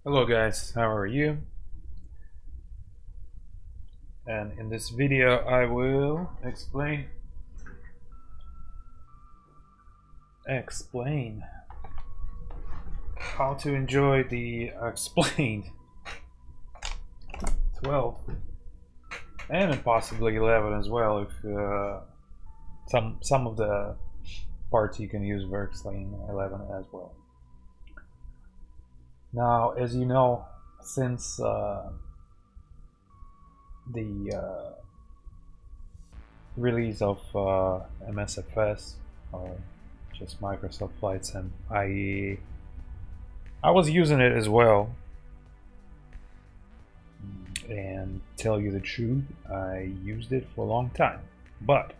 Hello guys, how are you? And in this video I will explain how to enjoy the explained 12 and possibly 11 as well if some of the parts you can use for explain 11 as well. Now, as you know, since the release of MSFS, or just Microsoft Flight Sim, I was using it as well, and tell you the truth, I used it for a long time, but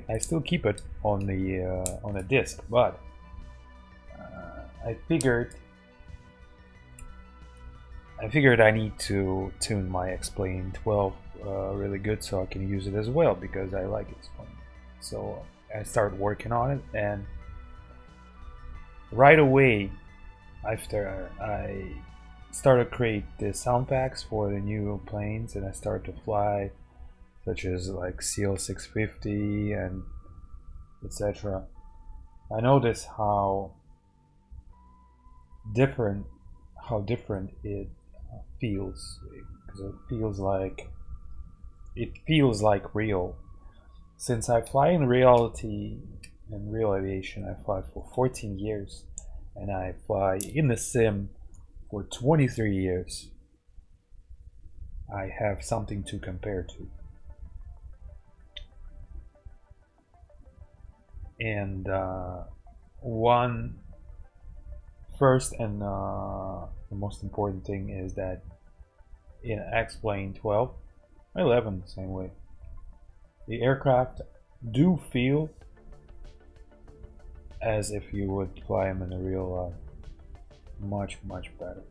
I still keep it on the disk. But I figured I need to tune my Explain 12 really good so I can use it as well, because I like it. So I started working on it, and right away after I started to create the sound packs for the new planes, and I started to fly, such as like CL650 and etc. I noticed how different it feels, because it feels like real. Since I fly in reality, in real aviation, I fly for 14 years, and I fly in the sim for 23 years. I have something to compare to. And one first and the most important thing is that in X-Plane 12, 11 the same way, the aircraft do feel as if you would fly them in a real life. Much better.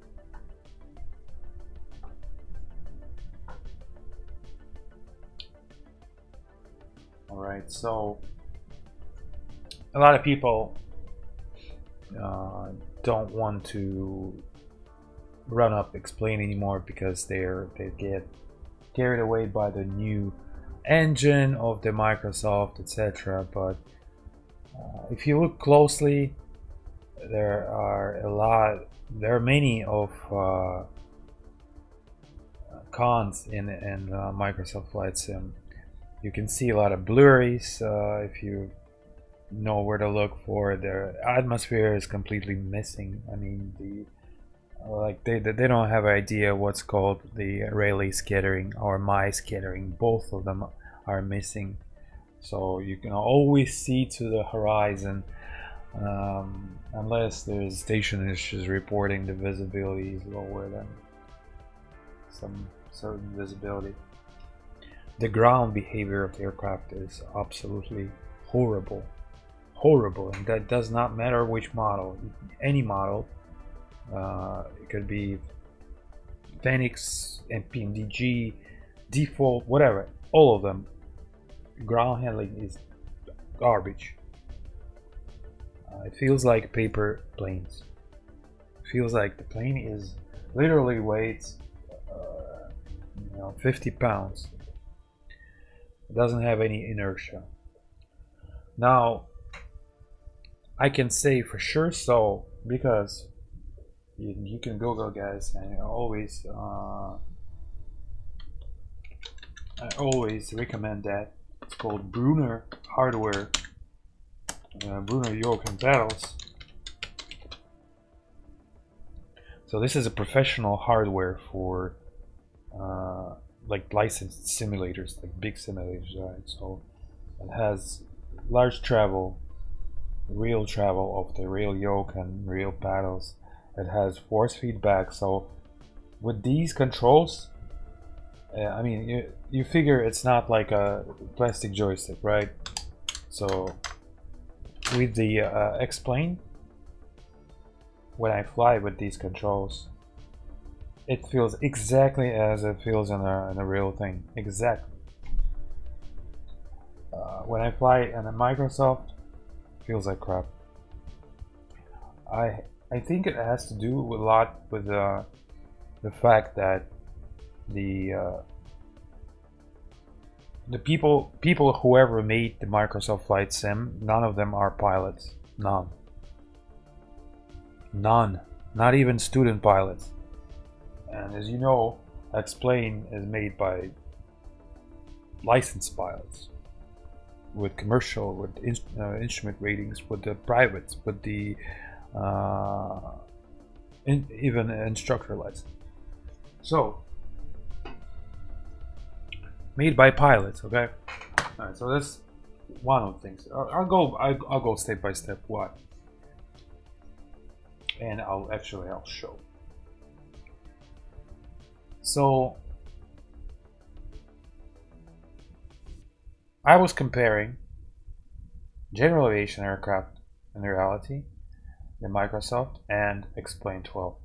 Alright, so a lot of people don't want to run up Explain anymore because they get carried away by the new engine of the Microsoft, etc. But if you look closely, there are many of cons in Microsoft Flight Sim. You can see a lot of blurries if you know where to look for. The atmosphere is completely missing. I mean, they don't have idea what's called the Rayleigh scattering or my scattering. Both of them are missing, so you can always see to the horizon, unless there's station issues reporting the visibility is lower than some certain visibility. The ground behavior of the aircraft is absolutely horrible, and that does not matter which model. Any model, it could be Phoenix, MPMDG, default, whatever, all of them, ground handling is garbage. It feels like paper planes. It feels like the plane is literally weighs 50 pounds. It doesn't have any inertia. Now, I can say for sure so, because you can Google, guys, and I always recommend that. It's called Brunner hardware, Brunner yoke and pedals. So this is a professional hardware for like licensed simulators, like big simulators, right? So it has large travel, real travel of the real yoke and real paddles. It has force feedback. So with these controls, I mean, you figure it's not like a plastic joystick, right? So with the X-Plane, when I fly with these controls, it feels exactly as it feels in a real thing. Exactly. When I fly in a Microsoft, it feels like crap. I think it has to do a lot with the fact that the people whoever made the Microsoft Flight Sim, none of them are pilots. None. None. Not even student pilots. And as you know, X-Plane is made by licensed pilots with commercial, with instrument ratings, with the privates, with the even instructor license. So made by pilots, okay. All right, so that's one of the things. I'll go step by step why, and I'll show. So I was comparing general aviation aircraft in reality, the Microsoft, and XP12,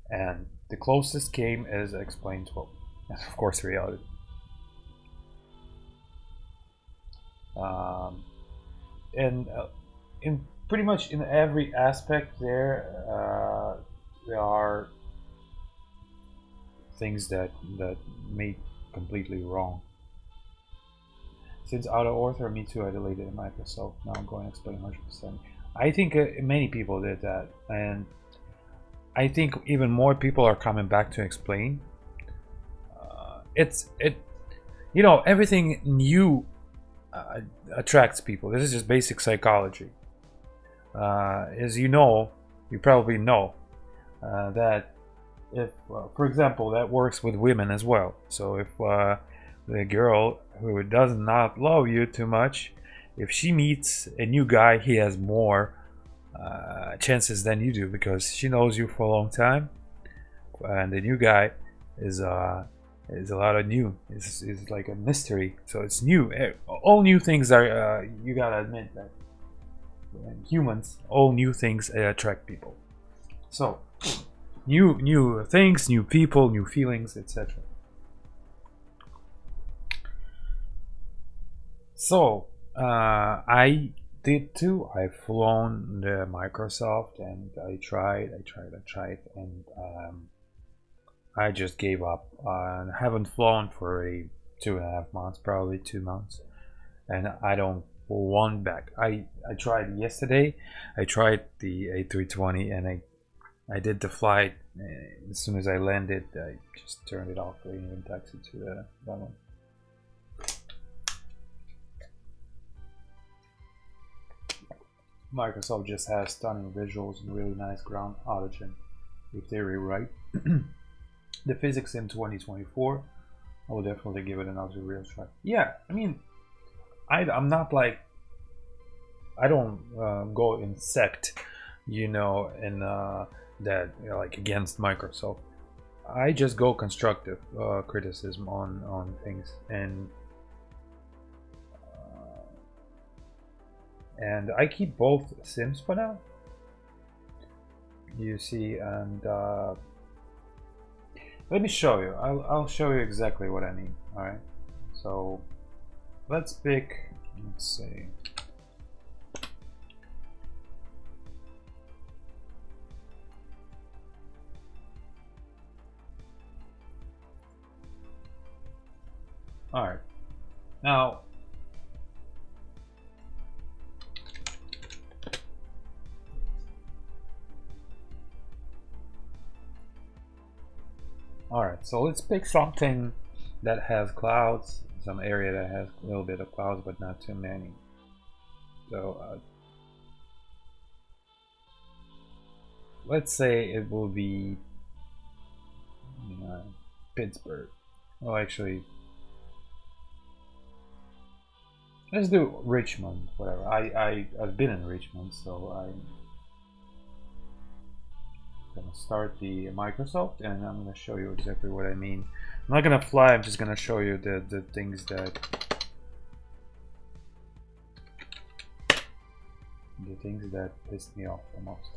and the closest came is XP12, and of course reality. And in pretty much in every aspect there are things that made completely wrong. Since out of order, me too, I deleted Microsoft. Now I'm going to explain 100%. I think many people did that, and I think even more people are coming back to explain. You know, everything new attracts people. This is just basic psychology. As you know, you probably know that if, for example, that works with women as well. So if the girl who does not love you too much, if she meets a new guy, he has more chances than you do because she knows you for a long time, and the new guy is a lot of new. It's like a mystery, so it's new. All new things are you gotta admit that humans, all new things attract people. So new things, new people, new feelings, etc. So I did too. I've flown the Microsoft, and I tried, and I just gave up. I haven't flown for 2.5 months, probably 2 months, and I don't want back. I tried yesterday. I tried the A320, and I did the flight. As soon as I landed, I just turned it off. I didn't even taxi to that one. Microsoft just has stunning visuals and really nice ground oxygen, if they rewrite the physics in 2024. I will definitely give it another real try. Yeah, I mean, I'm not like, I don't go insect, you know, and that, you know, like against Microsoft. I just go constructive criticism on things, and I keep both sims for now, you see. And let me show you. I'll show you exactly what I mean. All right, so let's pick, let's see, all right, now alright, so let's pick something that has clouds, some area that has a little bit of clouds but not too many. So let's say it will be Pittsburgh. Well, actually, let's do Richmond, whatever. I've been in Richmond, so I'm gonna start the Microsoft, and I'm gonna show you exactly what I mean. I'm not gonna fly, I'm just gonna show you the things that pissed me off the most.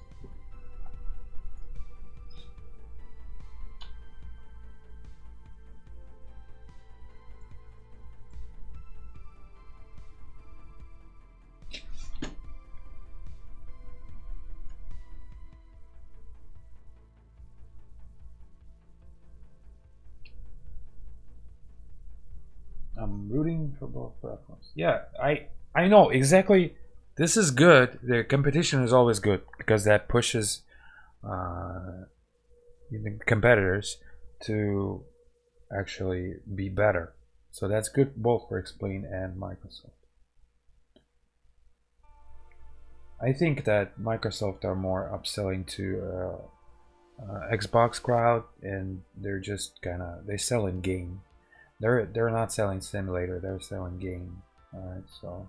I'm rooting for both platforms. Yeah, I know exactly. This is good. The competition is always good because that pushes the competitors to actually be better. So that's good both for Explain and Microsoft. I think that Microsoft are more upselling to Xbox crowd, and they're just kind of they sell in game. They're not selling simulator. They're selling game. All right, so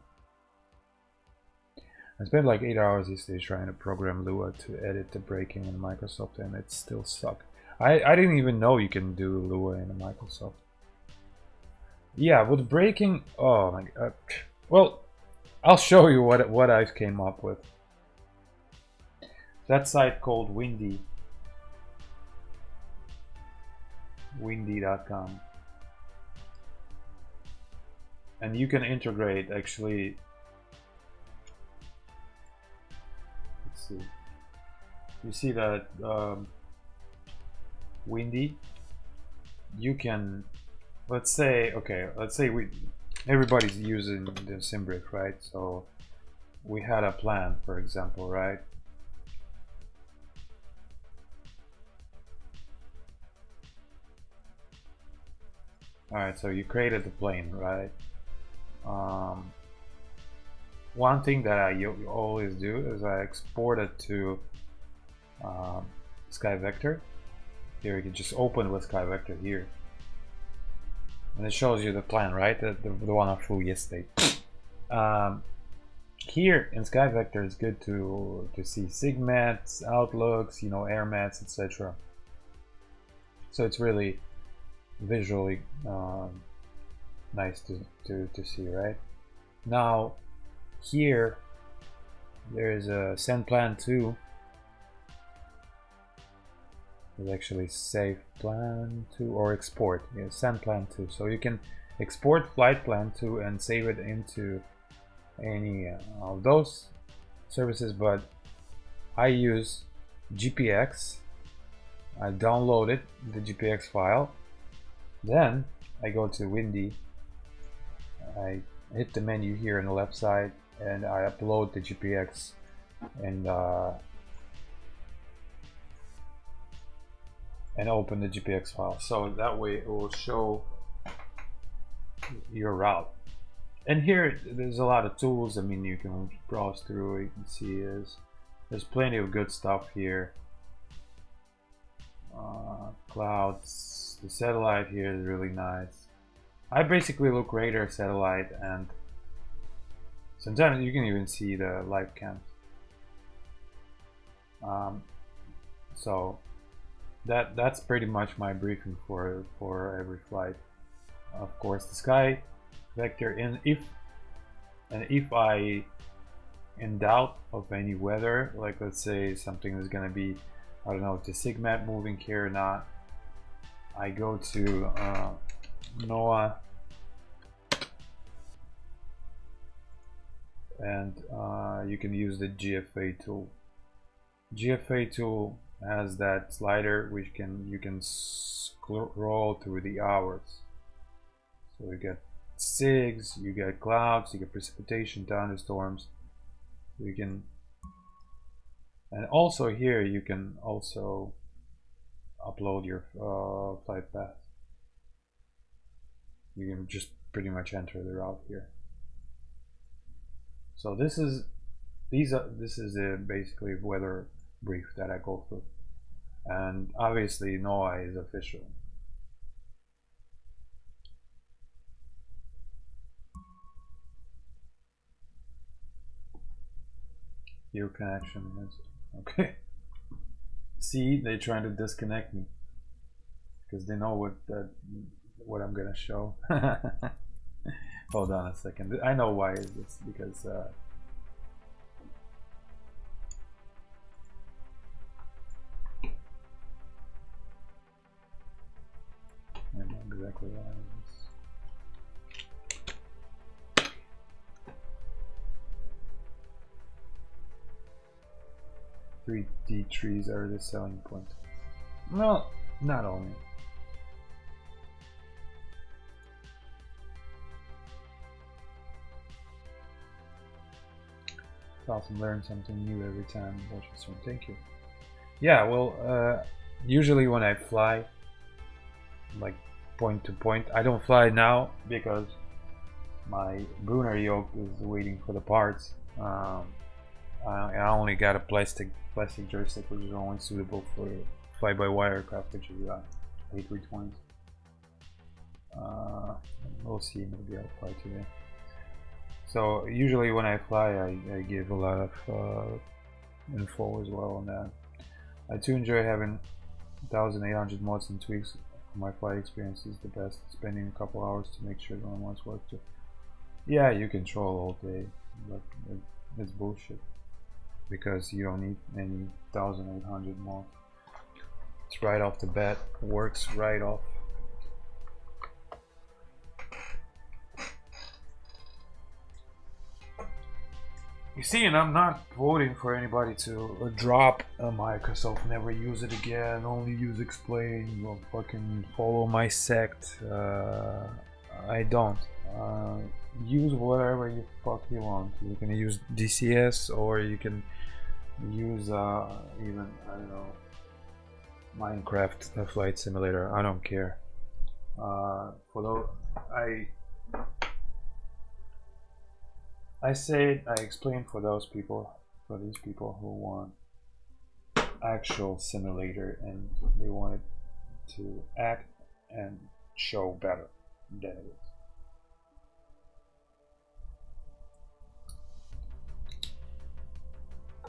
I spent like 8 hours these days trying to program Lua to edit the breaking in Microsoft, and it still sucked. I didn't even know you can do Lua in Microsoft. Yeah, with breaking. Oh my god. Well, I'll show you what I've came up with. That site called windy.com, and you can integrate actually. Let's see. You see that Windy. You can, let's say, okay, let's say everybody's using the SimBrief, right? So we had a plan, for example, right? All right, so you created the plane, right? One thing that I always do is I export it to SkyVector. Here you can just open with SkyVector here, and it shows you the plan, right? The one I flew yesterday. Here in SkyVector, it's good to see SIGMATs, outlooks, you know, air mats, etc. So it's really visually nice to see, right? Now here there is a send plan 2. There's actually save plan 2 or export. Yeah, send plan 2. So you can export flight plan 2 and save it into any of those services, but I use GPX. I downloaded the GPX file, then I go to Windy, I hit the menu here on the left side, and I upload the GPX and open the GPX file, so that way it will show your route. And here there's a lot of tools. I mean, you can browse through. You can see there's plenty of good stuff here. Clouds, the satellite here is really nice. I basically look radar, satellite, and sometimes you can even see the live cams. So that's pretty much my briefing for every flight. Of course, the sky vector, and if I in doubt of any weather, like let's say something is gonna be, I don't know if the SIGMAT moving here or not, I go to NOAA and you can use the GFA tool. GFA tool has that slider which you can scroll through the hours. So you get SIGs, you get clouds, you get precipitation, thunderstorms. You can, and also here you can also upload your flight path. You can just pretty much enter the route here. So this is basically weather brief that I go through, and obviously NOAA is official. Your connection is okay. See, they're trying to disconnect me because they know what I'm gonna show. Hold on a second. I know why it's because I know exactly why it is. 3D trees are the selling point. Well, not only. It's awesome. Learn something new every time. Watch the stream. Thank you. Yeah, well, usually when I fly, like point to point, I don't fly now because my Brunner yoke is waiting for the parts. I only got a plastic joystick, which is only suitable for fly-by-wire aircraft, which is A320s. We'll see. Maybe I'll fly today. So usually when I fly, I give a lot of info as well on that. I too enjoy having 1800 mods and tweaks. My flight experience is the best. Spending a couple hours to make sure the ones work too. Yeah, you control all day, but it's bullshit because you don't need any 1800 mods. It's right off the bat. Works right off. You see, and I'm not voting for anybody to drop a Microsoft, never use it again, only use Explain, or fucking follow my sect. I don't. Use whatever you fuck you want. You can use DCS, or you can use even, I don't know, Minecraft flight simulator. I don't care. For those, I explained for those people, for these people who want actual simulator and they want it to act and show better than it is.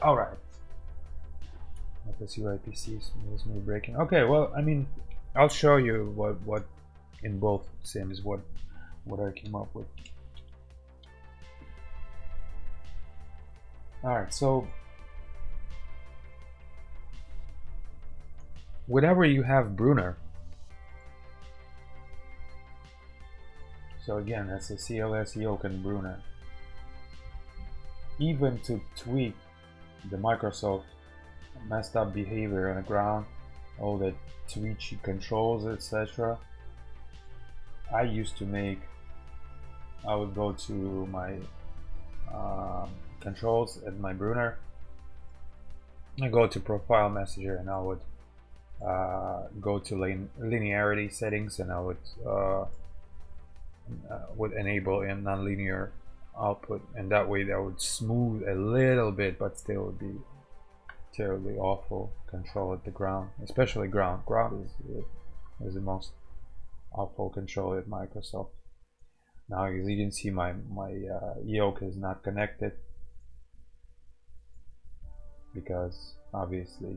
All right. FSU IPCs was me breaking. Okay, well, I mean, I'll show you what in both sims what I came up with. Alright, so whenever you have Brunner, so again, that's a CLS yoke and Brunner, even to tweak the Microsoft messed up behavior on the ground, all the twitchy controls, etc. I would go to my controls at my Brunner. I go to profile messenger and I would go to linearity settings, and I would enable a nonlinear output, and that way that would smooth a little bit, but still would be terribly awful control at the ground, especially ground. Ground is the most awful control at Microsoft. Now, as you can see, my yoke is not connected because obviously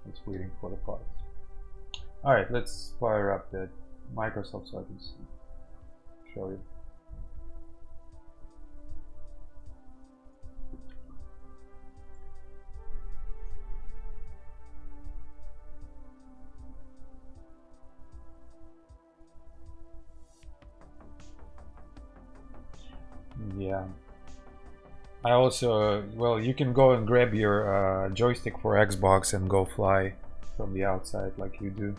it's waiting for the parts. Alright, let's fire up the Microsoft so I can show you. Yeah. I also, well, you can go and grab your joystick for Xbox and go fly from the outside like you do.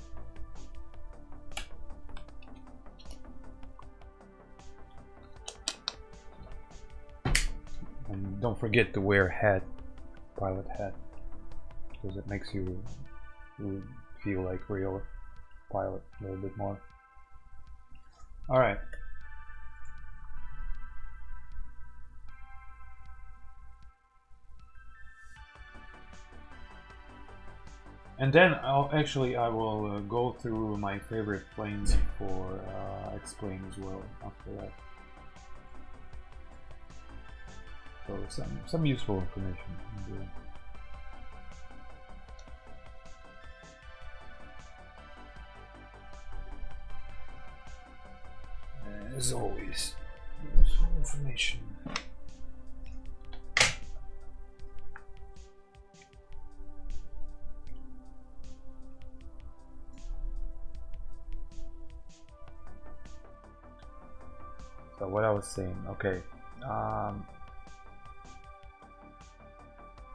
And don't forget to wear hat, pilot hat, because it makes you feel like real pilot a little bit more. Alright. And then I will go through my favorite planes for Explain as well after that. So some useful information. As always, useful information. So what I was saying, okay.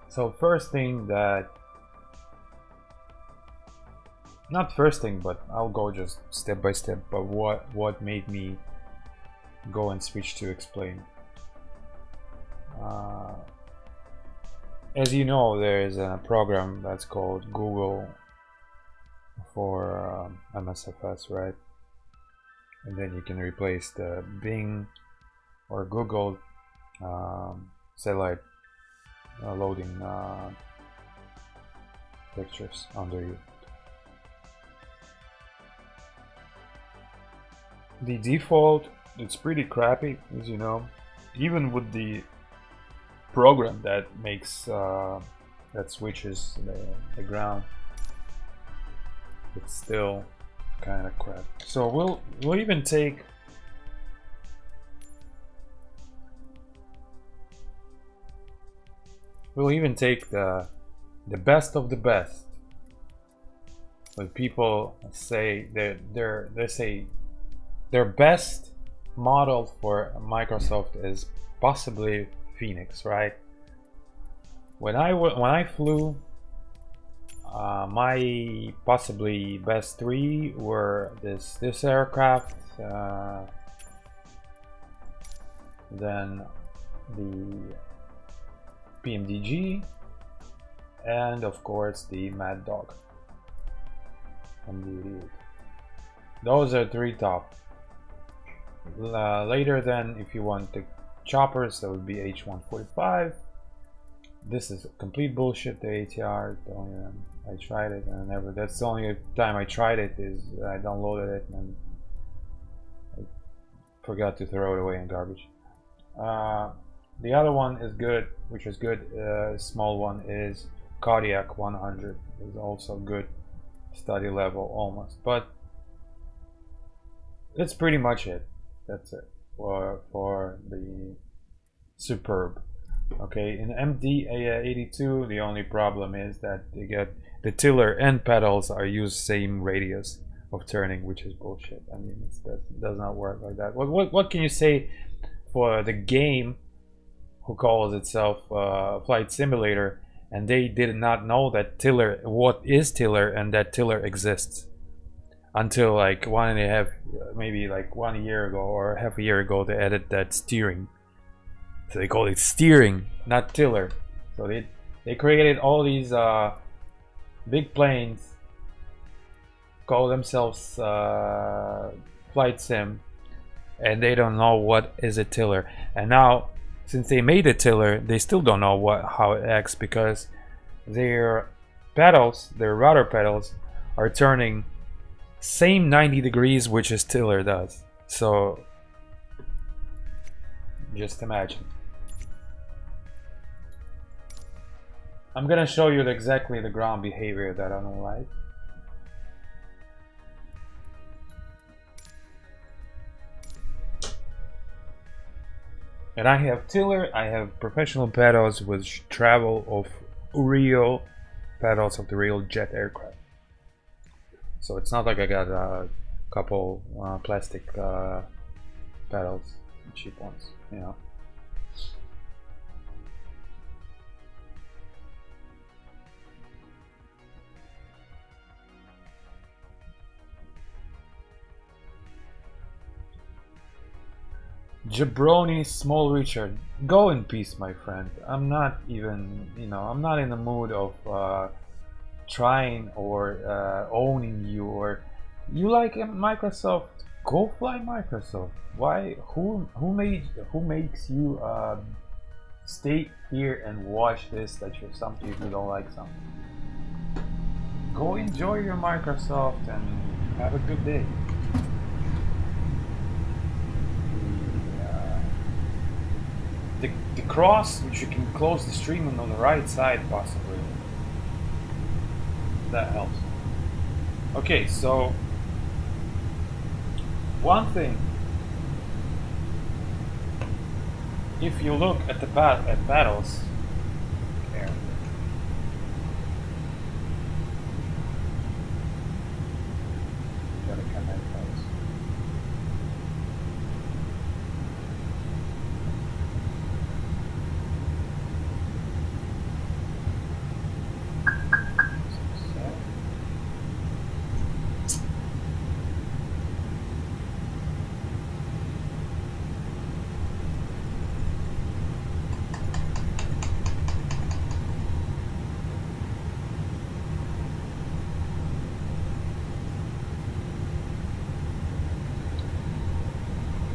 So first thing that, not first thing, but I'll go just step by step. But what made me go and switch to Explain? As you know, there is a program that's called Google for MSFS, right? And then you can replace the Bing or Google satellite loading pictures under you. The default, it's pretty crappy, as you know. Even with the program that makes that switches the ground, it's still kind of crap. So we'll even take the best of the best. When people say they say their best model for Microsoft is possibly Phoenix, right? When I flew, my possibly best three were this aircraft, then the PMDG, and of course the Mad Dog and the those are three top. Later, then, if you want the choppers, that would be H145. This is complete bullshit, the ATR. I tried it and that's the only time I tried it, is I downloaded it and I forgot to throw it away in garbage. The other one is good, which is good, small one, is Kodiak 100. Is also good study level almost, but that's pretty much it. That's it for the Superb. Okay, in MD-82, the only problem is that you get the tiller and pedals are used same radius of turning, which is bullshit. I mean, it does not work like that. What can you say for the game who calls itself Flight Simulator, and they did not know that tiller, what is tiller, and that tiller exists until like 1.5, maybe like 1 year ago or half a year ago, they added that steering. So they call it steering, not tiller. So they created all these big planes, call themselves flight sim, and they don't know what is a tiller. And now, since they made a tiller, they still don't know how it acts, because their pedals, their rudder pedals, are turning same 90 degrees which a tiller does. So just imagine. I'm gonna show you exactly the ground behavior that I don't like. And I have tiller, I have professional pedals which travel of real pedals of the real jet aircraft. So it's not like I got a couple plastic pedals, cheap ones, you know. Jabroni Small Richard, go in peace, my friend. I'm not even, you know, I'm not in the mood of trying or owning you. Or you like Microsoft, go fly Microsoft. Why? Who makes you stay here and watch this? That you're something you don't like something. Go enjoy your Microsoft and have a good day. The cross, which you can close the stream on the right side, possibly. That helps. Okay, so one thing, if you look at the paddles, here. Gotta connect those.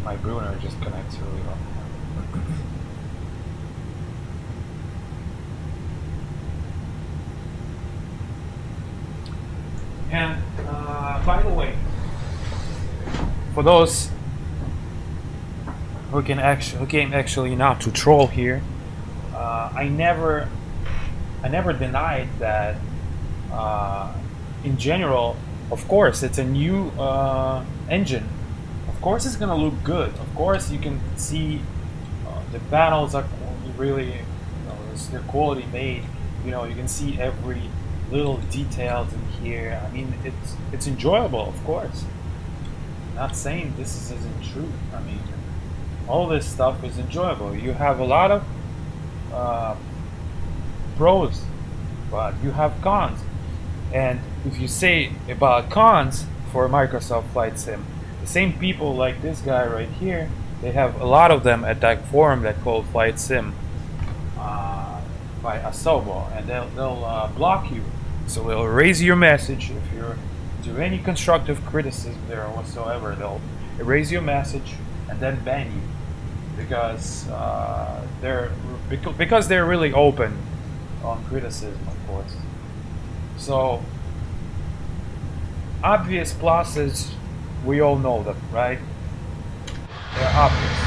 my Bruner just connects really well. And by the way, for those who came actually not to troll here, I never denied that. In general, of course, it's a new engine. Of course, it's gonna look good. Of course, you can see the panels are really, they're quality made. You know, you can see every little details in here. I mean, it's enjoyable, of course. Not saying this isn't true. I mean, all this stuff is enjoyable. You have a lot of pros, but you have cons. And if you say about cons for Microsoft Flight Sim, the same people like this guy right here, they have a lot of them at that forum that called Flight Sim by Asobo, and they'll block you. So they'll erase your message if you're do any constructive criticism there whatsoever. They'll erase your message and then ban you because they're really open on criticism, of course. So obvious pluses, we all know them, right? They're obvious.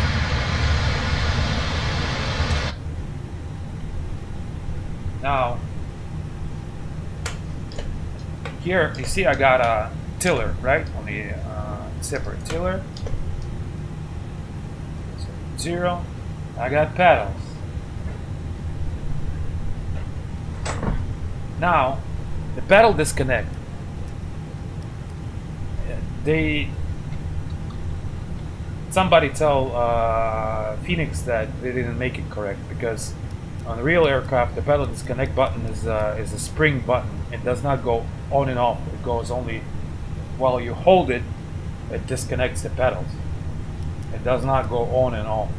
Now, here you see I got a tiller, right? On the separate tiller. 0. I got pedals. Now, the pedal disconnect. Somebody tell Phoenix that they didn't make it correct, because on the real aircraft the pedal disconnect button is a spring button. It does not go on and off. It goes only while you hold it. It disconnects the pedals. It does not go on and off,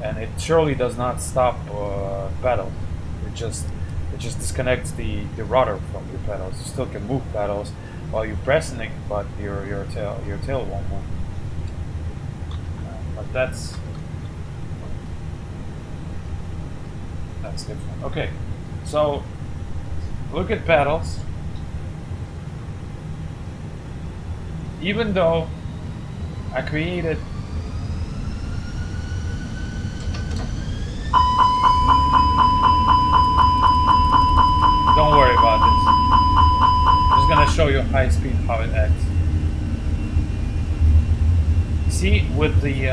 and it surely does not stop pedals. It just disconnects the rudder from your pedals. You still can move pedals while you're pressing it, but your tail won't move. But that's different. Okay, so look at pedals. Even though I created don't worry about this. I'm just gonna show you high speed how it acts. See, with the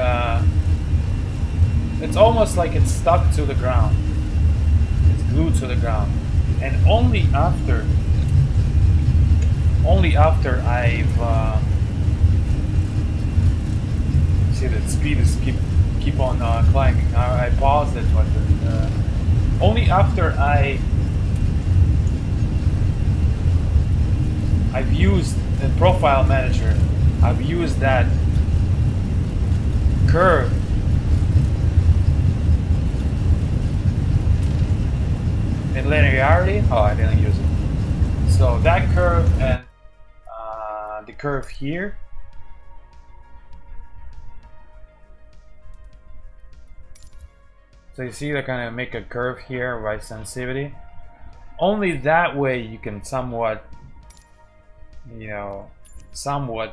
it's almost like it's stuck to the ground. It's glued to the ground, and only after I've see the speed is keep on climbing. I paused it, but only after I've used the profile manager, I've used that curve in linearity. Oh, I didn't use it. So that curve and the curve here. So you see, they kind of make a curve here by sensitivity. Only that way you can somewhat,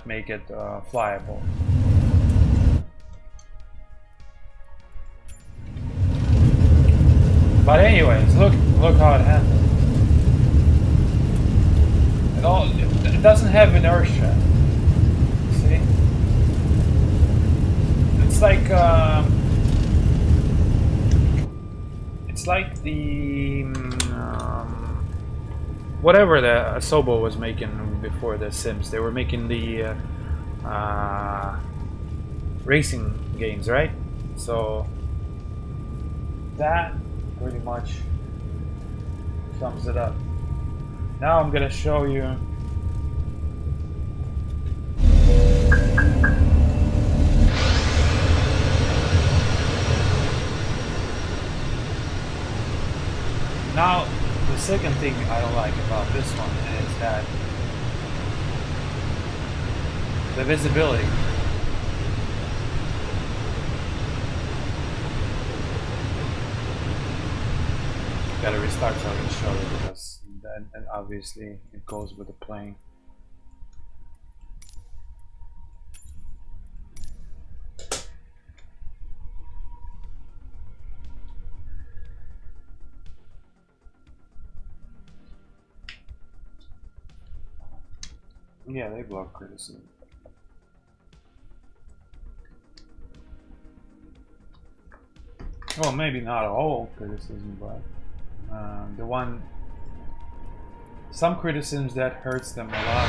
make it flyable. But anyways, look how it handles. It doesn't have inertia. See? It's like the whatever the Asobo was making before the Sims. They were making the racing games, right? So that pretty much sums it up. Now I'm gonna show you now the second thing I don't like about this one is that the visibility. Gotta restart so I can show you, because then and obviously it goes with the plane. Yeah, they block criticism. Well, maybe not all criticism, but some criticisms that hurts them a lot.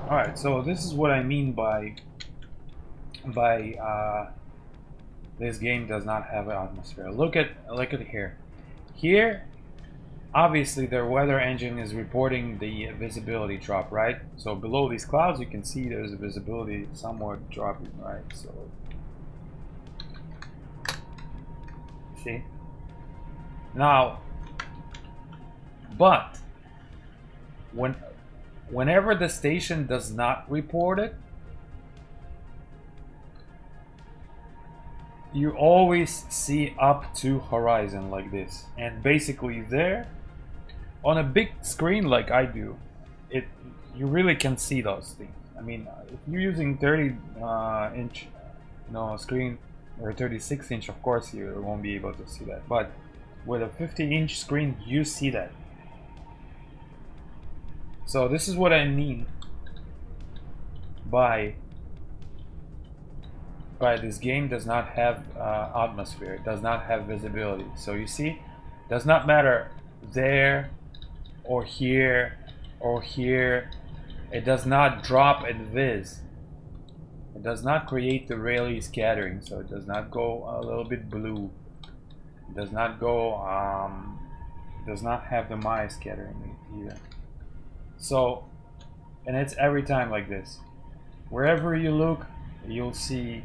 Alright, so this is what I mean by this game does not have an atmosphere. Look at here. Here, obviously their weather engine is reporting the visibility drop, right? So below these clouds you can see there's a visibility somewhat dropping, right? So see? Now, but whenever the station does not report it, you always see up to horizon like this, and basically there on a big screen like I do, you really can see those things. I mean, if you're using 30-inch screen, or 36-inch, of course you won't be able to see that, but with a 50-inch screen you see that. So this is what I mean by this game does not have atmosphere, it does not have visibility. So you see, does not matter there or here or here, it does not drop and viz. It does not create the Rayleigh scattering, so it does not go a little bit blue. It does not go does not have the Maya scattering either. So, and it's every time like this. Wherever you look, you'll see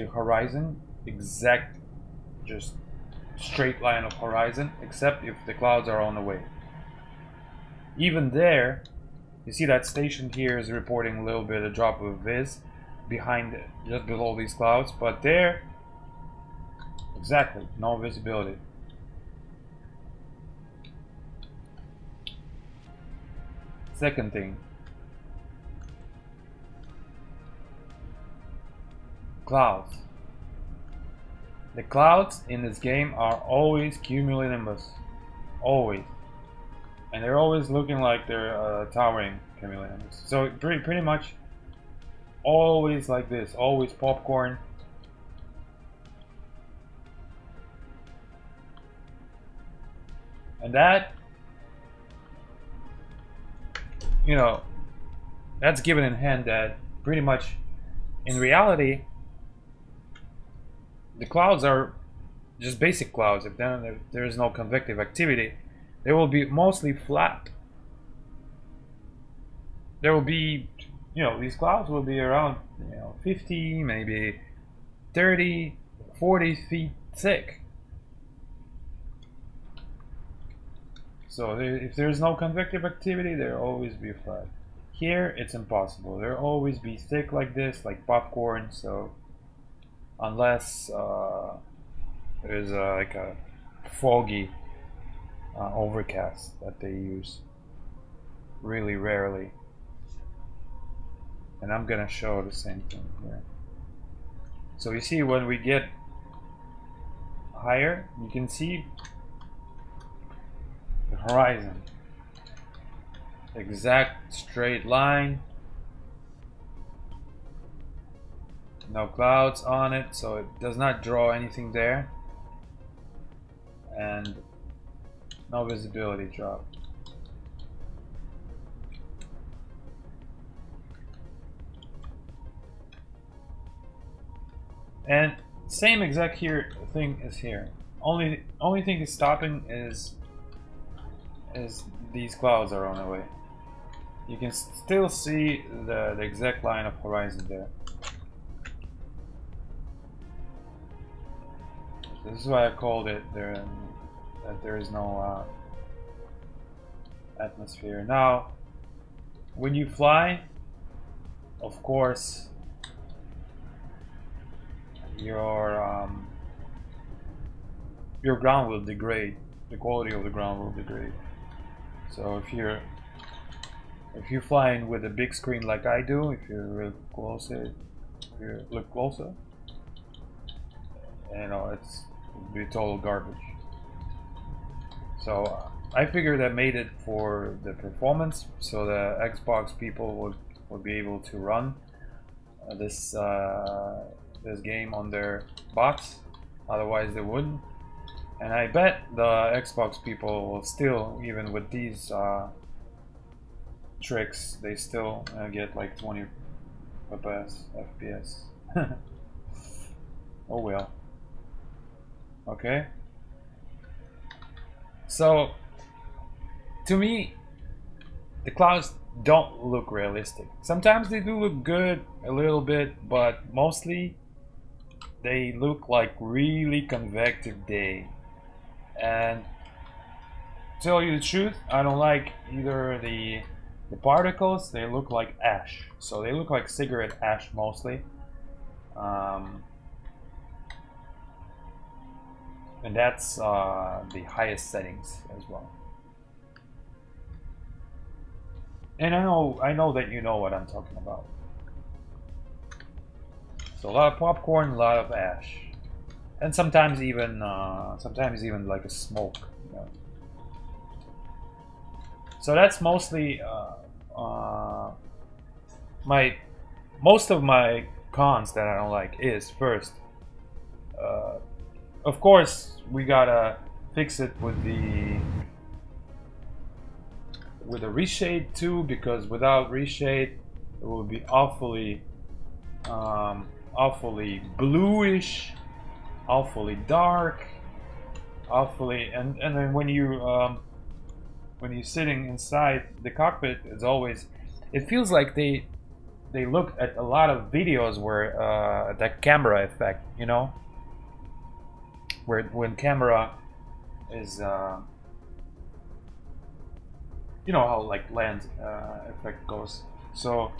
a horizon, exact, just straight line of horizon, except if the clouds are on the way. Even there, you see that station here is reporting a little bit of drop of viz behind, just below these clouds, but there, exactly, no visibility. Second thing, clouds. The clouds in this game are always cumulonimbus, always, and they're always looking like they're towering cumulonimbus. So pretty much always like this, always popcorn. And that, you know, that's given in hand that pretty much in reality the clouds are just basic clouds. If there is no convective activity, they will be mostly flat. There will be, these clouds will be around 50, maybe 30, 40 feet thick. So if there's no convective activity, they'll always be flat. Here it's impossible. They'll always be thick like this, like popcorn. So unless there's like a foggy overcast that they use really rarely. And I'm gonna show the same thing here. So you see, when we get higher, you can see the horizon, exact straight line, no clouds on it, so it does not draw anything there, and no visibility drop. And same exact thing is here. Only thing is stopping is these clouds are on the way. You can still see the exact line of horizon there. This is why I called it there, that there is no atmosphere. Now, when you fly, of course, your ground will degrade. The quality of the ground will degrade. So if you're flying with a big screen like I do, if you look closer, you know, it'd be total garbage. So I figured I made it for the performance, so the Xbox people would be able to run this game on their box. Otherwise, they wouldn't. And I bet the Xbox people will still, even with these tricks, they still get like 20 FPS. Oh well. Okay. So, to me, the clouds don't look realistic. Sometimes they do look good a little bit, but mostly they look like really convective day. And to tell you the truth, I don't like either the particles. They look like ash, so they look like cigarette ash mostly. And that's the highest settings as well. And I know that you know what I'm talking about. So a lot of popcorn, a lot of ash, and sometimes even like a smoke. You know? So that's mostly most of my cons that I don't like is first. Of course, we gotta fix it with the reshade too, because without reshade, it will be awfully bluish, awfully dark, and then when you're sitting inside the cockpit, it feels like they look at a lot of videos where that camera effect, you know, where when camera is you know how like lens effect goes. So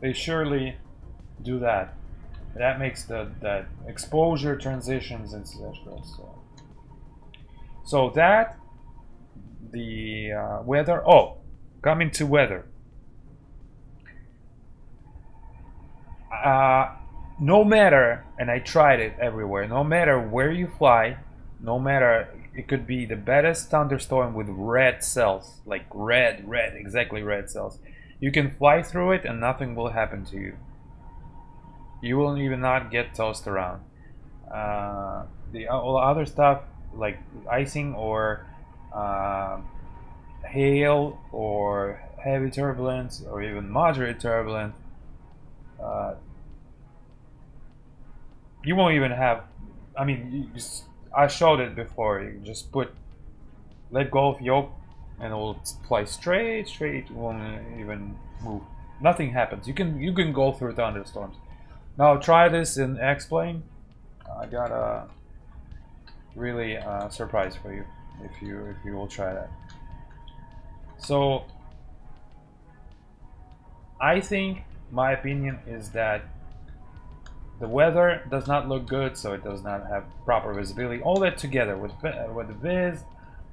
they surely do that. That makes that exposure transitions, etc. So that the weather. Oh, coming to weather. No matter, and I tried it everywhere. No matter where you fly, no matter, it could be the baddest thunderstorm with red cells, like red, exactly red cells. You can fly through it and nothing will happen to you. You will even not get tossed around. All other stuff like icing or hail or heavy turbulence or even moderate turbulence, you won't even have. I mean, I showed it before. You just let go of yoke, and it will fly straight. It won't even move. Nothing happens. You can go through thunderstorms. Now try this in X-Plane. I got a really surprise for you if you will try that. So I think my opinion is that the weather does not look good, so it does not have proper visibility. All that together with the viz,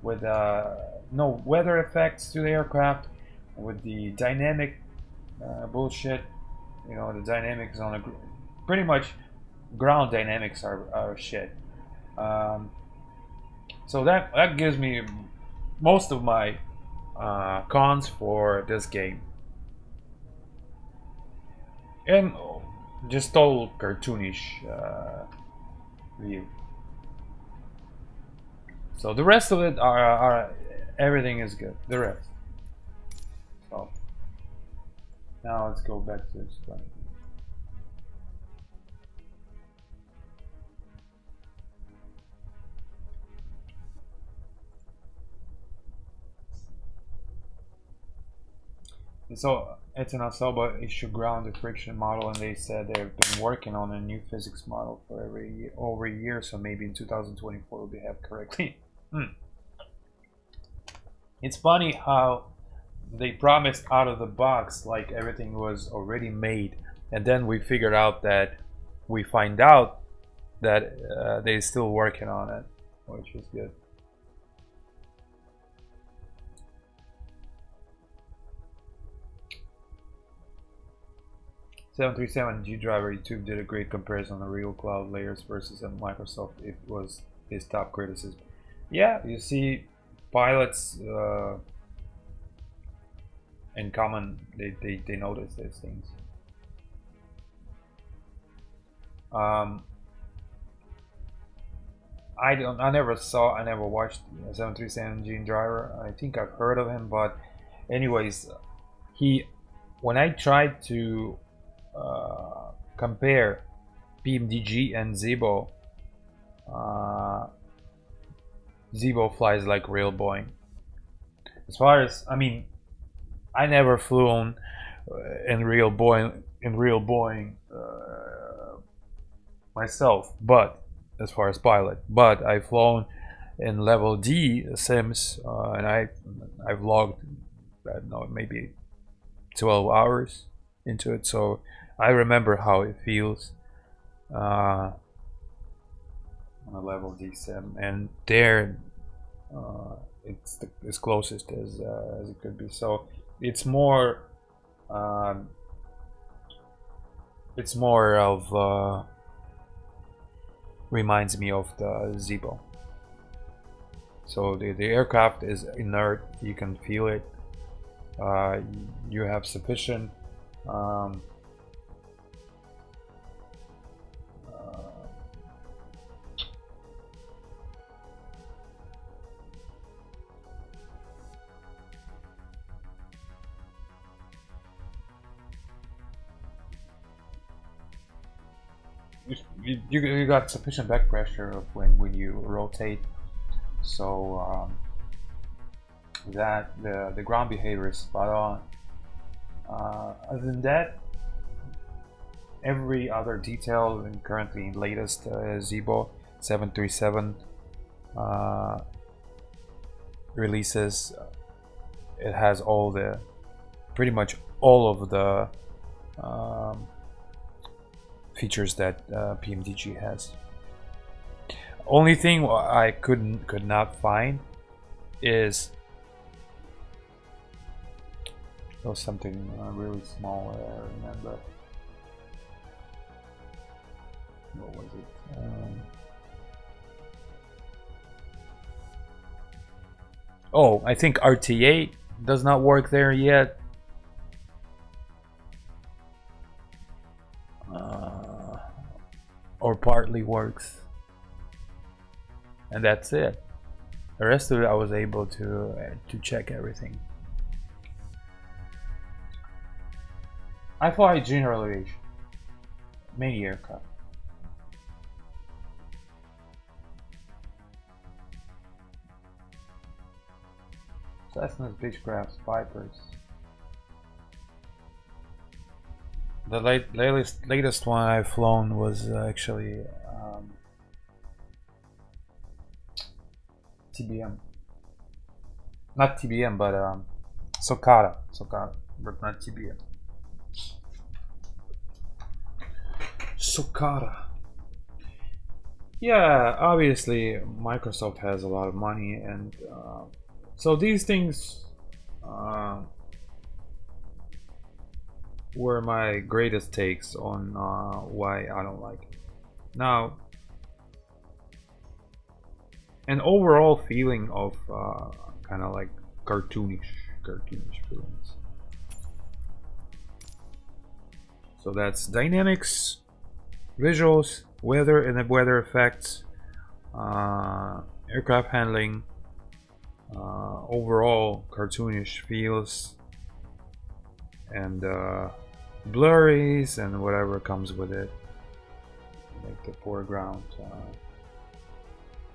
with no weather effects to the aircraft, with the dynamic bullshit. You know, the dynamics on pretty much ground dynamics are shit. So that gives me most of my cons for this game. And just total cartoonish view. So the rest of it are everything is good. The rest. So now let's go back to explain. And so It's an Asoba issue ground the friction model, and they said they've been working on a new physics model for over a year, so maybe in 2024 we'll behave correctly. It's funny how they promised out of the box like everything was already made, and then we figured out that they're still working on it, which is good. $737G driver YouTube did a great comparison on real cloud layers versus a Microsoft. It was his top criticism. Yeah, you see, pilots in common, they notice these things. I never watched 737G driver. I think I've heard of him, but anyways, when I tried to compare PMDG and Zibo, Zibo flies like real Boeing. As far as, I mean, I never flew in real Boeing myself, but as far as pilot, but I've flown in level D sims, and I've logged, I don't know, maybe 12 hours into it, so I remember how it feels on a level D sim, and there it's as closest as it could be. So it's more of reminds me of the Zibo. So the aircraft is inert, you can feel it, you have sufficient you got sufficient back pressure when you rotate, so that the ground behavior is spot on. Other than that, every other detail in currently latest Zibo 737 releases, it has pretty much all of the features that PMDG has. Only thing I could not find is something really small. I remember. What was it? Oh, I think RTA does not work there yet. Or partly works, and that's it. The rest of it I was able to check everything. I fly general aviation, many aircraft. Cessnas, Beechcrafts, Vipers. The latest one I've flown was actually TBM. Not TBM, but Socata, but not TBM. Socata. Yeah, obviously Microsoft has a lot of money, and so these things were my greatest takes on why I don't like it. Now, an overall feeling of kind of like cartoonish feelings. So that's dynamics, visuals, weather and weather effects, aircraft handling, overall cartoonish feels, and blurries and whatever comes with it, like the foreground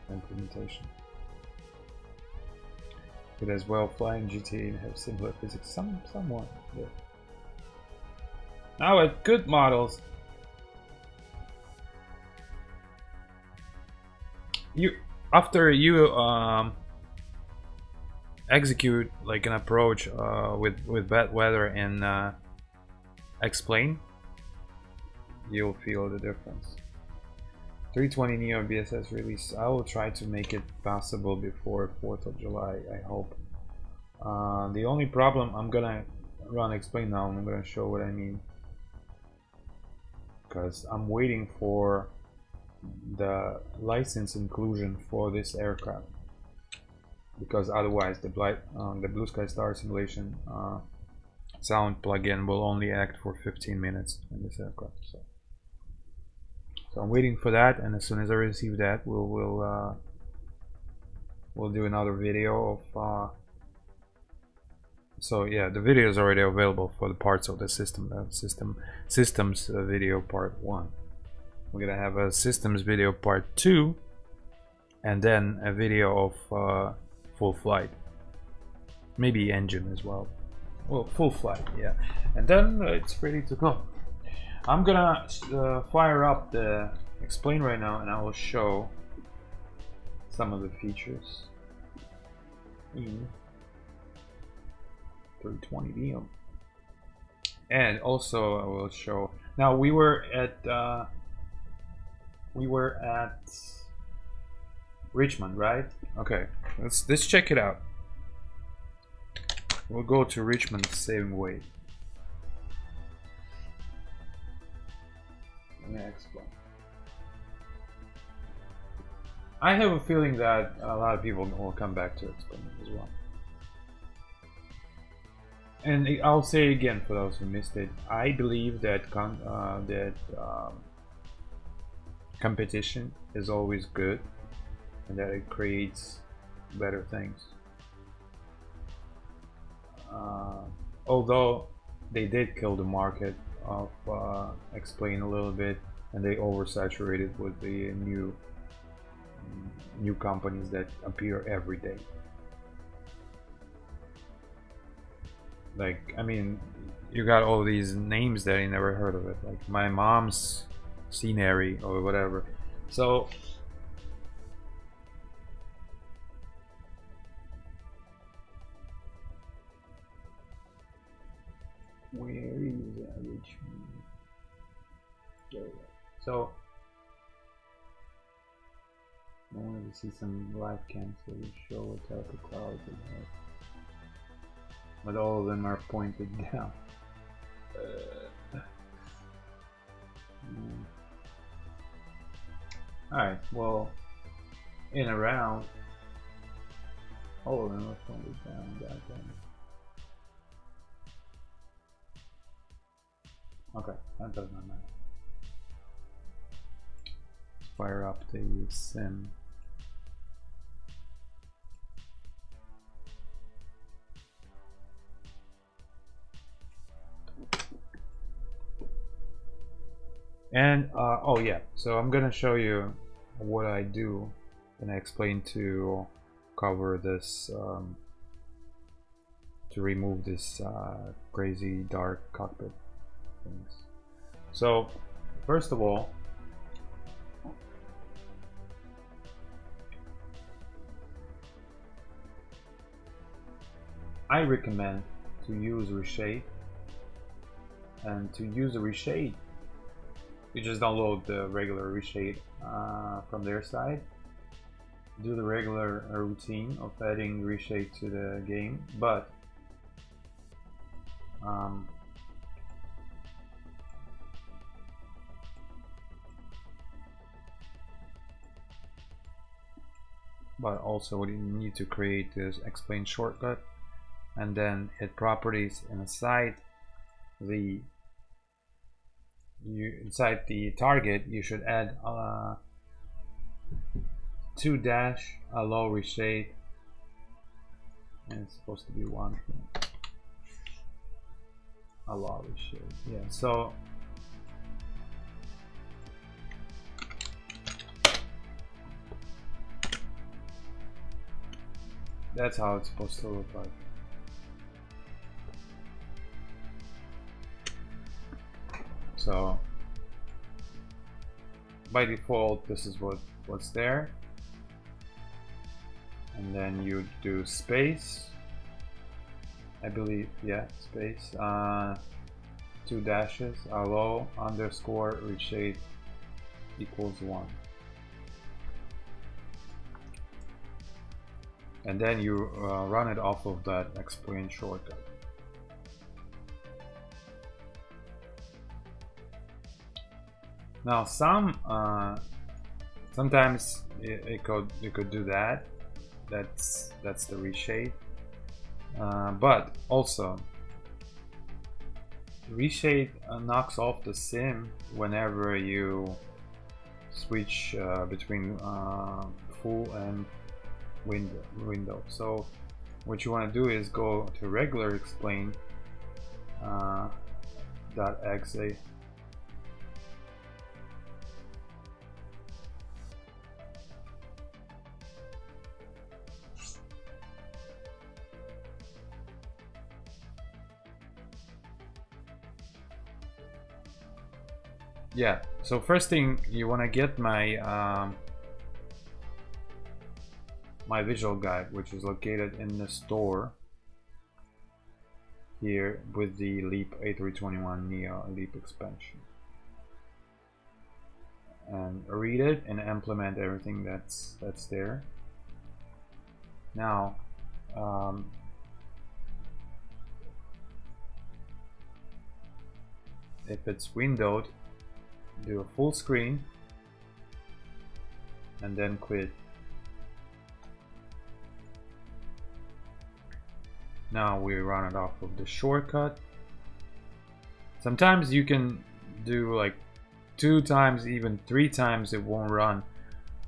implementation. It as well flying GTA and have similar physics, somewhat. Yeah. Now with good models, after you execute like an approach with bad weather and explain, you'll feel the difference. 320neo BSS release. I will try to make it possible before 4th of July, I hope. The only problem, I'm gonna run explain now, I'm gonna show what I mean, because I'm waiting for the license inclusion for this aircraft, because otherwise the Blue Sky Star simulation sound plugin will only act for 15 minutes in this aircraft. So I'm waiting for that, and as soon as I receive that, we'll do another video of so yeah, the video is already available for the parts of the systems video part 1. We're gonna have a systems video part 2, and then a video of full flight, maybe engine as well. Well, full flight, yeah, and then it's ready to go. I'm gonna fire up the explain right now, and I will show some of the features in 320neo, and also I will show. Now we were at Richmond, right? Okay, let's check it out. We'll go to Richmond saving weight. Next one. I have a feeling that a lot of people will come back to explain as well. And I'll say again for those who missed it, I believe that competition is always good, and that it creates better things. Although they did kill the market of explain a little bit, and they oversaturated with the new companies that appear every day. Like, I mean, you got all these names that I never heard of it, like My Mom's Scenery or whatever. So where is that Richmond? There we go. So I wanted to see some live cams that will show what type of clouds it has. But all of them are pointed down. Alright, well, in and around, all of them are pointed down. Okay, that does not matter. Fire up the sim. And oh yeah, so I'm gonna show you what I do, and I explain to cover this, to remove this crazy dark cockpit things. So first of all, I recommend to use reshade, and to use a reshade, you just download the regular reshade from their side. Do the regular routine of adding reshade to the game, but also what you need to create is explain shortcut, and then hit properties, and inside the target you should add 2- allow reshade, and it's supposed to be 1 allow reshade. Yeah, so that's how it's supposed to look like. So by default, this is what's there, and then you do space. I believe, yeah, space. 2 dashes, allow underscore reshape equals 1. And then you run it off of that explain shortcut. Now sometimes you could do that. That's the reshape. But also reshape knocks off the sim whenever you switch between full and window. So what you want to do is go to regular explain .exe. Yeah, so first thing, you want to get my my visual guide, which is located in the store here with the LEAP A321neo LEAP expansion, and read it and implement everything that's there. Now if it's windowed, do a full screen and then quit. Now we run it off of the shortcut. Sometimes you can do like 2 times, even 3 times, it won't run.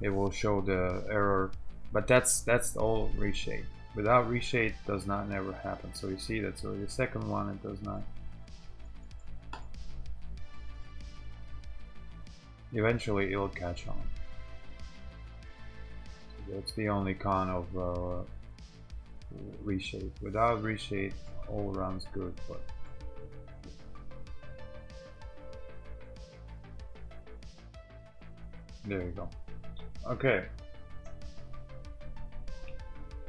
It will show the error, but that's all reshape. Without reshape, does not never happen. So you see that's already the second one, it does not. Eventually it'll catch on. That's the only con of reshape. Without reshape, all runs good, but there you go. Okay.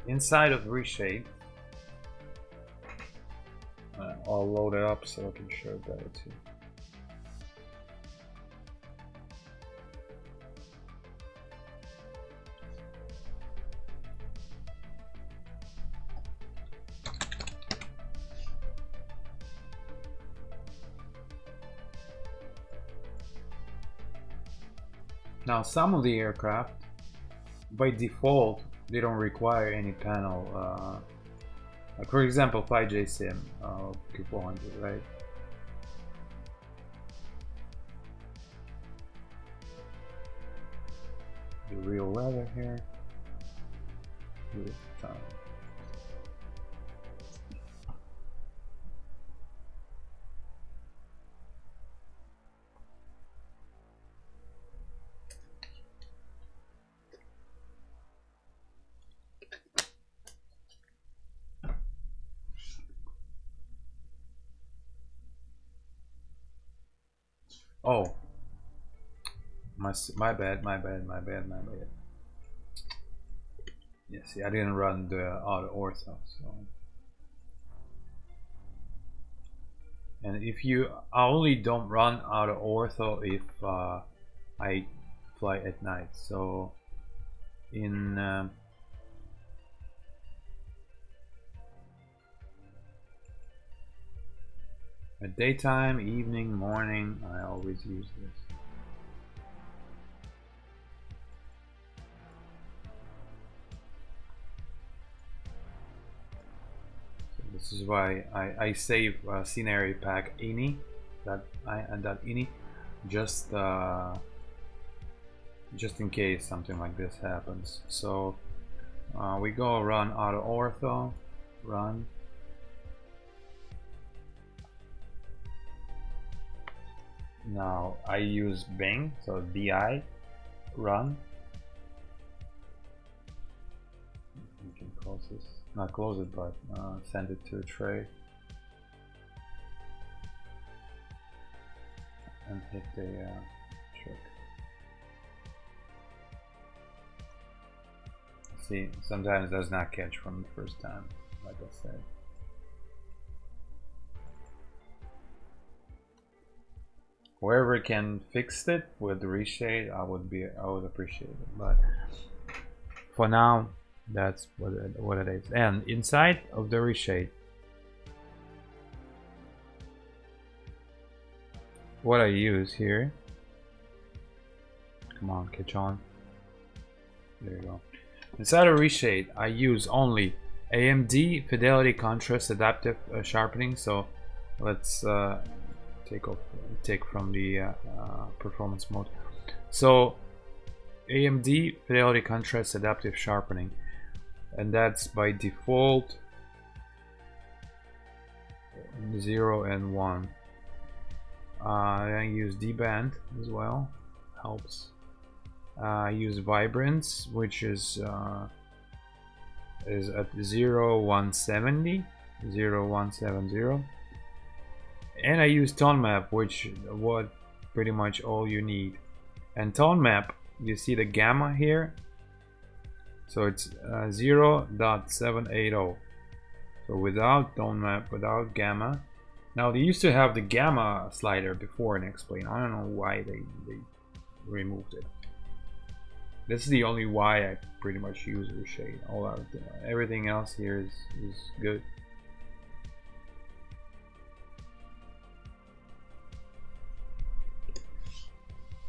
Inside of reshape, I'll load it up so I can show it better too. Now some of the aircraft, by default, they don't require any panel. Like for example, 5J Sim Q400, right? The real weather here. Oh, my bad. Yeah, see, I didn't run the auto ortho, so. And if you, I only don't run auto ortho if I fly at night. So in at daytime, evening, morning, I always use this. So this is why I save scenario pack ini, that ini, just in case something like this happens. So we go run auto ortho, run. Now I use Bing, so BI, run. You can close this, not close it, but send it to a tray. and hit the trick. See, sometimes it does not catch from the first time, like I said. Whoever can fix it with the reshade, I would appreciate it. But for now, that's what it is. And inside of the reshade, what I use here, come on, catch on. There you go. Inside of reshade, I use only AMD fidelity contrast adaptive sharpening. So let's take from the performance mode. So AMD fidelity contrast adaptive sharpening, and that's by default 0 and 1. I use D-band as well, helps. I use vibrance, which is at 0170, and I use tone map, which was pretty much all you need. And tone map, you see the gamma here, so it's 0.780. So without tone map, without gamma. Now they used to have the gamma slider before in X-Plane. I don't know why they removed it. This is the only why I pretty much use reshade. All out, everything else here is good.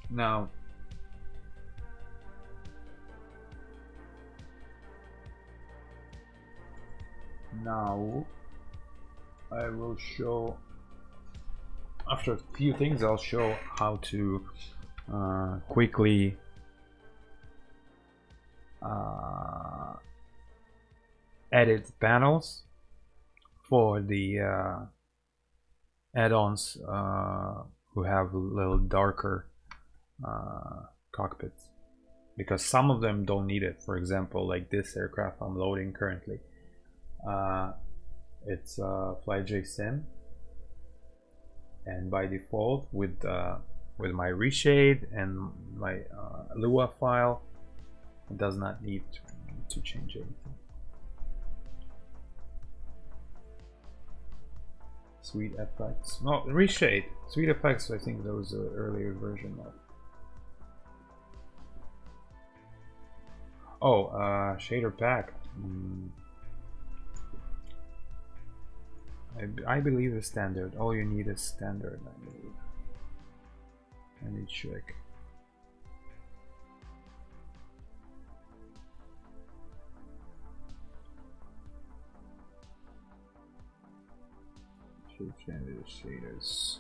Now I will show, after a few things, I'll show how to quickly edit panels for the add-ons who have a little darker cockpits, because some of them don't need it. For example, like this aircraft I'm loading currently, it's FlyJ Sim, and by default with my reshade and my Lua file, it does not need to change anything. Sweet effects, no, reshade, sweet effects, I think there was an earlier version of. Oh, shader pack. I believe it's standard. All you need is standard, I believe. Let me check. Shaders.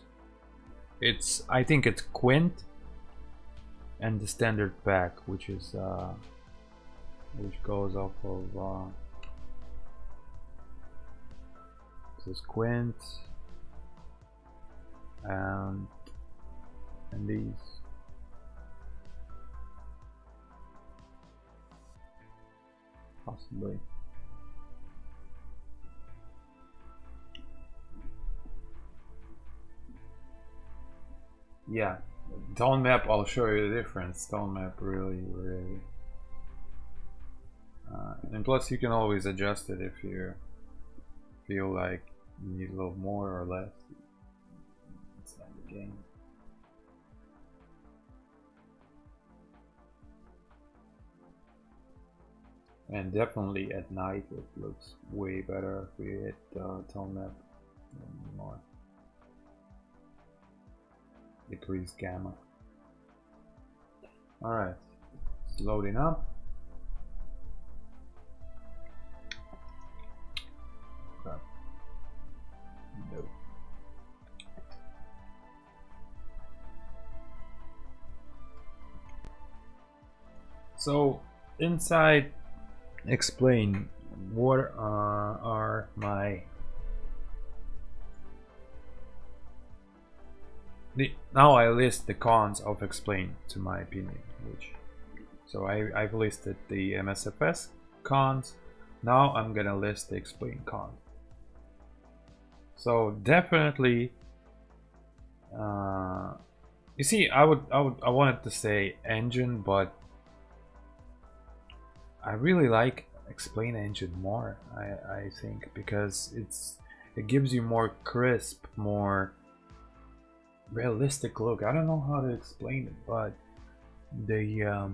It's, I think it's Quint and the standard pack, which is which goes off of this is Quint and these. Possibly. Yeah, tone map, I'll show you the difference. Tone map really and plus you can always adjust it if you feel like you need a little more or less. It's not the game. And definitely at night it looks way better if we hit tone map more. Decrease gamma. Alright, it's loading up. Okay. No. So inside explain what are my now I list the cons of explain, to my opinion, which so I've listed the MSFS cons. Now I'm gonna list the explain cons. So definitely You see, I wanted to say engine, but I really like explain engine more. I think because it gives you more crisp, more realistic look. I don't know how to explain it, but the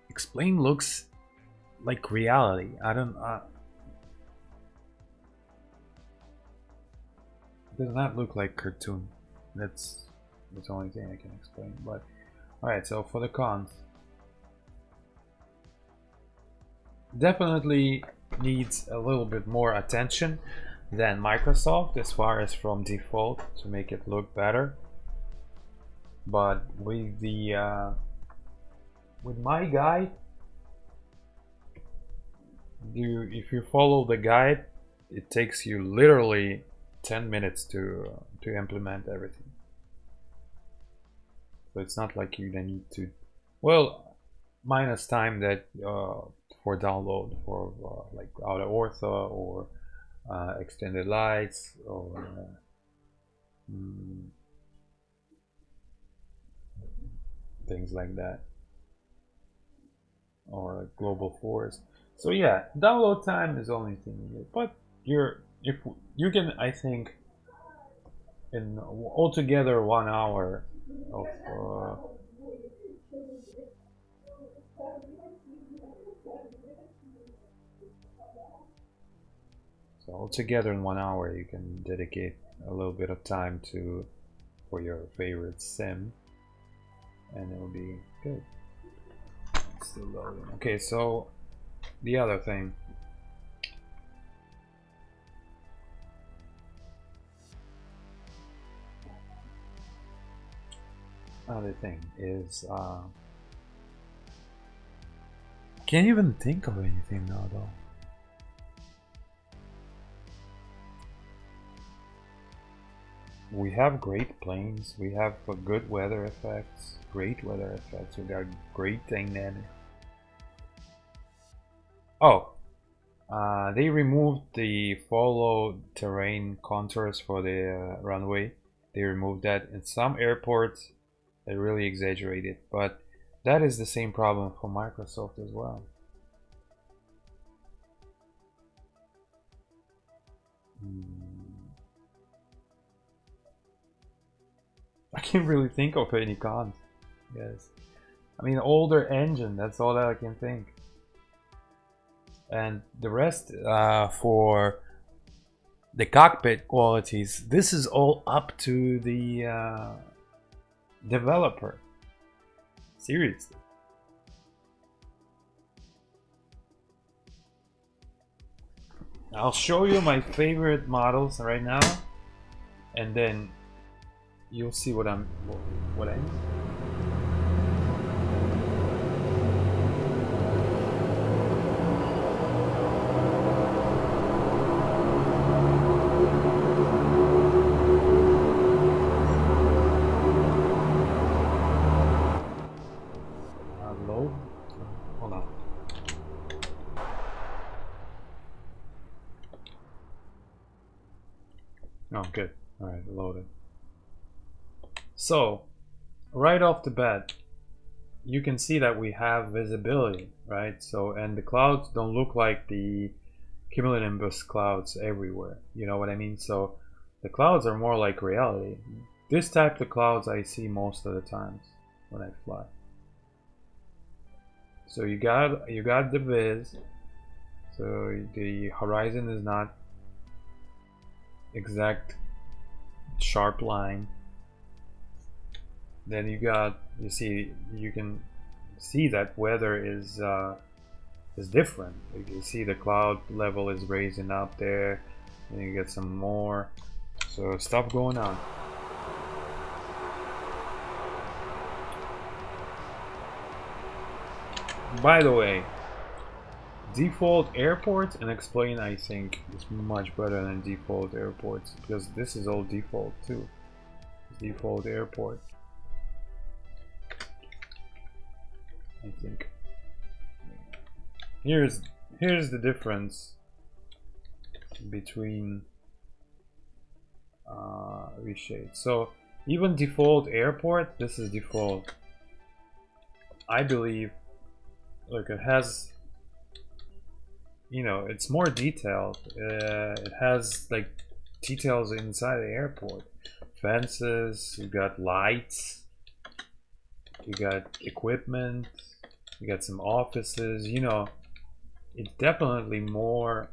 explain looks like reality. I don't. It does not look like cartoon. That's the only thing I can explain. But all right, so for the cons, definitely needs a little bit more attention than Microsoft as far as from default to make it look better. But with the with my guide, if you follow the guide, it takes you literally 10 minutes to implement everything. So it's not like you then need to, well, minus time that for download for like out of ortho or extended lights or things like that, or global force. So yeah, download time is the only thing, but if you can, I think, in altogether 1 hour of so altogether in 1 hour you can dedicate a little bit of time to for your favorite sim, and it'll be good. It's still loading. Okay, so the other thing. Other thing is can't even think of anything now though. We have great planes, we have good weather effects, great weather effects, we got great dynamic. Oh, they removed the follow terrain contours for the runway. They removed that. In some airports they really exaggerated, but that is the same problem for Microsoft as well. I can't really think of any cons. Yes, I mean older engine. That's all that I can think. And the rest for the cockpit qualities, this is all up to the developer. Seriously. I'll show you my favorite models right now, and then you'll see what I mean. Load. Hold on. Oh, good. All right, loaded. So, right off the bat, you can see that we have visibility, right? So, and the clouds don't look like the cumulonimbus clouds everywhere. You know what I mean? So, the clouds are more like reality. This type of clouds I see most of the times when I fly. So you got the viz. So the horizon is not exact sharp line. Then you can see that weather is different. You can see the cloud level is raising up there, and you get some more. So stuff going on. By the way, default airports and explain, I think, is much better than default airports, because this is all default too. Default airport, I think. Here's the difference between reshade. So Even default airport, this is default. I believe, look, it has, you know, it's more detailed. It has like details inside the airport. Fences, you got lights, you got equipment, you got some offices, you know, it's definitely more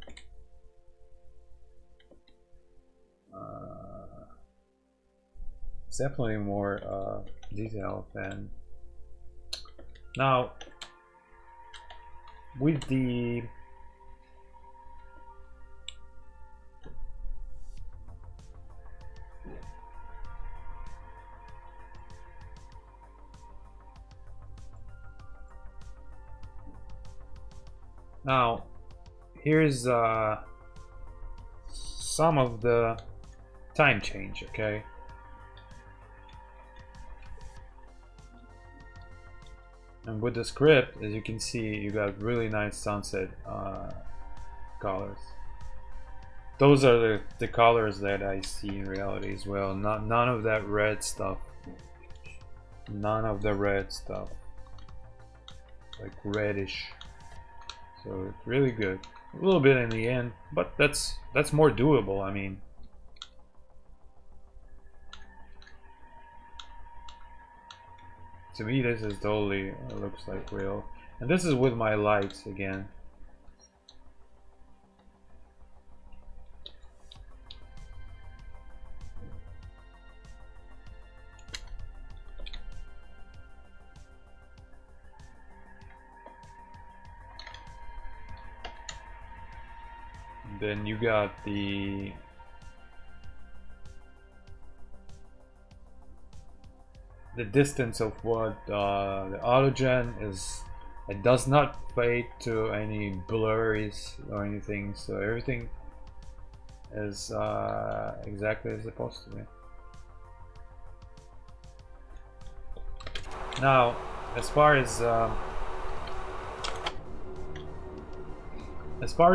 detailed than now with the now here's some of the time change, okay? And with the script, as you can see, you got really nice sunset colors. Those are the colors that I see in reality as well. None of that red stuff. None of the red stuff. Like reddish. So it's really good. A little bit in the end, but that's more doable. I mean, to me this is totally looks like real. And this is with my lights again. Then you got the distance of what the autogen is. It does not fade to any blurries or anything, so everything is exactly as it's supposed to be. Now, as far as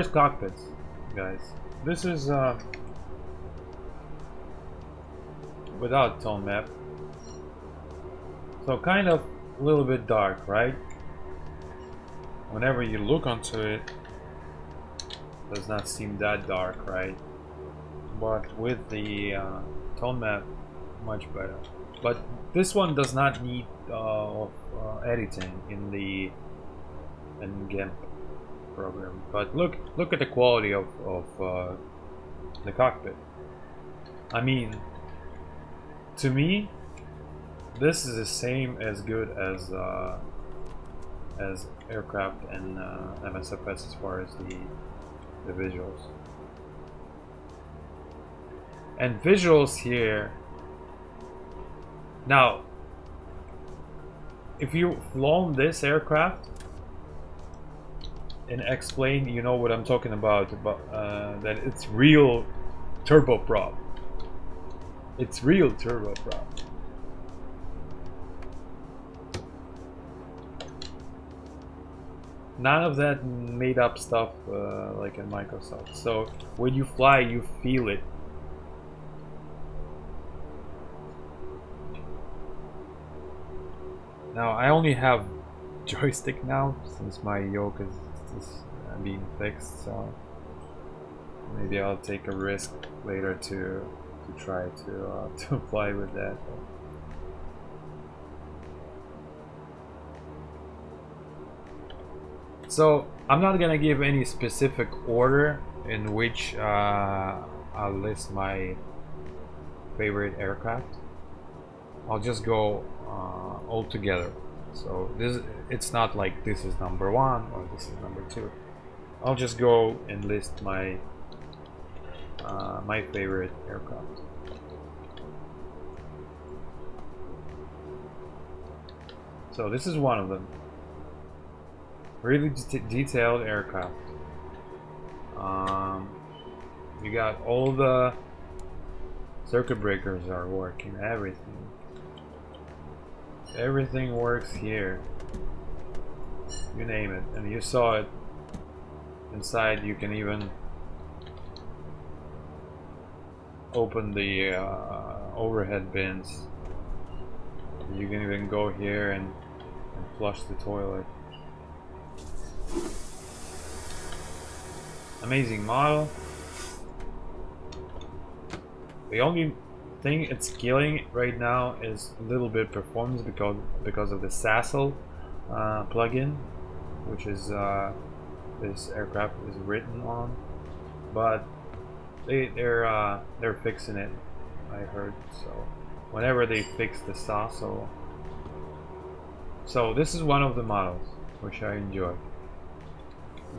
cockpits, guys, this is without tone map, so kind of a little bit dark, right? Whenever you look onto it, it does not seem that dark, right? But with the tone map, much better. But this one does not need editing in the GIMP program. But look at the quality of the cockpit. I mean, to me, this is the same as good as aircraft and MSFS as far as the visuals. And visuals here. Now, if you've flown this aircraft in X-Plane, you know what I'm talking about that it's real turboprop. It's real turboprop. None of that made up stuff like in Microsoft. So when you fly, you feel it. Now I only have joystick now since my yoke is being fixed, so maybe I'll take a risk later to try to fly with that. So I'm not gonna give any specific order in which I'll list my favorite aircraft. I'll just go all together. So it's not like this is number one or this is number two. I'll just go and list my my favorite aircraft. So this is one of them. Really detailed aircraft. You got all the circuit breakers are working, everything works here, you name it. And you saw it inside. You can even open the overhead bins. You can even go here and flush the toilet. Amazing model. The only thing it's killing right now is a little bit performance because of the SASL plugin, which is this aircraft is written on, but they're fixing it, I heard. So whenever they fix the SASL, so this is one of the models which I enjoy.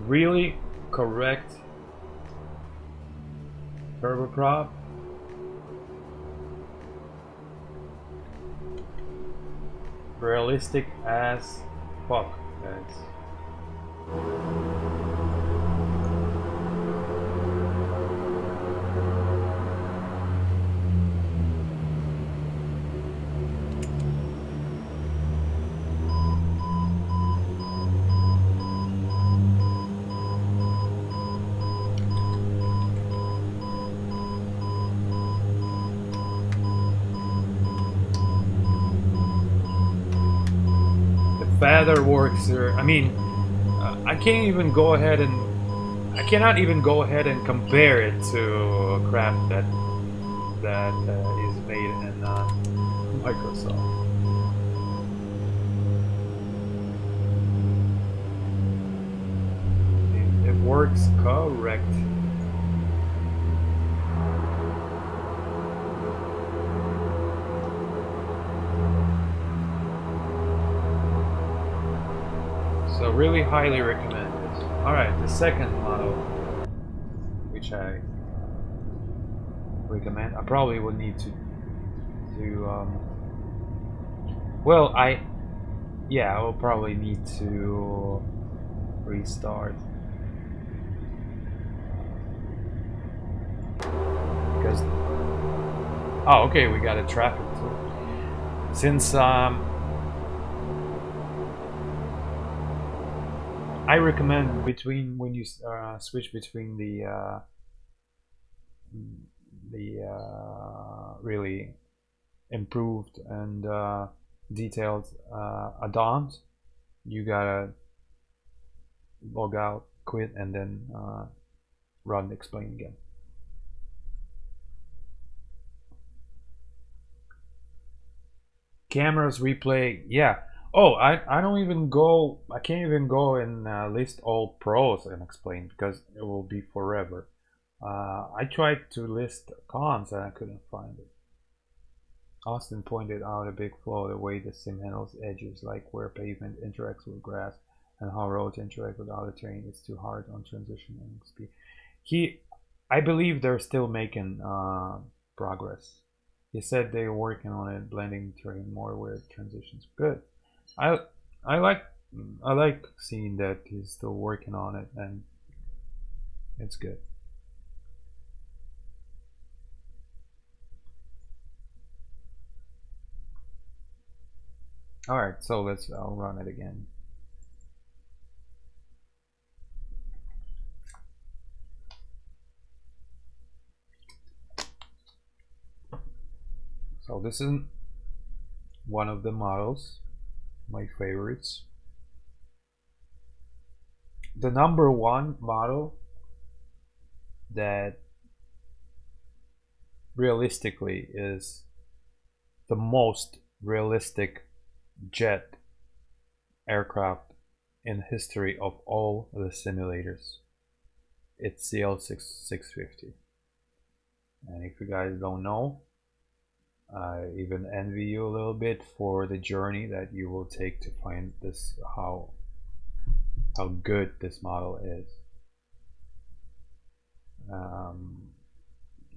Really correct turboprop. Realistic as fuck, guys. Feather works here. I mean, I cannot even go ahead and compare it to a craft that is made in Microsoft. It works correct. So really highly recommend it. Alright, the second model, which I recommend, I probably would need to well, I will probably need to restart, because oh, okay, we got a traffic too. Since I recommend between when you switch between the really improved and detailed add-ons, you gotta log out, quit, and then run explain again. Cameras replay, yeah. Oh, I don't even go. I can't even go and list all pros and explain, because it will be forever. I tried to list cons and I couldn't find it. Austin pointed out a big flaw: the way the sim handles edges, like where pavement interacts with grass and how roads interact with other terrain. It's too hard on transition and speed. I believe they're still making progress. He said they're working on it, blending terrain more with transitions. Good. I like seeing that he's still working on it, and it's good. All right, so I'll run it again. So this is one of the models, my favorites. The number one model that realistically is the most realistic jet aircraft in history of all the simulators. It's CL650. And if you guys don't know, I even envy you a little bit for the journey that you will take to find this, how good this model is.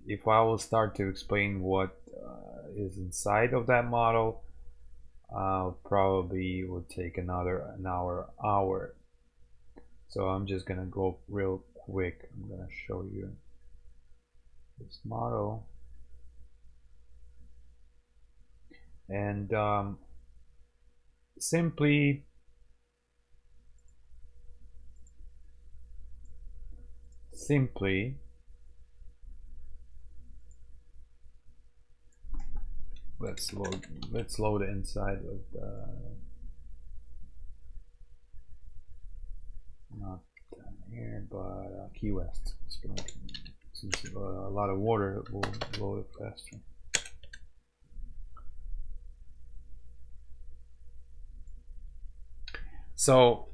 If I will start to explain what is inside of that model, probably would take an hour. So I'm just gonna go real quick. I'm gonna show you this model, and simply let's load the inside of the, not down here, but Key West. Since a lot of water, it will load it faster. So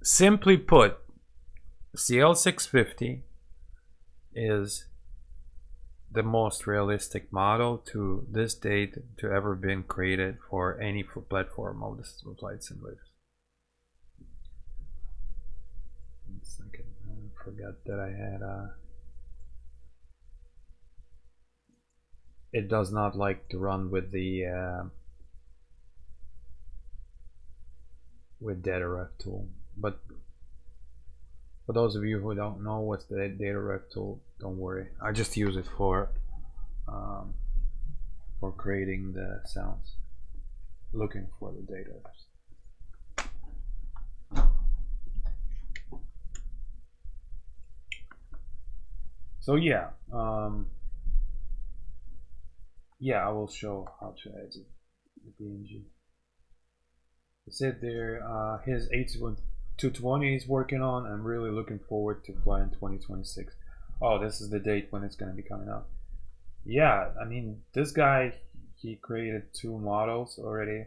simply put, CL650 is the most realistic model to this date to ever been created for any platform of the flight simulators. One second, I forgot that I had it does not like to run with the with data ref tool, but for those of you who don't know what's the data ref tool, don't worry, I just use it for creating the sounds, looking for the data refs. So yeah, yeah, I will show how to edit the PNG. I said there, his A320 he's working on. I'm really looking forward to fly in 2026. Oh, this is the date when it's going to be coming out. Yeah, I mean, this guy, he created 2 models already,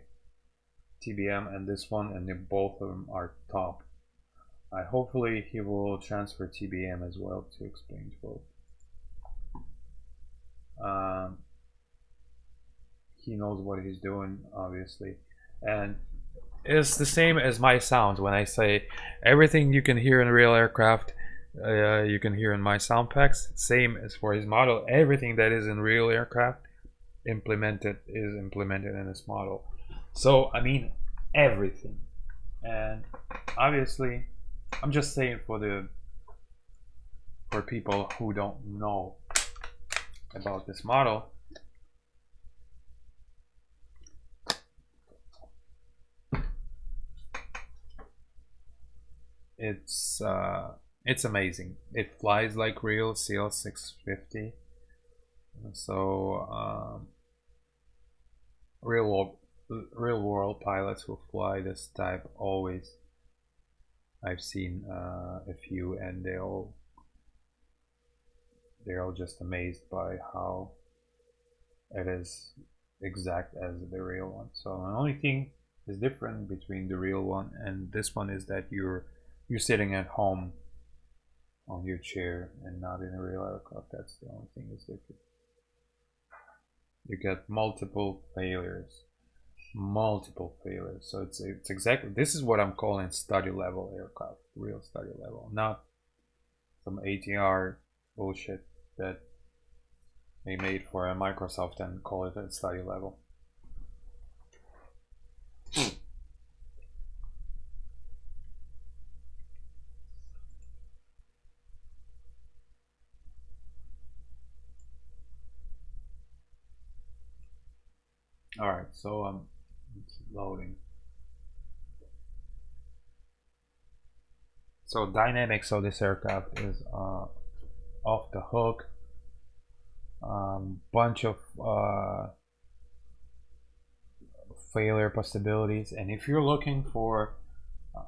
TBM and this one, and then both of them are top. Hopefully he will transfer TBM as well to XP12. He knows what he's doing, obviously, and it's the same as my sound. When I say everything you can hear in a real aircraft, you can hear in my sound packs. Same as for his model. Everything that is in real aircraft is implemented in this model. So I mean everything. And obviously, I'm just saying for people who don't know about this model. It's amazing. It flies like real CL650. So real world pilots who fly this type always, I've seen a few, and they're all just amazed by how it is exact as the real one. So the only thing is different between the real one and this one is that you're sitting at home on your chair and not in a real aircraft. That's the only thing that's different. You get multiple failures. So it's exactly, this is what I'm calling study level aircraft, real study level, not some ATR bullshit that they made for a Microsoft and call it a study level. All right, so it's loading. So dynamics of this aircraft is off the hook. Bunch of failure possibilities, and if you're looking for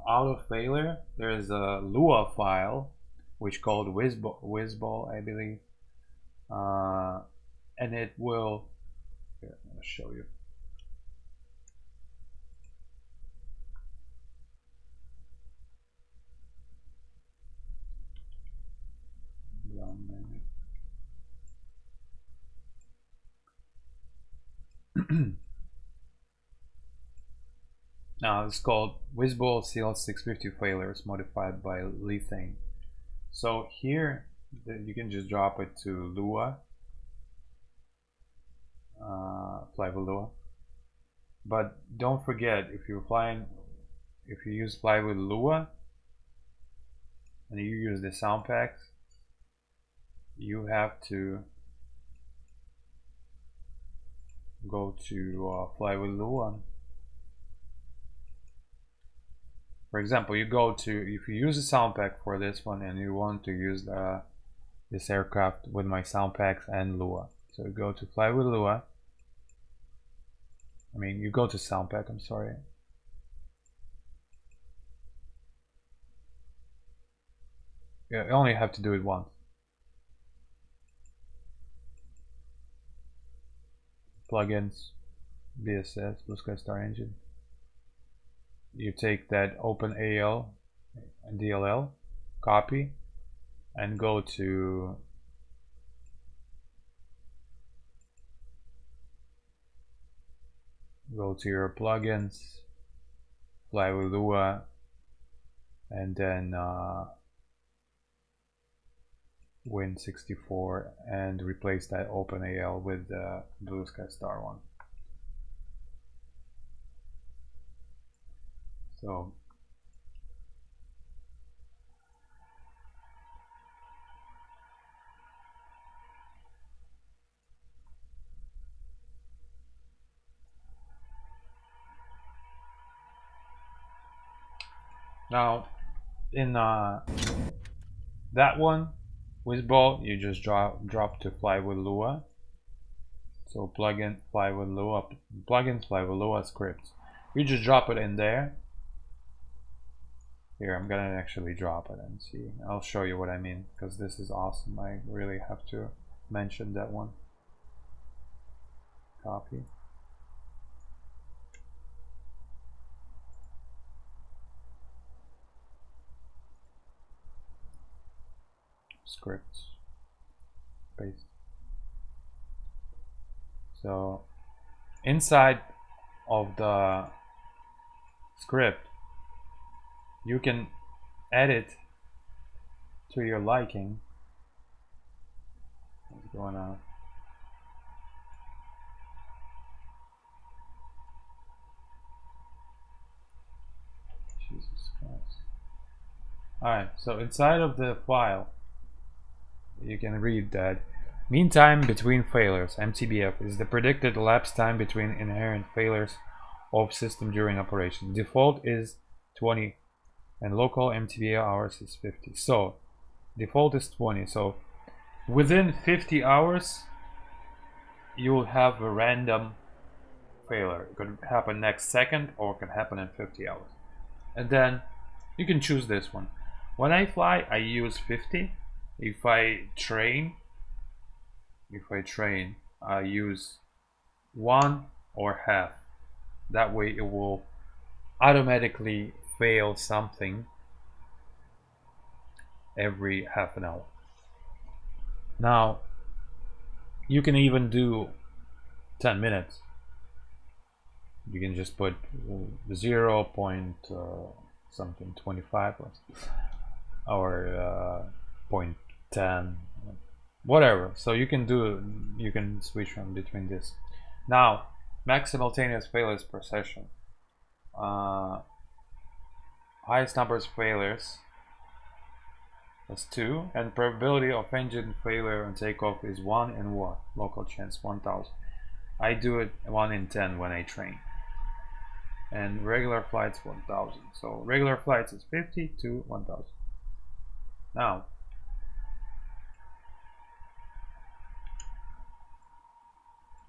auto failure, there's a Lua file which called Whizball, I believe, and it will. Here, I'm gonna show you. Now it's called Whizball CL650 failures modified by Lethane. So here you can just drop it to Lua, fly with Lua. But don't forget, if you use fly with Lua and you use the sound packs, you have to go to fly with Lua. For example, if you use a sound pack for this one and you want to use this aircraft with my sound packs and Lua, so you go to fly with Lua, I mean, you go to sound pack, I'm sorry. You only have to do it once. Plugins, BSS, Blue Sky Star Engine. You take that OpenAL and DLL, copy, and go to your plugins, fly with Lua, and then Win64, and replace that OpenAL with the Blue Sky Star one. So now in that one, Wizball, you just drop to fly with Lua. So plugin fly with Lua, plugins fly with Lua scripts. You just drop it in there. Here, I'm gonna actually drop it and see. I'll show you what I mean, because this is awesome. I really have to mention that one. Copy. Scripts. Paste. So inside of the script, you can edit to your liking. What's going on? Jesus Christ. Alright, so inside of the file, you can read that mean time between failures, MTBF, is the predicted elapsed time between inherent failures of system during operation. Default is 20 and local MTBF hours is 50. So default is 20. So within 50 hours you will have a random failure. It could happen next second or it could happen in 50 hours. And then you can choose this one. When I fly, I use 50. If I train, I use 1 or half. That way it will automatically fail something every half an hour. Now you can even do 10 minutes. You can just put 0 point something 25 or 0.10, whatever. So you can switch from between this. Now max simultaneous failures per session. Highest numbers of failures is 2, and probability of engine failure on takeoff is 1 in what? Local chance 1000. I do it 1 in 10 when I train. And regular flights 1000. So regular flights is 50 to 1000. Now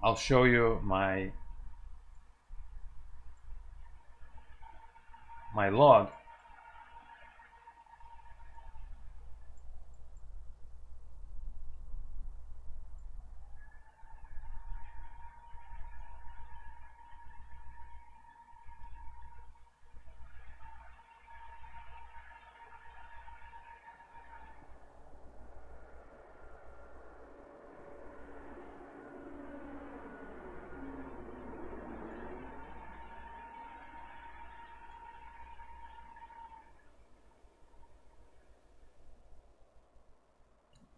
I'll show you my log.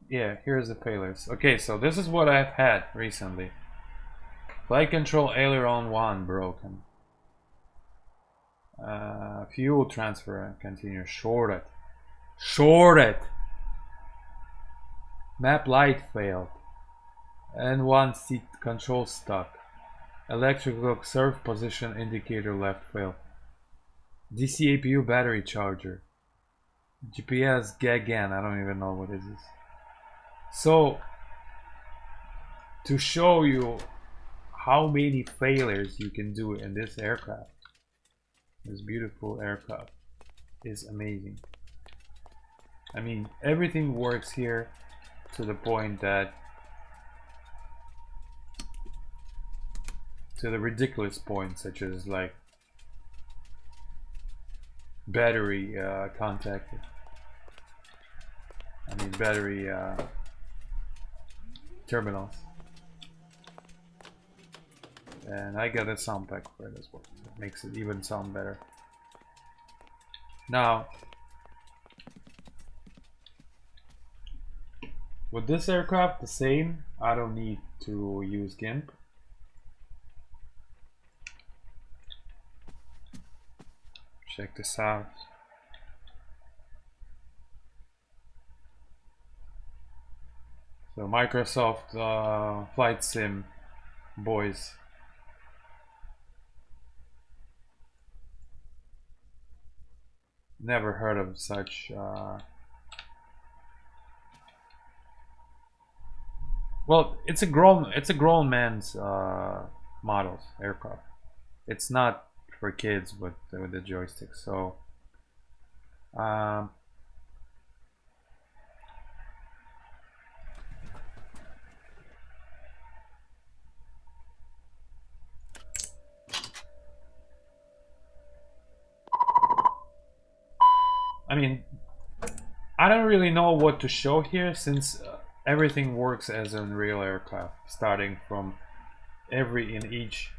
Yeah, here's the failures. Okay, so this is what I've had recently. Flight control aileron 1 broken. Fuel transfer continuous shorted. Map light failed. N1 seat control stuck. Electrical surf position indicator left failed. DC APU battery charger. GPS gagan, I don't even know what it is. So to show you how many failures you can do in this aircraft. This beautiful aircraft is amazing. I mean, everything works here to the point that, to the ridiculous point, such as like battery contacted. I mean battery terminals. And I got a sound pack for it as well. It makes it even sound better. Now, with this aircraft, the same. I don't need to use GIMP. Check this out. So Microsoft Flight Sim boys. Never heard of such well, it's a grown man's models aircraft. It's not for kids with the joystick. So I mean, I don't really know what to show here, since everything works as a real aircraft, starting from in each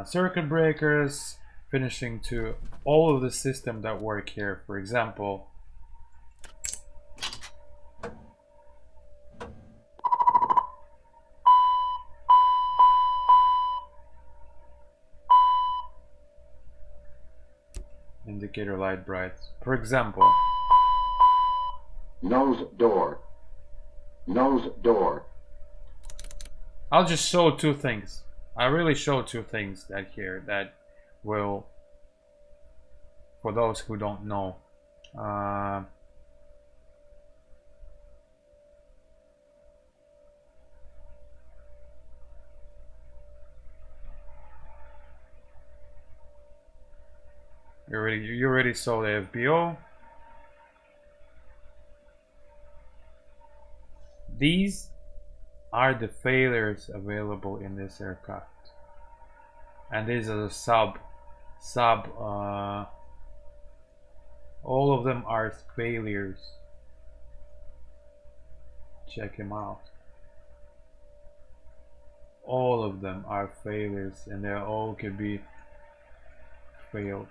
circuit breakers, finishing to all of the system that work here. For example, indicator light bright. For example, nose door. Nose door. I'll just show two things. I really show two things that here that will, for those who don't know, you already saw the FBO. These are the failures available in this aircraft, and these are the sub all of them are failures. Check them out. All of them are failures, and they all could be failed.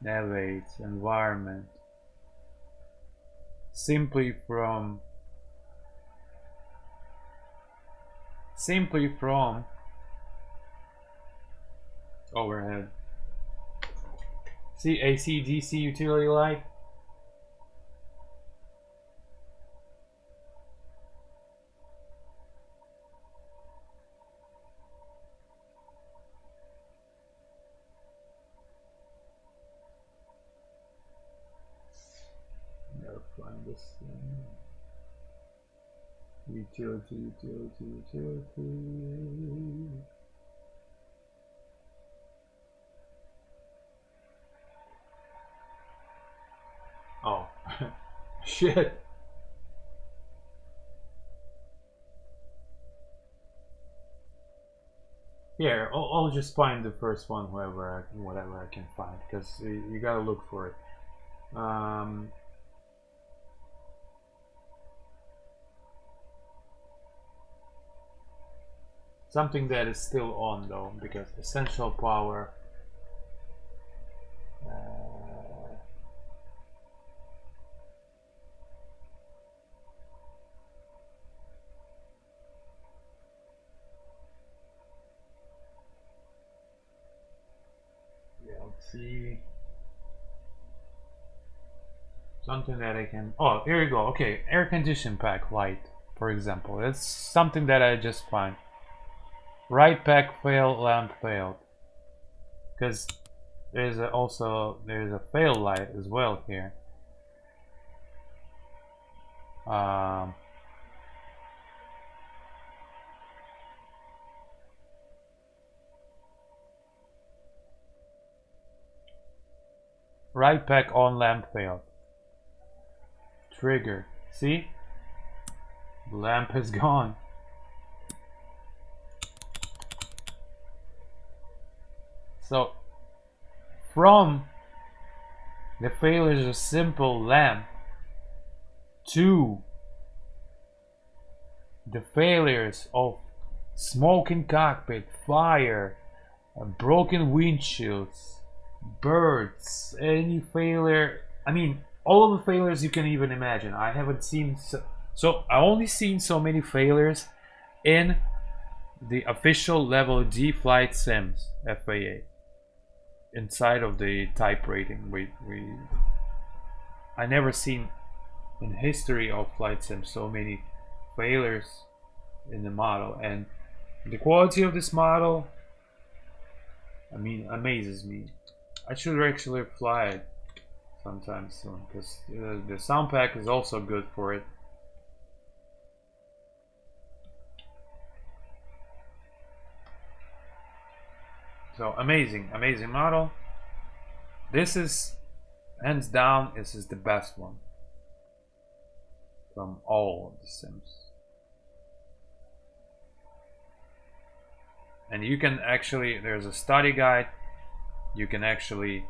Navigate, environment, simply from overhead. See, AC DC utility light. Never find this thing. Utility. Oh, shit. Here, I'll just find the first one, whatever I can find, because you gotta look for it. Something that is still on though, because essential power. Let's see. Something that I can. Oh, here you go. Okay, air condition pack light, for example. That's something that I just find. Right pack fail, lamp failed. Because there's a fail light as well here. Right pack on lamp failed. Trigger. See? The lamp is gone. So from the failures of simple lamp to the failures of smoke in cockpit, fire, broken windshields, birds, any failure, I mean all of the failures you can even imagine. I haven't seen so I only seen so many failures in the official level D flight sims FAA inside of the type rating. I never seen in history of flight sim so many failures in the model, and the quality of this model, I mean, amazes me. I should actually fly it sometime soon because the sound pack is also good for it. So amazing model. This is hands down, this is the best one from all of the sims. And you can actually, there's a study guide, you can actually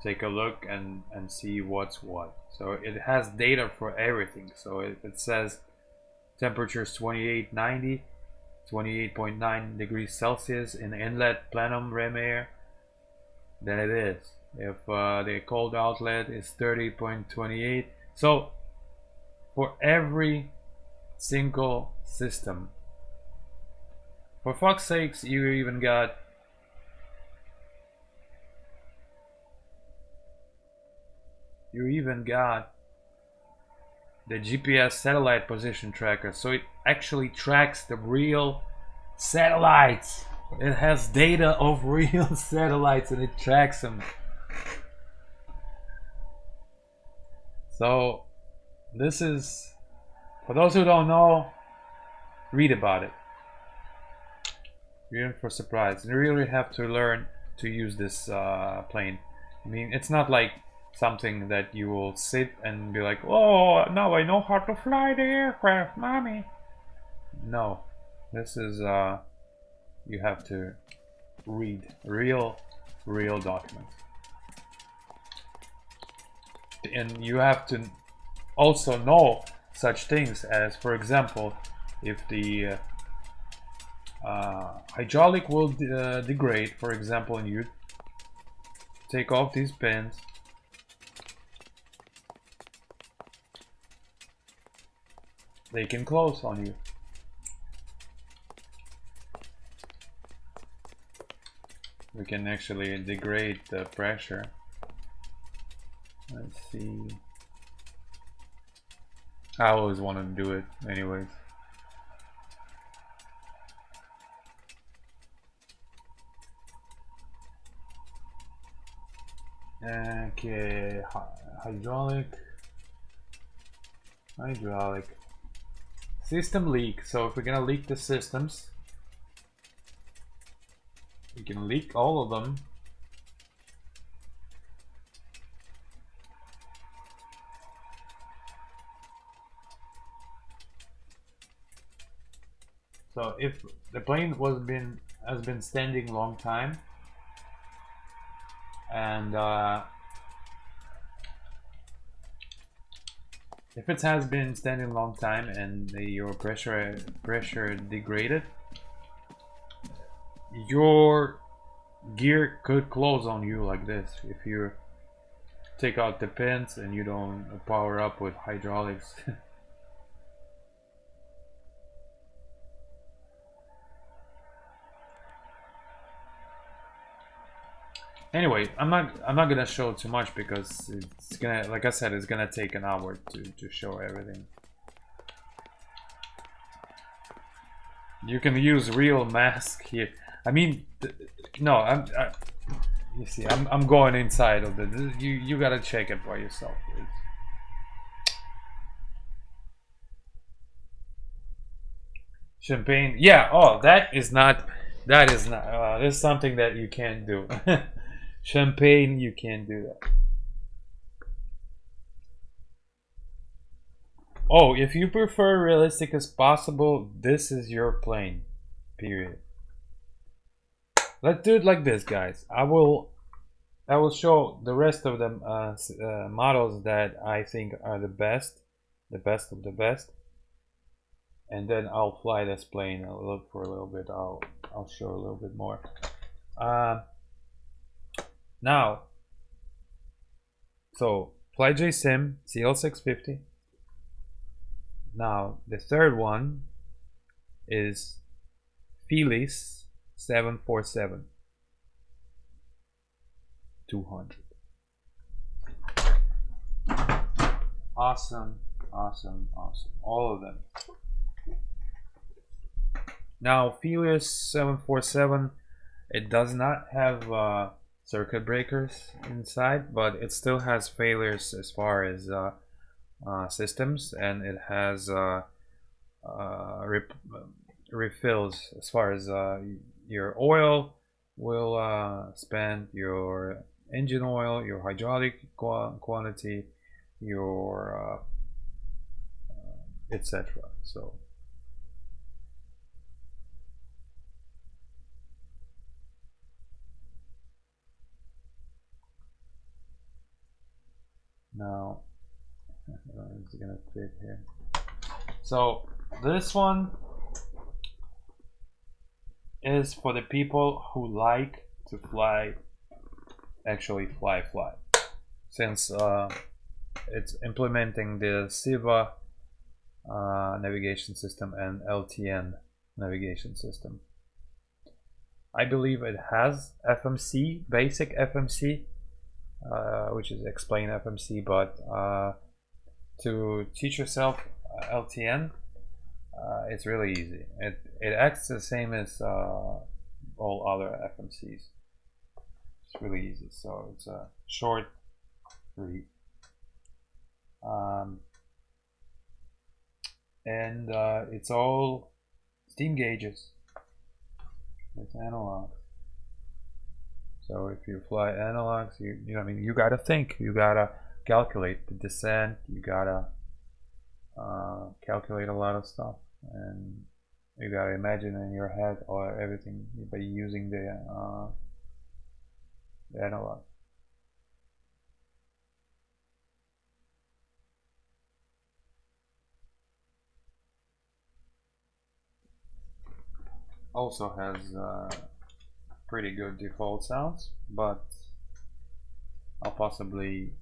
take a look and see what's what. So it has data for everything. So if it says temperatures 2890, 28.9 degrees Celsius in inlet plenum rim air, then it is. If the cold outlet is 30.28, so for every single system, for fuck's sakes, you even got the GPS satellite position tracker, so it actually tracks the real satellites. It has data of real satellites and it tracks them. So this is, for those who don't know, read about it. You're in for a surprise. You really have to learn to use this plane. I mean, it's not like something that you will sit and be like, oh, now I know how to fly the aircraft, mommy. No, this is you have to read real documents, and you have to also know such things as, for example, if the hydraulic will degrade, for example, and you take off these pins, they can close on you. We can actually degrade the pressure. Let's see. I always want to do it anyways. Okay, hydraulic system leak. So if we're gonna leak the systems, we can leak all of them. So if the plane has been standing long time, and if it has been standing long time and your pressure degraded, your gear could close on you like this if you take out the pins and you don't power up with hydraulics. Anyway, I'm not gonna show too much because it's gonna, like I said, it's gonna take an hour to show everything. You can use real mask here. I mean, no, you see, I'm going inside of the. You gotta check it by yourself. Champagne, yeah. Oh, that is not. This is something that you can't do. Champagne, you can't do that. Oh, if you prefer realistic as possible, this is your plane. Period. Let's do it like this, guys. I will show the rest of the models that I think are the best of the best, and then I'll fly this plane. I'll look for a little bit. I'll show a little bit more. Now, so FlyJSim CL650. Now the third one is fullest 747 200. Awesome, awesome, awesome. All of them. Now fullest 747, it does not have circuit breakers inside, but it still has failures as far as systems, and it has refills as far as your oil will spend, your engine oil, your hydraulic quantity, your etc. So now it's gonna fit here. So this one is for the people who like to fly, actually fly. Since it's implementing the SIVA navigation system and LTN navigation system. I believe it has FMC, basic FMC, which is explain FMC, but to teach yourself LTN, it's really easy. It acts the same as all other FMCs. It's really easy. So it's a short read, and it's all steam gauges. It's analog. So if you fly analogs, I mean, you gotta think. You gotta calculate the descent. You gotta calculate a lot of stuff, and you gotta imagine in your head or everything by using the analog. Also has pretty good default sounds, but I'll possibly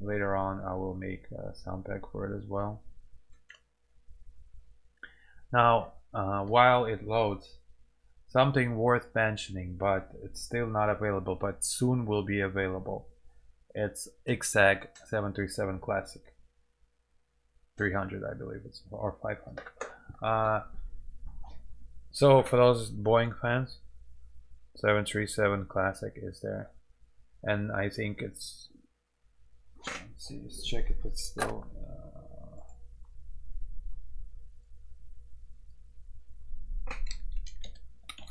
later on I will make a sound pack for it as well. Now while it loads, something worth mentioning, but it's still not available, but soon will be available. It's XAG 737 Classic 300, I believe it's, or 500. So for those Boeing fans, 737 Classic is there, and I think it's, let's see, let's check if it's still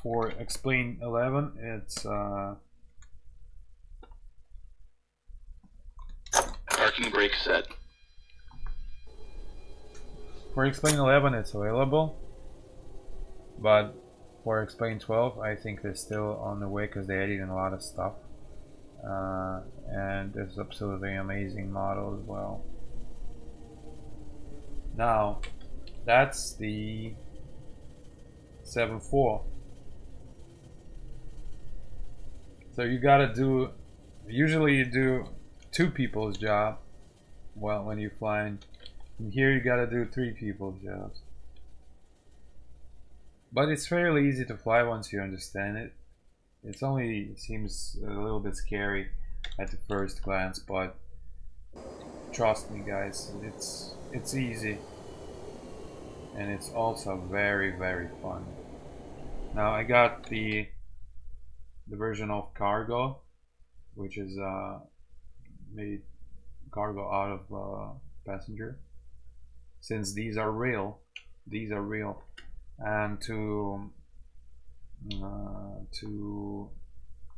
for Explain 11. It's parking brake set. For Explain 11 it's available, but for Explain 12 I think they're still on the way because they added in a lot of stuff, and it's absolutely amazing model as well. Now that's the 7.4. So you gotta do, usually you do two people's job, well, when you're flying. And here you gotta do three people's jobs. But it's fairly easy to fly once you understand it. It's only seems a little bit scary at the first glance, but trust me guys, it's easy. And it's also very, very fun. Now I got the version of cargo, which is made cargo out of passenger, since these are real, and to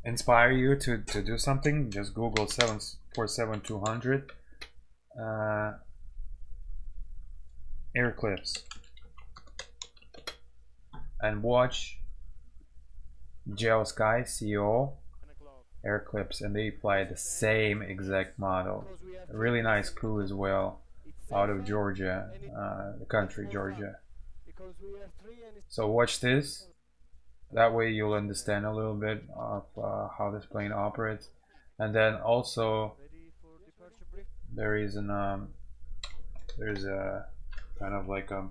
inspire you to do something, just Google 747-200, air clips and watch Gel Sky CO air clips, and they fly the same exact model. A really nice crew as well, out of Georgia, the country Georgia. So watch this. That way you'll understand a little bit of how this plane operates. And then also there is there's a kind of like a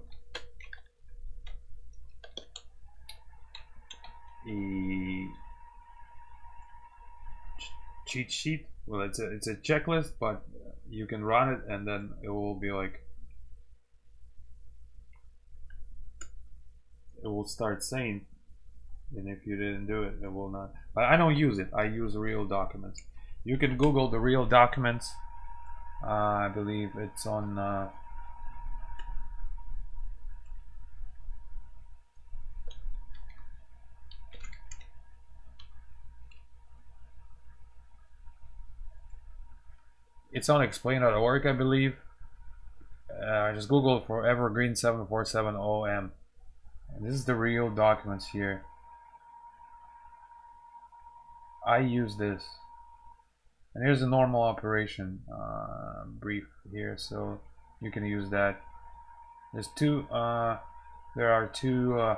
cheat sheet. Well, it's a checklist, but you can run it and then it will be like, it will start saying, and if you didn't do it, it will not. But I don't use it. I use real documents. You can Google the real documents. I believe it's on it's on explain.org, I believe. Just Google for Evergreen 747OM. And this is the real documents here. I use this. And here's a normal operation brief here, so you can use that. There's two, there are two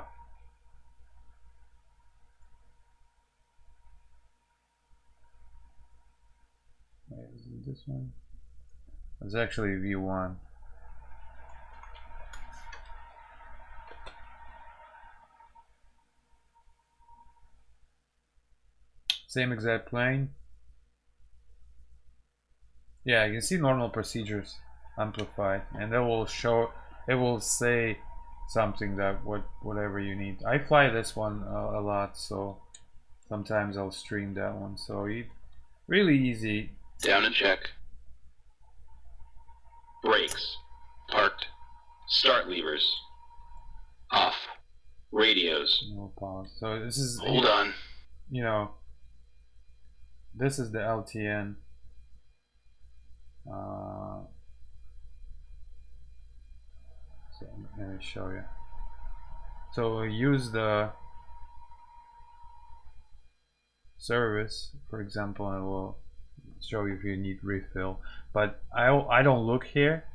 is it this one? It's actually view 1. Same exact plane. Yeah, you can see normal procedures amplified, and that will show, it will say something that whatever you need. I fly this one a lot, so sometimes I'll stream that one. So really easy. Down and check. Brakes. Parked. Start levers. Off. Radios. No pause. So this is, Hold on. you know, this is the LTN. So let me show you. So use the service, for example, and it will show you if you need refill. But I don't look here.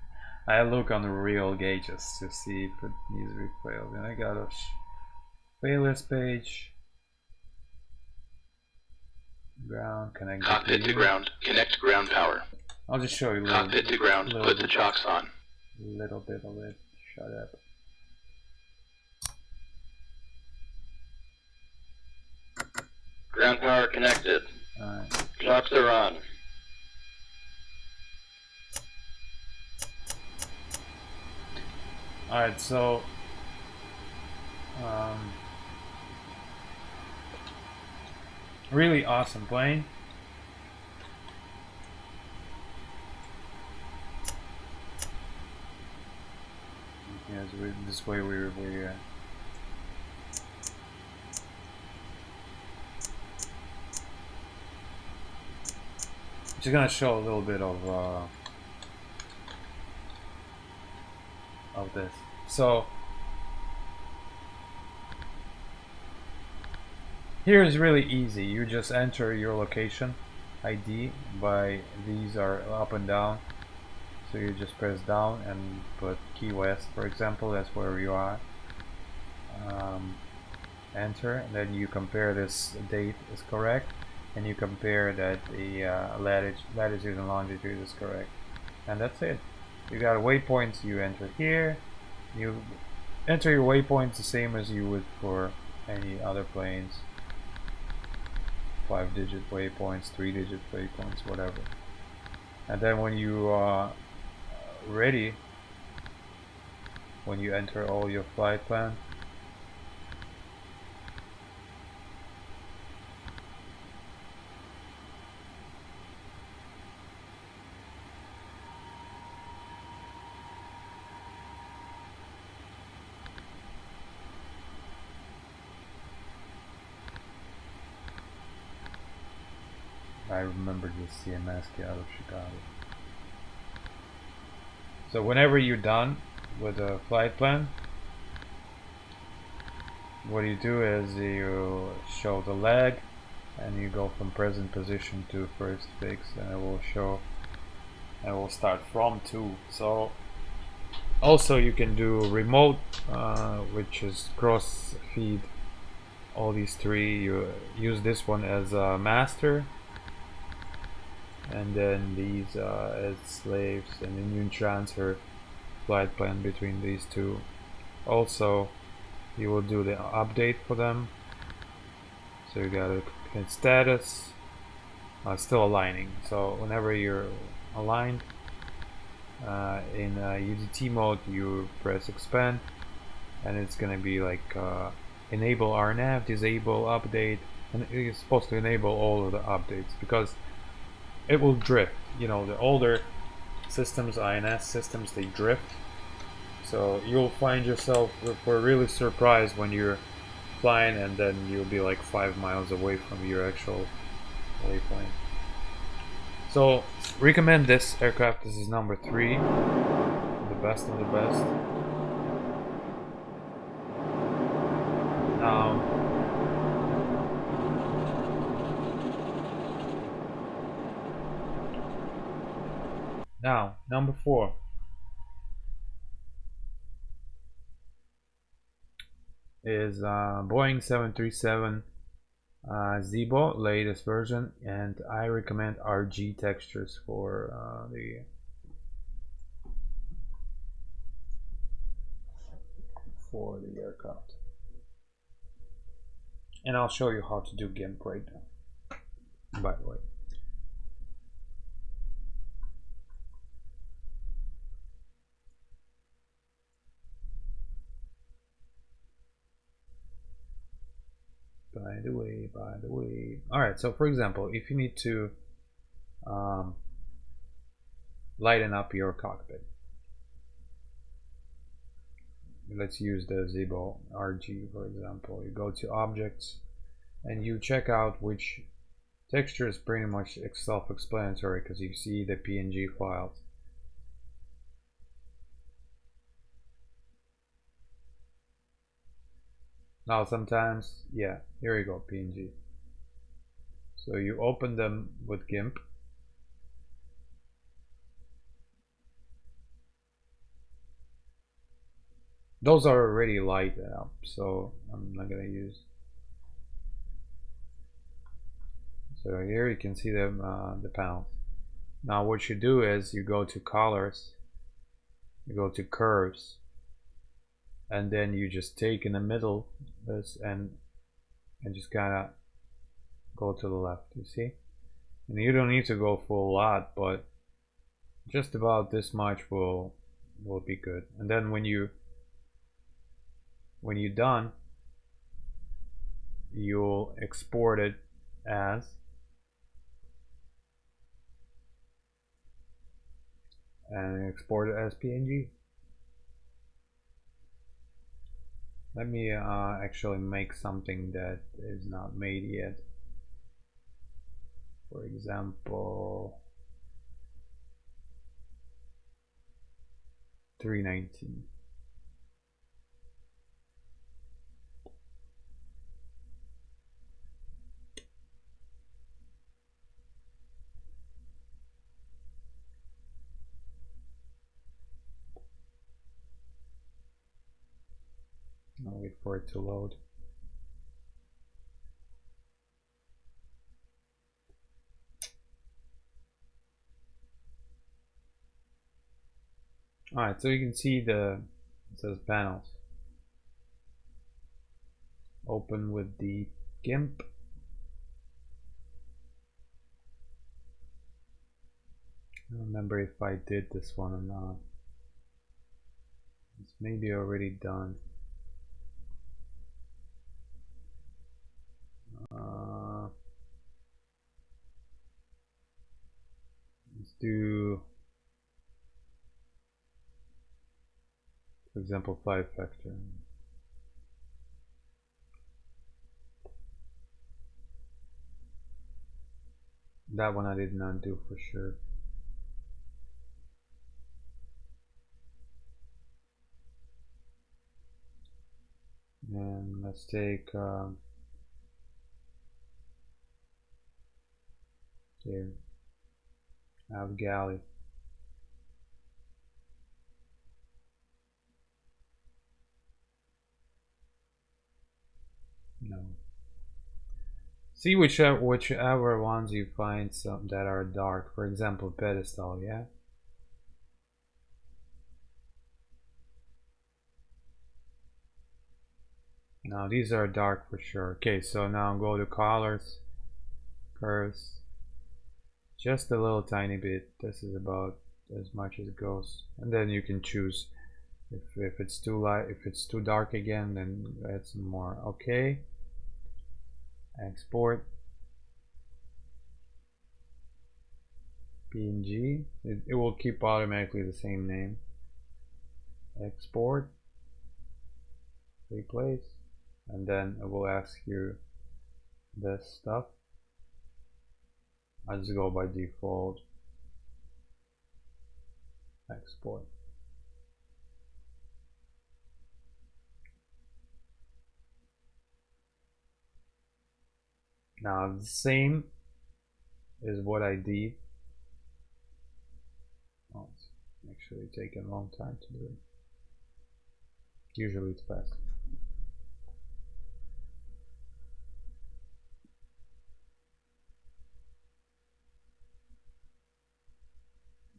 I look on the real gauges to see if it needs refill. And I got a playlist page. Ground, connect Cockpit to ground. Connect ground power. I'll just show you a little Cockpit to ground. Put the chocks on. little bit of it. Shut up. Ground power connected. Alright. Chocks are on. Alright, so really awesome plane. Yes, this way we just gonna show a little bit of this. So here is really easy. You just enter your location ID by, these are up and down. So you just press down and put Key West, for example. That's where you are. Enter, and then you compare this date is correct, and you compare that the latitude and longitude is correct, and that's it. You got waypoints. You enter here. You enter your waypoints the same as you would for any other planes. 5-digit waypoints, 3-digit waypoints, whatever. And then when you are ready, when you enter all your flight plan, I remember this CMS kid out of Chicago. So whenever you're done, with a flight plan, what you do is you show the leg and you go from present position to first fix, and it will show, and it will start from 2. So also you can do remote, which is cross feed all these 3. You use this one as a master, and then these as slaves, and then you transfer flight plan between these 2. Also you will do the update for them, so you gotta hit status, still aligning, so whenever you're aligned in UDT mode you press expand, and it's gonna be like enable RNAV, disable update, and it's supposed to enable all of the updates because it will drift. You know, the older systems, INS systems, they drift, so you'll find yourself really surprised when you're flying and then you'll be like 5 miles away from your actual waypoint. So recommend this aircraft. This is number 3, the best of the best. Now number 4 is Boeing 737 Zibo, latest version, and I recommend RG textures for the aircraft, and I'll show you how to do GIMP right now, by the way. By the way. Alright, so for example, if you need to lighten up your cockpit, let's use the Zibo RG for example. You go to objects and you check out which texture is pretty much self-explanatory because you see the PNG files. Now sometimes, yeah, here you go, PNG. So you open them with GIMP. Those are already lighted up, so I'm not gonna use. So here you can see them, the panels. Now what you do is you go to colors, you go to curves, and then you just take in the middle this and just kind of go to the left, you see, and you don't need to go full lot, but just about this much will be good. And then when you're done, you'll export it as PNG. Let me actually make something that is not made yet. For example, 319. I'll wait for it to load. Alright, so you can see it says panels. Open with the GIMP. I don't remember if I did this one or not. It's maybe already done. Let's do, for example, 5 factor. That one I did not do for sure. And let's take here, out galley. No. See whichever ones you find some that are dark. For example, pedestal, yeah. Now these are dark for sure. Okay, so now go to colors, curves, just a little tiny bit. This is about as much as it goes, and then you can choose if it's too light, if it's too dark again, then add some more. Okay, export PNG. It will keep automatically the same name. Export, replace, and then it will ask you this stuff. I just go by default export. Now the same is what I did. Oh, it's actually taking a long time to do it. Usually it's fast.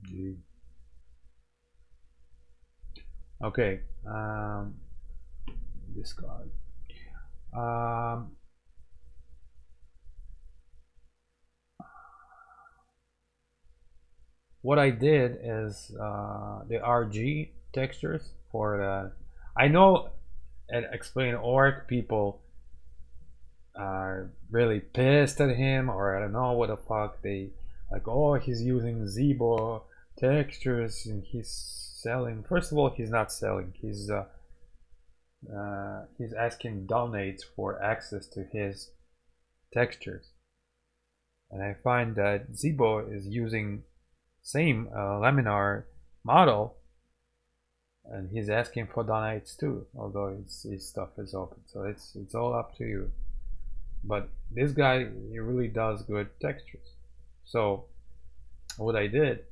G. Okay, discard. What I did is the RG textures for the. I know at Explain Org people are really pissed at him, or I don't know what the fuck they like. Oh, he's using Zibo textures and he's selling. First of all, he's not selling. He's asking donates for access to his textures, and I find that Zibo is using same laminar model, and he's asking for donates too, although his stuff is open, so it's all up to you. But this guy, he really does good textures. So what I did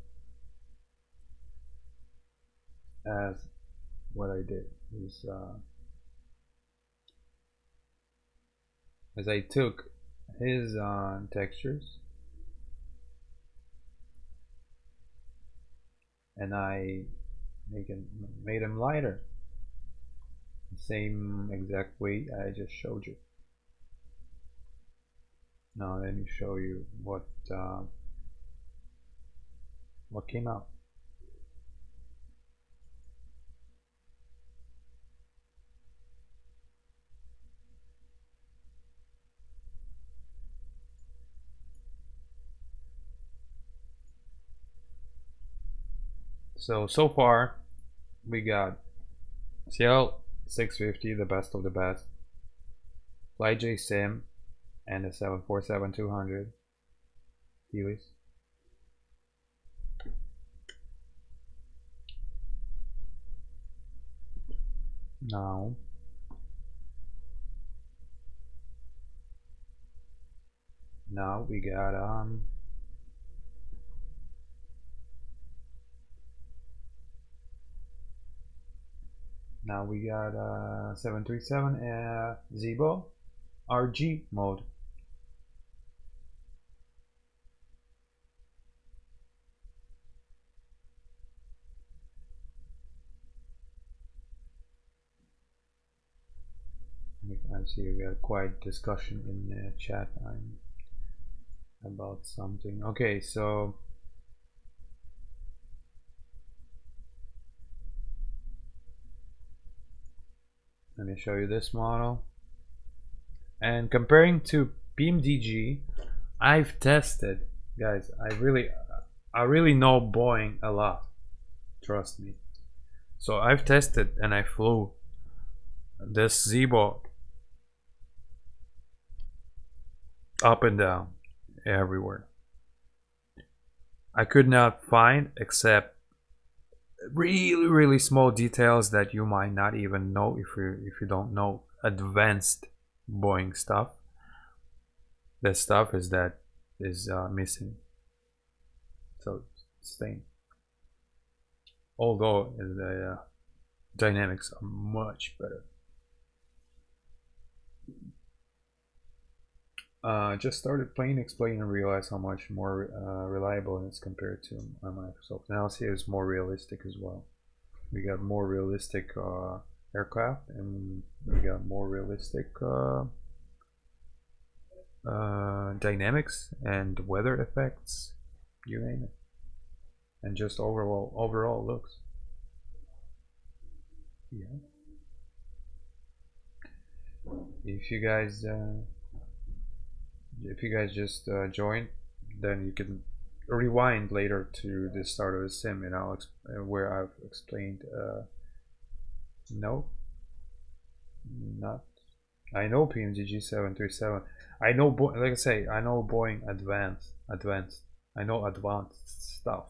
is I took his textures and I made him lighter, the same exact way I just showed you. Now let me show you what came out. So far we got CL 650, the best of the best, FlyJ Sim, and the 747-200 Heelys. Now we got now we got 737 Zibo RG mode. I see we had quite discussion in the chat about something. Okay, so let me show you this model. And comparing to PMDG, I've tested, guys. I really know Boeing a lot. Trust me. So I've tested and I flew this Zibo up and down everywhere. I could not find except really small details that you might not even know if you don't know advanced Boeing stuff. The stuff is missing. So staying. Although the dynamics are much better. Just started playing Explain and realized how much more reliable it is compared to Microsoft. Now see it's more realistic as well. We got more realistic aircraft, and we got more realistic dynamics and weather effects, you name it, and just overall looks. Yeah. If you guys just joined, then you can rewind later to the start of the sim, and I'll where I've explained. No, not. I know PMDG 737. I know, like I say, I know Boeing advanced. I know advanced stuff.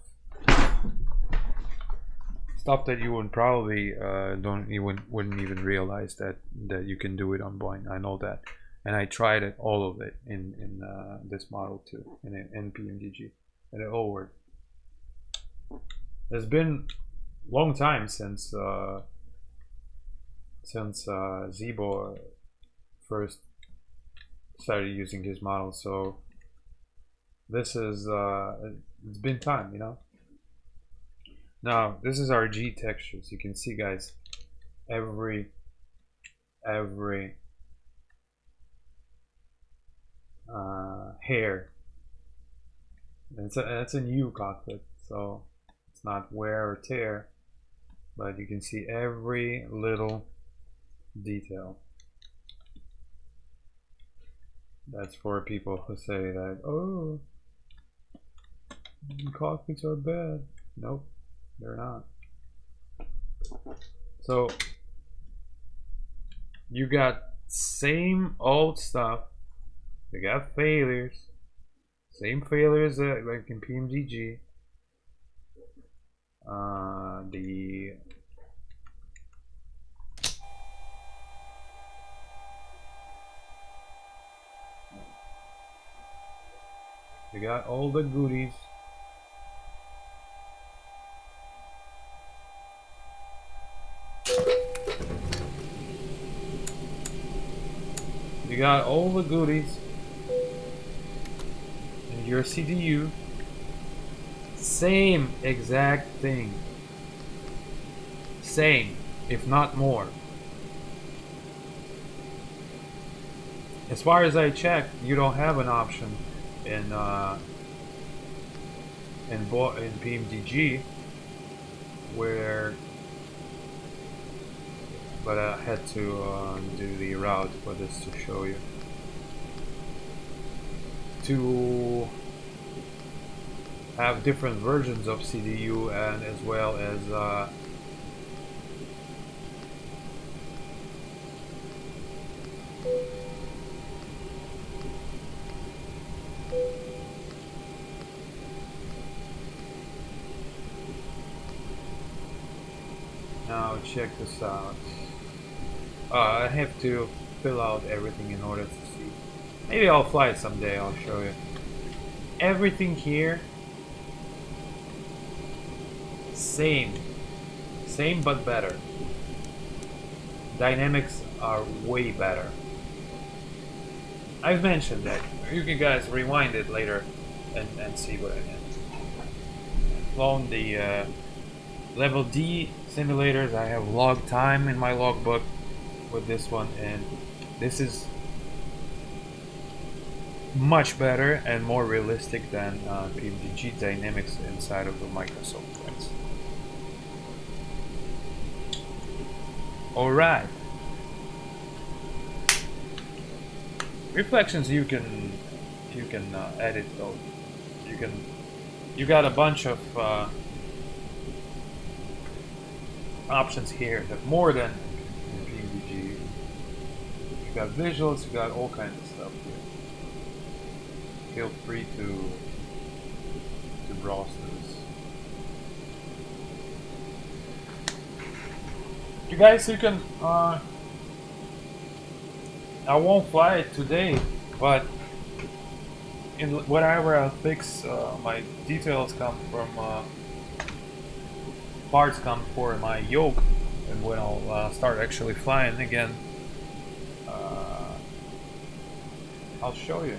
Stuff that you would probably wouldn't even realize that you can do it on Boeing. I know that, and I tried it, all of it, in this model too, in PMDG, and it all worked. It's been a long time since Zibo first started using his model, so this is it's been time, you know. Now this is our G textures. You can see, guys, every hair. It's a new cockpit, so it's not wear or tear, but you can see every little detail. That's for people who say that, oh, cockpits are bad. Nope, they're not. So you got same old stuff. You got failures, same failures like in PMDG. You got all the goodies. You got all the goodies. And your CDU, same exact thing. Same, if not more. As far as I checked, you don't have an option in PMDG where, but I had to do the route for this to show you, to have different versions of CDU, and as well as now check this out. I have to fill out everything in order to see. Maybe I'll fly it someday, I'll show you. Everything here, same but better. Dynamics are way better. I've mentioned that. You can guys rewind it later and see what I meant. Flown the level D simulators. I have log time in my logbook with this one, and this is much better and more realistic than PMDG dynamics inside of the Microsoft ones. Alright. Reflections you can edit though. You got a bunch of options here that more than in PMDG. You got visuals, you got all kinds of stuff here. Feel free to browse this. You guys, you can. I won't fly it today, but in whatever I fix, my details come from parts come for my yoke, and when I'll start actually flying again, I'll show you.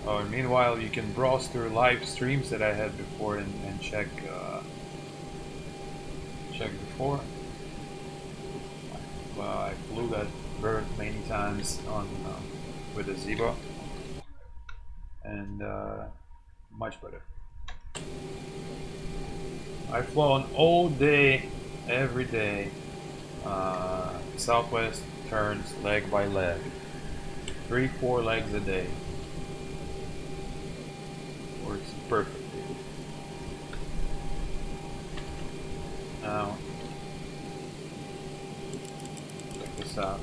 Oh, meanwhile, you can browse through live streams that I had before and check check before. Well, I flew that bird many times on with a Zebra, and much better. I've flown all day, every day. Southwest turns leg by leg, 3-4 legs a day. Works perfectly. Now, check this out.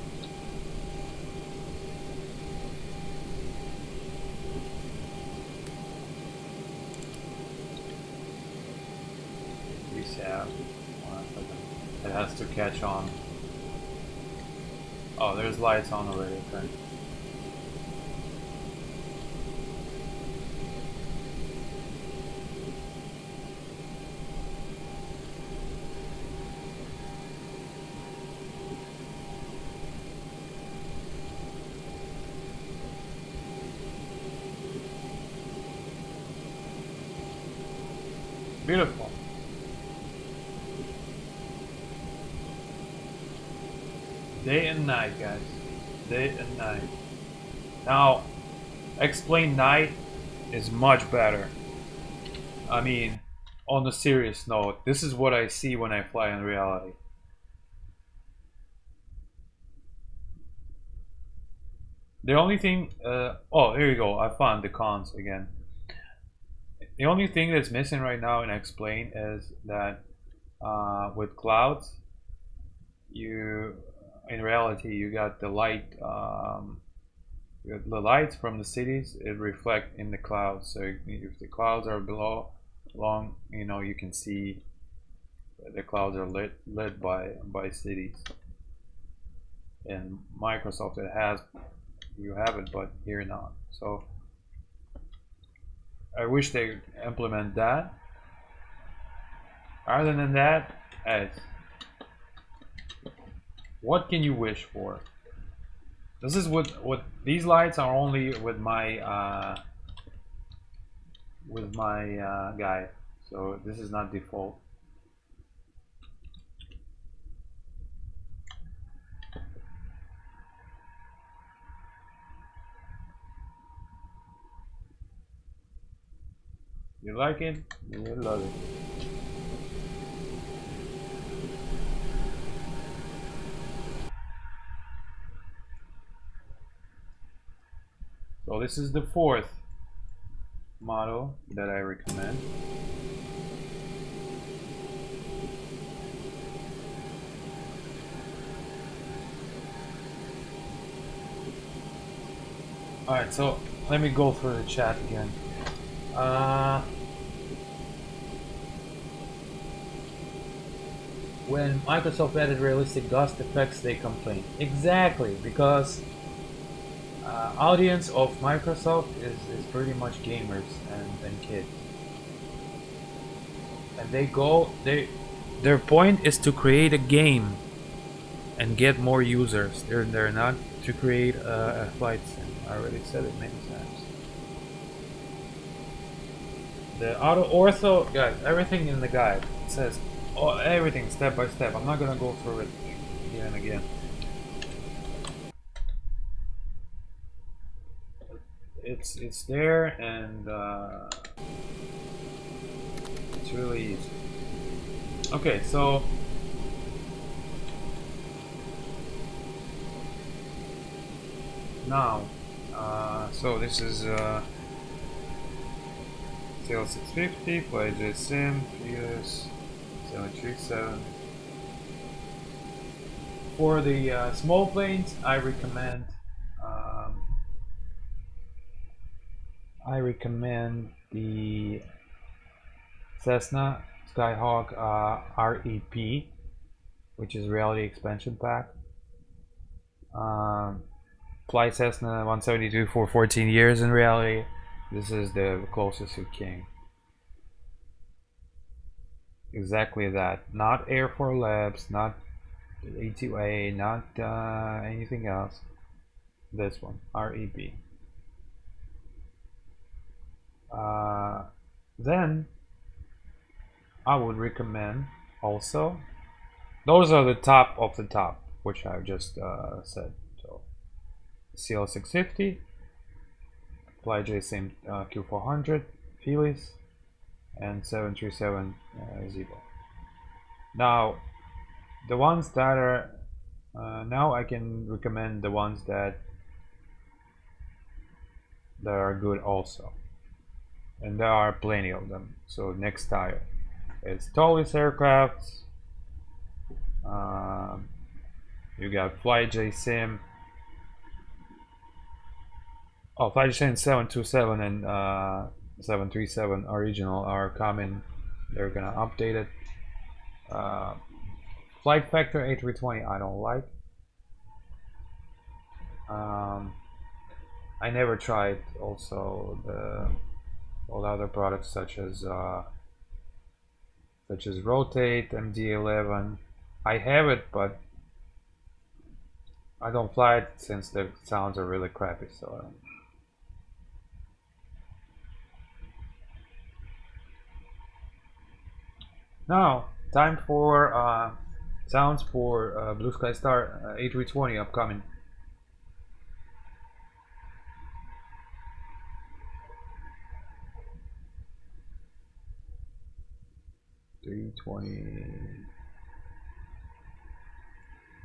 Reset. It has to catch on. Oh, there's lights on already. Okay. Beautiful. Day and night, guys. Day and night. Now, explain night is much better. I mean, on a serious note, this is what I see when I fly in reality. The only thing, oh, here you go. I found the cons again. The only thing that's missing right now in explain is that with clouds, in reality you got the light, the lights from the cities, it reflect in the clouds. So if the clouds are long, you can see the clouds are lit by cities. In Microsoft you have it, but here not. So I wish they implement that. Other than that, what can you wish for? This is what these lights are only with my guy, so this is not default. You like it? You love it. So this is the 4th model that I recommend. Alright, so let me go through the chat again. When Microsoft added realistic gust effects, they complained. Exactly, because audience of Microsoft is pretty much gamers and kids, and their point is to create a game and get more users. They're not to create a flight sim. I already said it many times. The auto ortho, guys, everything in the guide says everything step by step. I'm not gonna go through it again and again. It's there, and it's really easy. Okay, so now, so this is TL650, Flyj Sim, Prius 737. For the small planes, I recommend the Cessna Skyhawk REP. which is Reality Expansion Pack. Flight Cessna 172 for 14 years in reality. This is the closest it came. Exactly that. Not Air for Labs, not A2A, not anything else. This one, REB. Then I would recommend also, those are the top of the top, which I just said. So CL650, FlyJ same Q400, Felis, and 737 Zebo. Now, the ones that are now I can recommend the ones that are good also, and there are plenty of them. So next tire is tallest aircrafts. You got FlyJ Sim. Oh, FlyJ Sim 727 and 737 original are coming. They're gonna update it. Flight Factor A320 I don't like. I never tried also all the other products such as Rotate, MD11. I have it, but I don't fly it since the sounds are really crappy. So now time for sounds for Blue Sky Star A320 upcoming. 320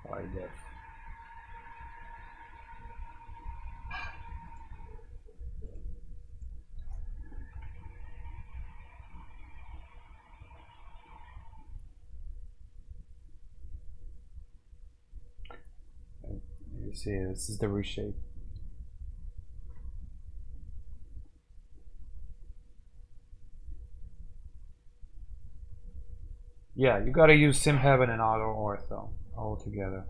high def. You see, this is the reshape. Yeah, you gotta use SimHeaven and Auto Ortho all together.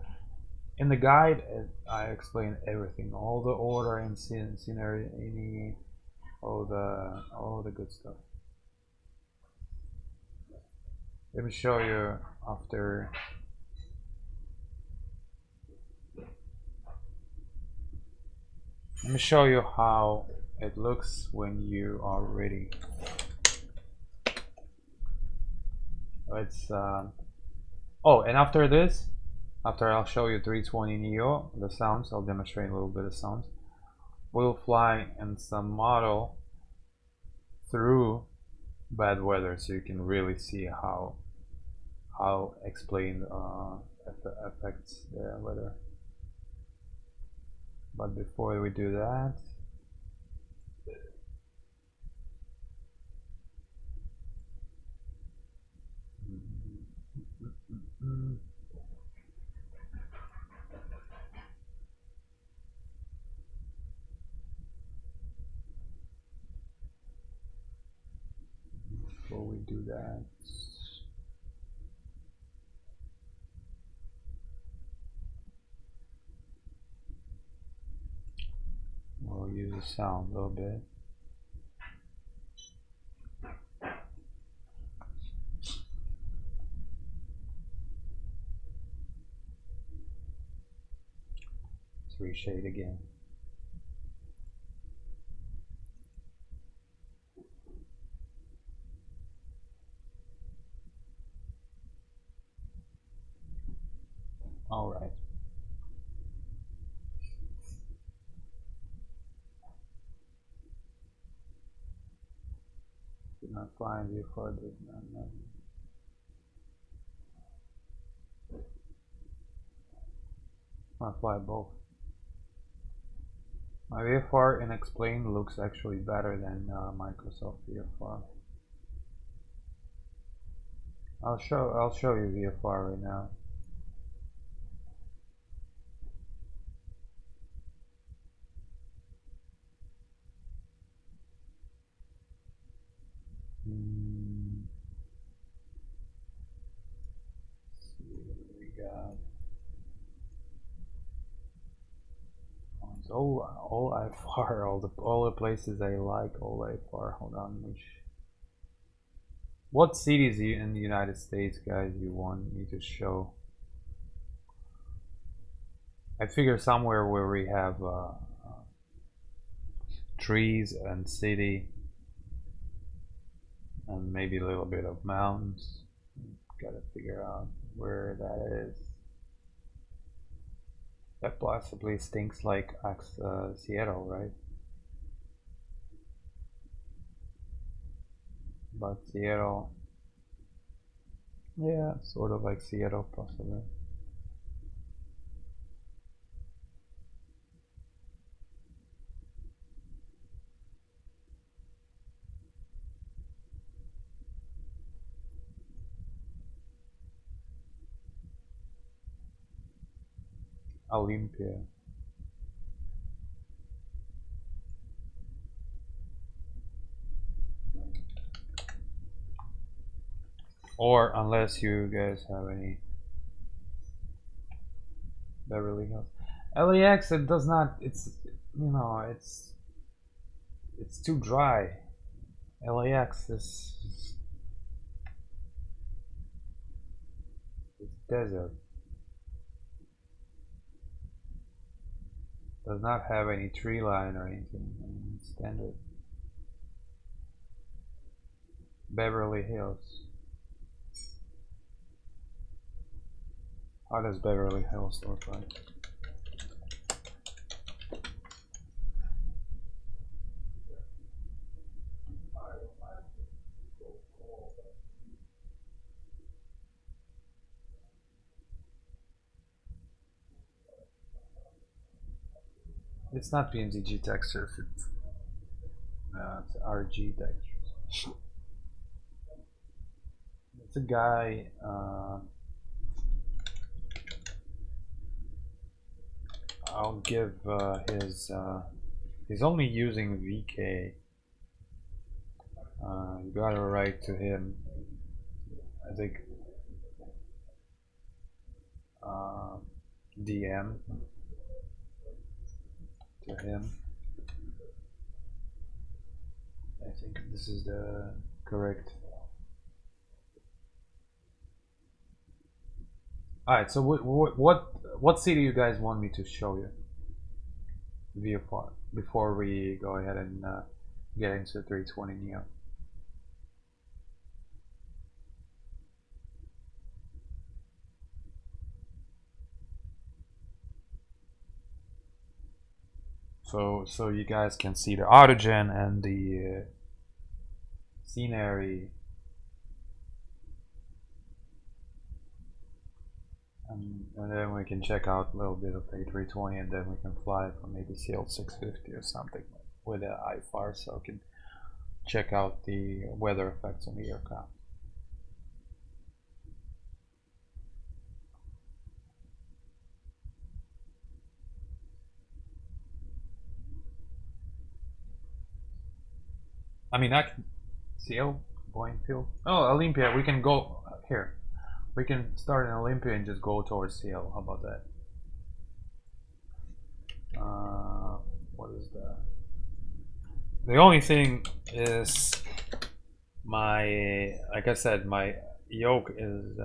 In the guide, I explain everything, all the order and scenery, all the good stuff. Let me show you after. Let me show you how it looks when you are ready. It's oh, and after this, after I'll show you 320neo, the sounds, I'll demonstrate a little bit of sounds. We'll fly in some model through bad weather, so you can really see how explained affects the weather. But before we do that, we'll use the sound a little bit. Let's reshade again. All right. Did not find you for this. I fly both. My VFR in Explain looks actually better than Microsoft VFR. I'll show you VFR right now. It's all IFR, all the places I like, all IFR. Hold on, what cities in the United States, guys, you want me to show? I figure somewhere where we have trees and city and maybe a little bit of mountains. Gotta figure out where that is. That possibly stinks like Seattle, right? But Seattle, yeah, sort of like Seattle, possibly. Olympia. Or unless you guys have any Beverly Hills. LAX, it does not, it's, you know, it's too dry. LAX is desert. Does not have any tree line or anything. I mean, it's standard. Beverly Hills. How does Beverly Hills look like? It's not PNG textures, it's RG textures. It's a guy, I'll give he's only using VK. You gotta write to him. I think DM to him. I think this is the correct. Alright, so what city you guys want me to show you VFR before we go ahead and get into 320neo? So you guys can see the autogen and the scenery, and then we can check out a little bit of A320, and then we can fly for maybe CL650 or something with the IFR, so I can check out the weather effects on the aircraft. I mean, I can CL Boeing field. Oh, Olympia. We can go here. We can start in Olympia and just go towards CL. How about that? What is that? The only thing is my, like I said, my yoke is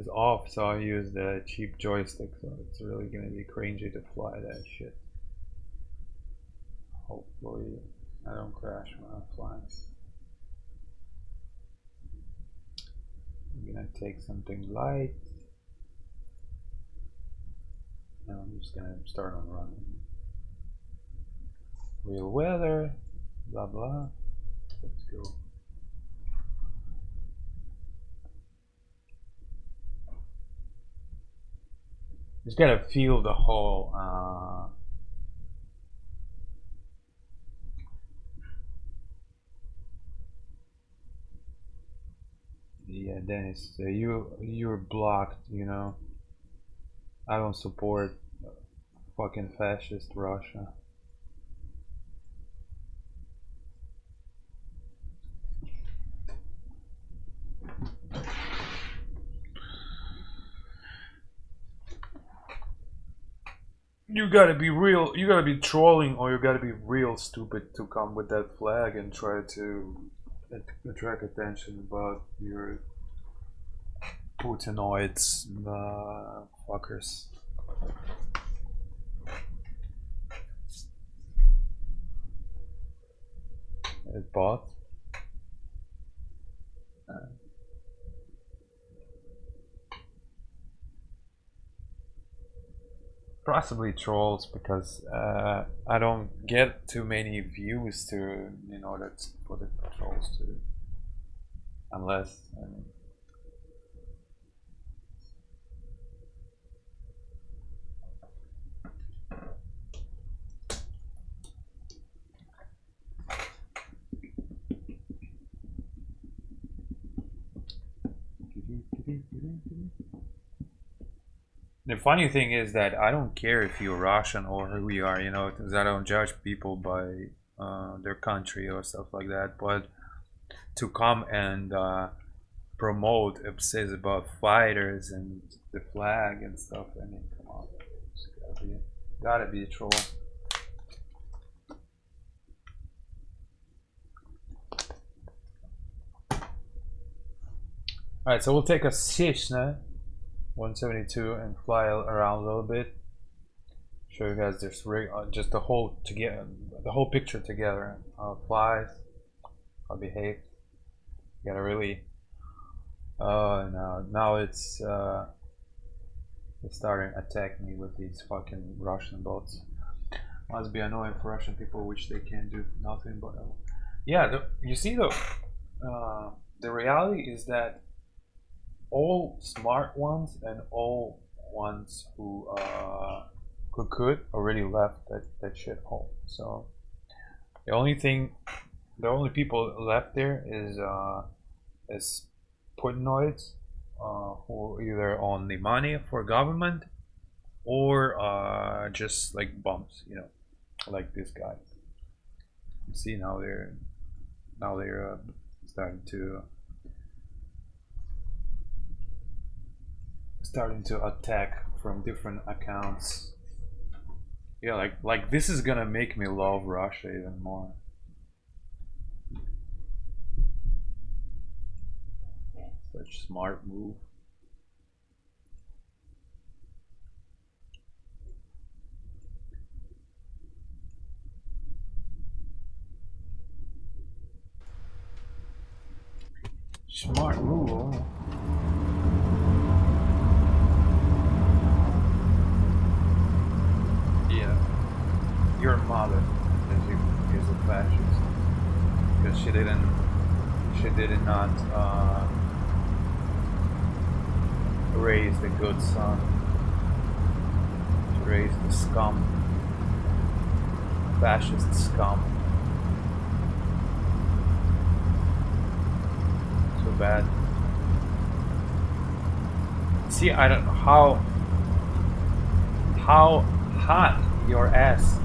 off, so I use the cheap joystick. So it's really gonna be cringy to fly that shit. Hopefully I don't crash when I'm flying. I'm gonna take something light. And I'm just gonna start on running. Real weather, blah blah. Let's go. Just gotta feel the whole yeah, Dennis, you're blocked, you know. I don't support fucking fascist Russia. You gotta be real. You gotta be trolling, or you gotta be real stupid to come with that flag and try to attract attention about your Putinoids, fuckers. It bought. Possibly trolls, because I don't get too many views to, you know, that's for the trolls to, unless the funny thing is that I don't care if you're Russian or who you are, you know, because I don't judge people by their country or stuff like that. But to come and promote obsess about fighters and the flag and stuff, I mean, come on, it's gotta be a troll. Alright, so we'll take a Cessna 172 and fly around a little bit. Show you guys this rig, just the whole picture together. How it flies, how it behaves. You gotta really. Oh, now it's starting to attack me with these fucking Russian boats. Must be annoying for Russian people, which they can't do nothing but. Yeah, you see the reality is that all smart ones and all ones who could already left that shit home. So the only people left there is Putinoids who are either on the money for government or just like bumps, you know, like this guy. You see now they're starting to attack from different accounts. Yeah, like this is gonna make me love Russia even more. Such smart move. Smart move. Yeah, your mother is a fascist because she did not raise the good son. She raised the scum, fascist scum. So bad. See, I don't know how hot your ass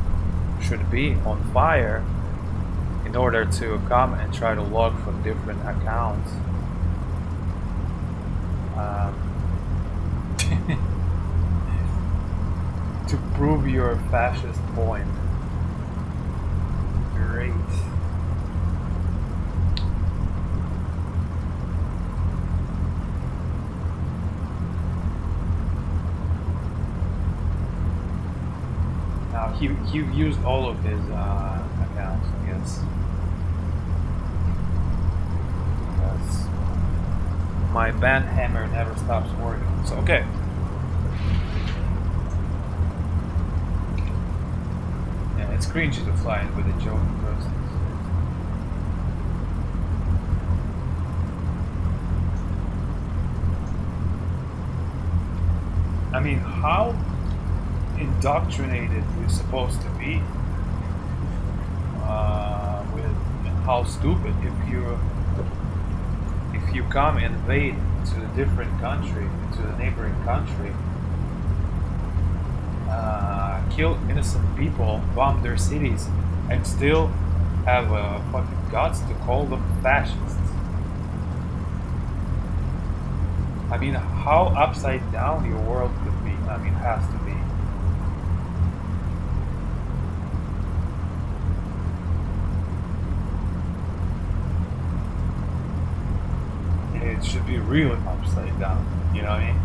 should be on fire in order to come and try to log from different accounts. To prove your fascist point. Great. Now he used all of his accounts, I guess. Because my band hammer never stops working. So okay. Yeah, it's cringy to fly in with a joking person. I mean, how indoctrinated we're supposed to be with how stupid if you come invade to a different country, to a neighboring country, kill innocent people, bomb their cities, and still have fucking guts to call them fascists. I mean, how upside down your world could be? I mean, has to be. really upside down. You know what I mean?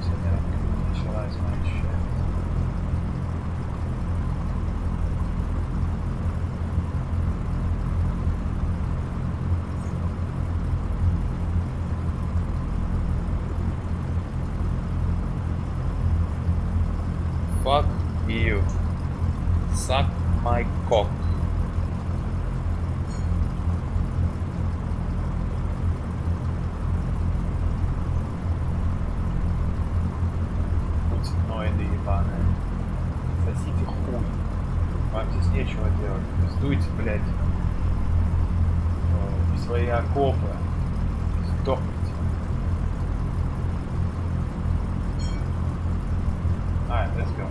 So that I can initialize my shit. Fuck you. Suck my cock. Путиноиды ебаные. Сосите хуй. Вам здесь нечего делать. Сдуйте, блядь, в свои окопы. Сдохните. Alright, let's go.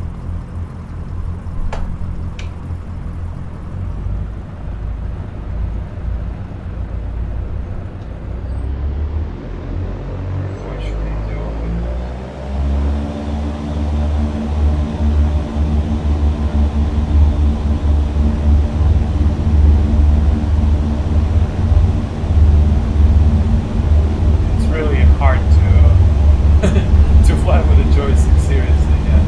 It's really hard to to fly with a joystick, seriously, yeah.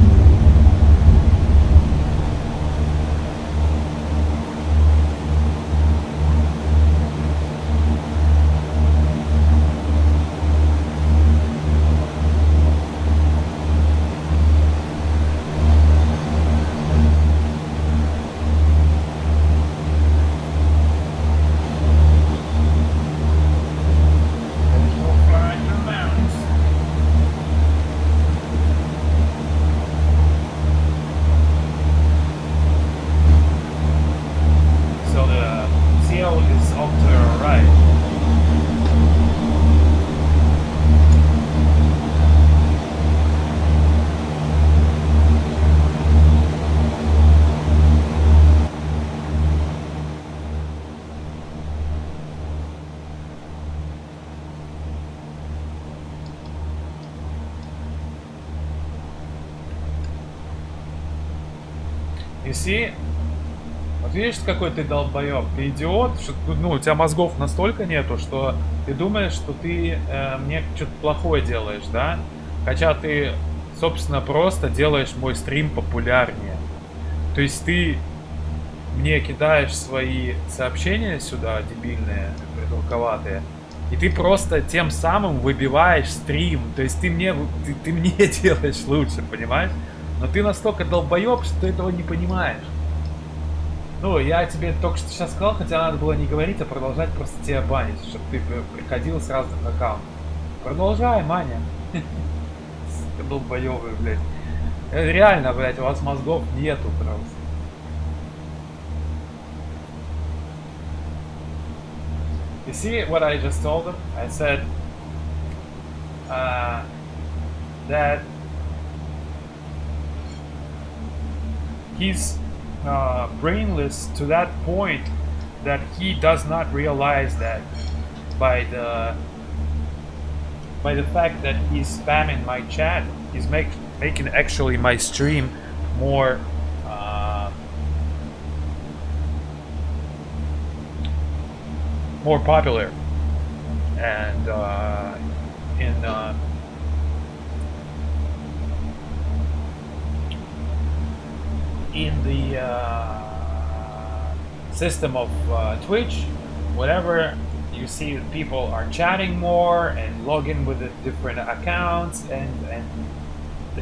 So the CL is off to the right. You see? Вот видишь, какой ты долбоёб, ты идиот, что, ну, у тебя мозгов настолько нету, что ты думаешь, что ты мне что-то плохое делаешь, да? Хотя ты, собственно, просто делаешь мой стрим популярнее. То есть ты мне кидаешь свои сообщения сюда, дебильные, придурковатые, и ты просто тем самым выбиваешь стрим. То есть ты мне делаешь лучше, понимаешь? Но ты настолько долбоёб, что ты этого не понимаешь. Ну, я тебе только что сейчас сказал, хотя надо было не говорить, а продолжать просто тебя банить, чтобы ты приходил с разных аккаунтов. Продолжай, Маня. Сука, долбоёбый, блядь. Реально, блядь, у вас мозгов нету просто. You see what I just told him? I said that he's brainless to that point that he does not realize that by the fact that he's spamming my chat, he's making actually my stream more more popular, and in the system of Twitch, whatever you see, people are chatting more and logging with the different accounts, and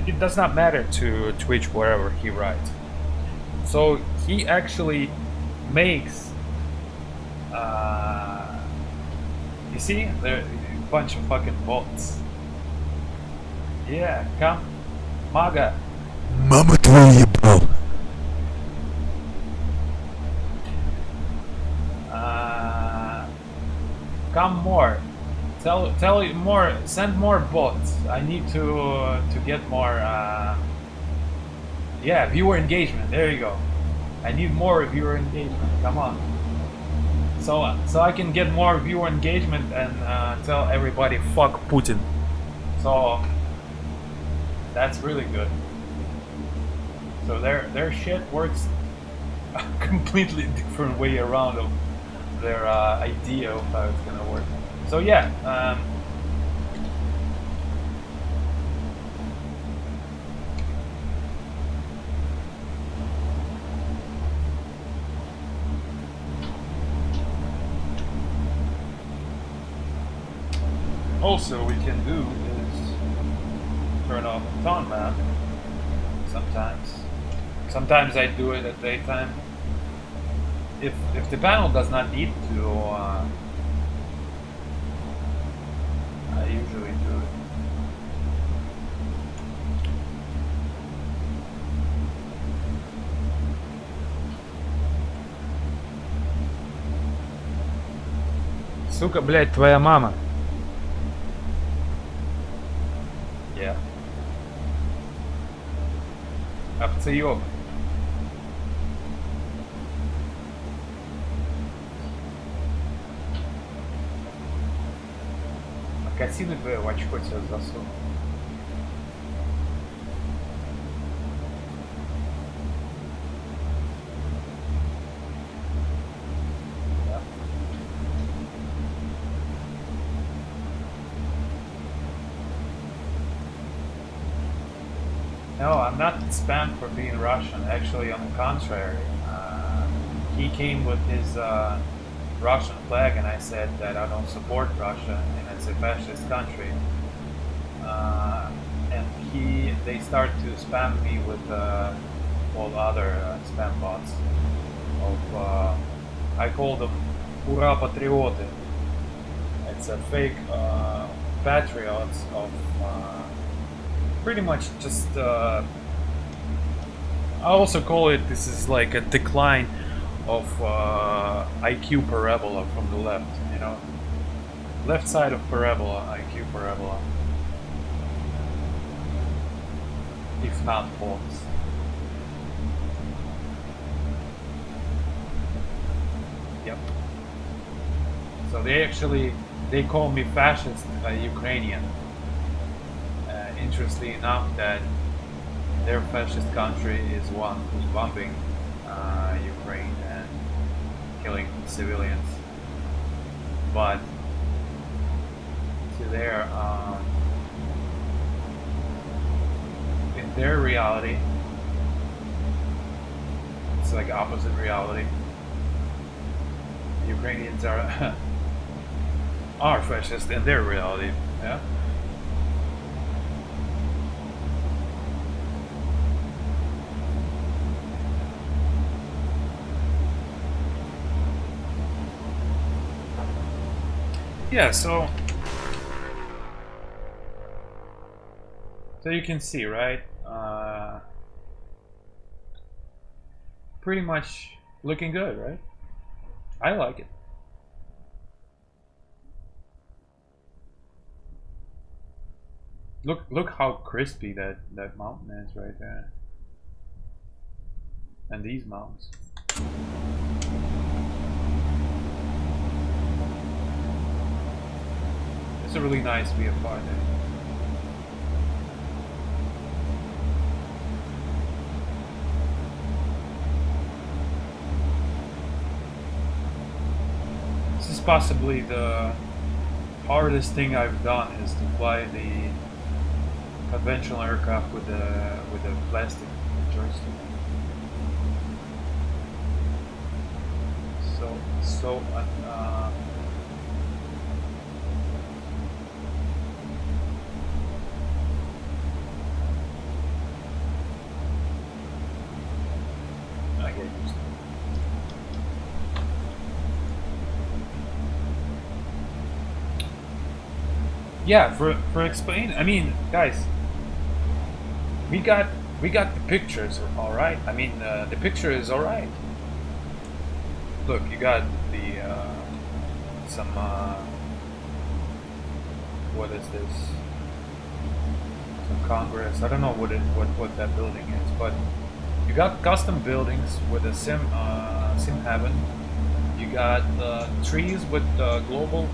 it does not matter to Twitch wherever he writes. So he actually makes you see, there a bunch of fucking bots. Yeah, come, Maga. Мама твою ебал. Come more. Tell you more. Send more bots. I need to get more. Yeah, viewer engagement. There you go. I need more viewer engagement. Come on. So I can get more viewer engagement and tell everybody fuck Putin. So that's really good. So their shit works a completely different way around their idea of how it's gonna work. So yeah. Also, we can do is turn off the tone map. Sometimes I do it at daytime. If the panel does not need to, I usually do it. Сука, блядь, твоя мама. Yeah. Овцеёб. Косины бы в очко тебя засунул. Да. No, I'm not spammed for being Russian. Actually, on the contrary. He came with his Russian flag, and I said that I don't support Russia, and it's a fascist country. And they start to spam me with all other spam bots. I call them "Ура патриоты." It's a fake patriots of pretty much just. I also call it. This is like a decline of IQ parabola from the left, you know, left side of parabola, IQ parabola, if not both. Yep. So they call me fascist Ukrainian. Interestingly enough, that their fascist country is one who's bombing Ukraine and killing civilians, but to their in their reality, it's like opposite reality. Ukrainians are are fascist in their reality. Yeah. Yeah, so you can see, right? Pretty much looking good, right? I like it. Look how crispy that mountain is right there, and these mountains. It's a really nice VFR there. This is possibly the hardest thing I've done, is to fly the conventional aircraft with a plastic joystick. So I get used to it. Yeah, for explain, I mean, guys, we got the pictures, all right. I mean, the picture is all right. Look, you got the some what is this? Some Congress. I don't know what that building is, but you got custom buildings with a sim heaven. You got trees with global.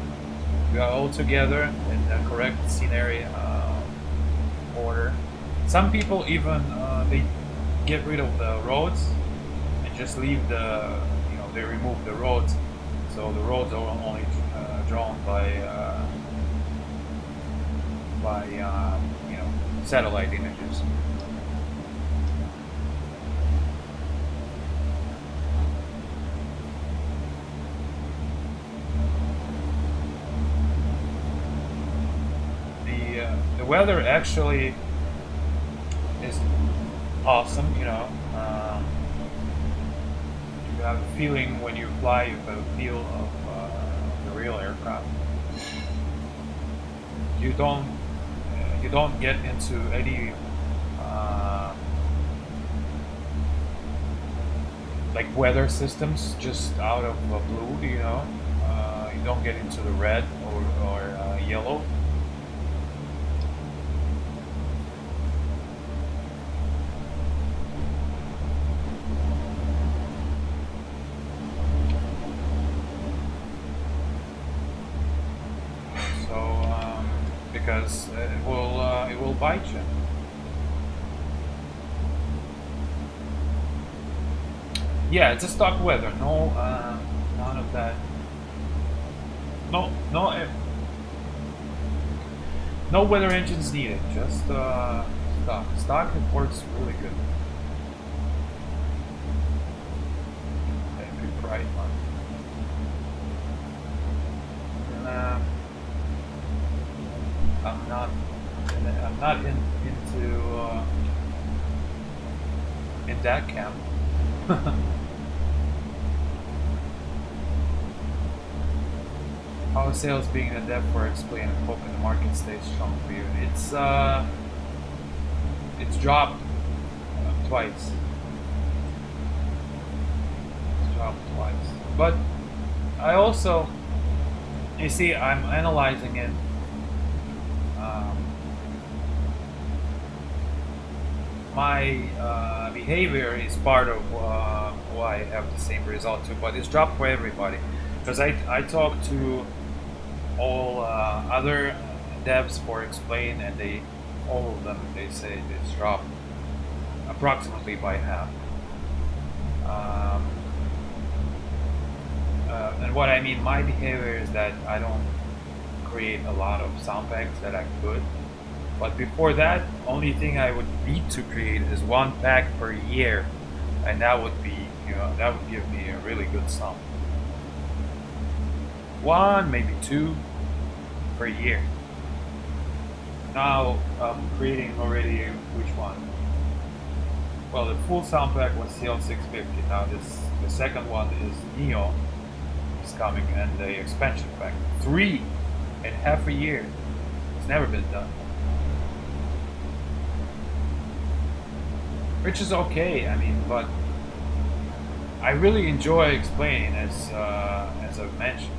You got all together in the correct scenery order. Some people even they get rid of the roads and just leave the, they remove the roads So the roads are only drawn by you know, satellite images. The weather actually is awesome, you know. You have a feeling when you fly, you have a feel of the real aircraft. You don't get into any like weather systems just out of blue, you know. You don't get into the red or yellow. Because it will bite you. Yeah, it's a stock weather. No, none of that. No weather engines needed. Just stock. Stock, it works really good. Okay, big bright one. And, I'm not into in that camp. How is sales being adept for explain and hope in the market stays strong for you? It's dropped twice. It's dropped twice. But I also, you see, I'm analyzing it. My behavior is part of why I have the same result too, but it's dropped for everybody. Because I talk to all other devs for explain, and all of them, they say it's dropped approximately by half. And what I mean, my behavior is that I don't create a lot of sound packs that I could. But before that, only thing I would need to create is one pack per year, and that would be, you know, that would give me a really good sound. One, maybe two per year. Now I'm creating already which one? Well, the full sound pack was CL650. Now the second one is Neo is coming, and the expansion pack. 3.5 a year. It's never been done. Which is okay, I mean, but I really enjoy explaining, as I've mentioned.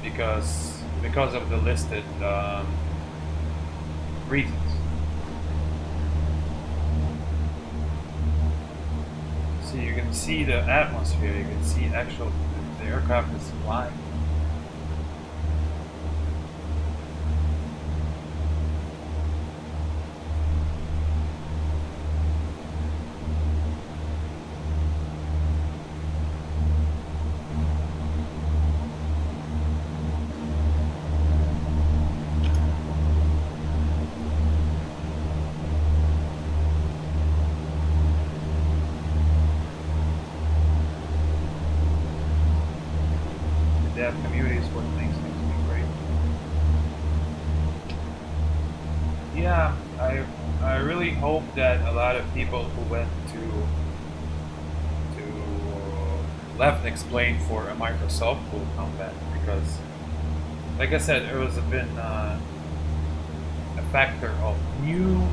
Because of the listed reasons. So you can see the atmosphere, you can see actual the aircraft is flying. Community is what makes things be great. Yeah, I really hope that a lot of people who went to left explain for a Microsoft will come back, because, like I said, there was been a factor of new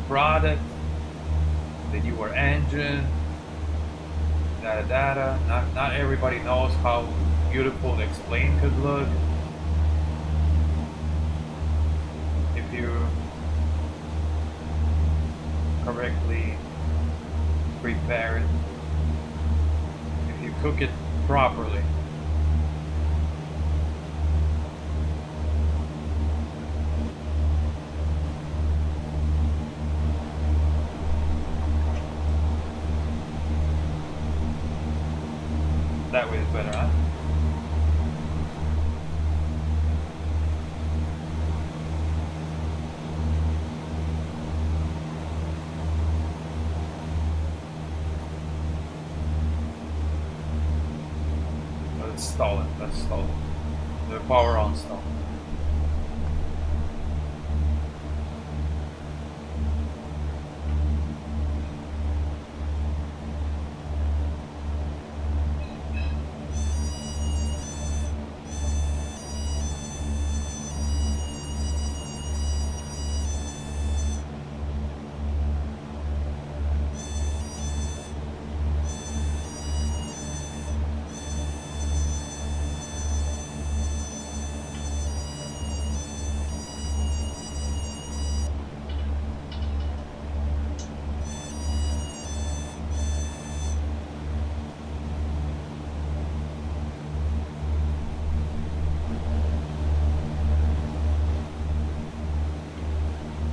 product, the newer engine. Data. Not everybody knows how beautiful the explain could look if you correctly prepare it, if you cook it properly. That way is better, huh? Let's stall it. Let's stall it. The power on stall.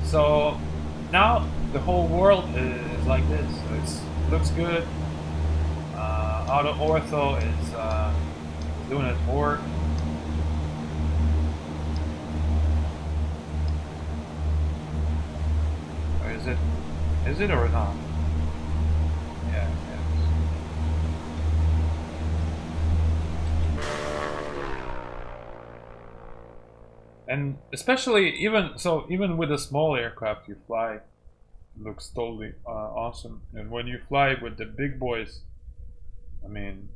So now the whole world is like this. So it looks good. Auto ortho is doing its work. Or is it? Is it or not? Yeah. And especially even with a small aircraft you fly, it looks totally awesome. And when you fly with the big boys, I mean,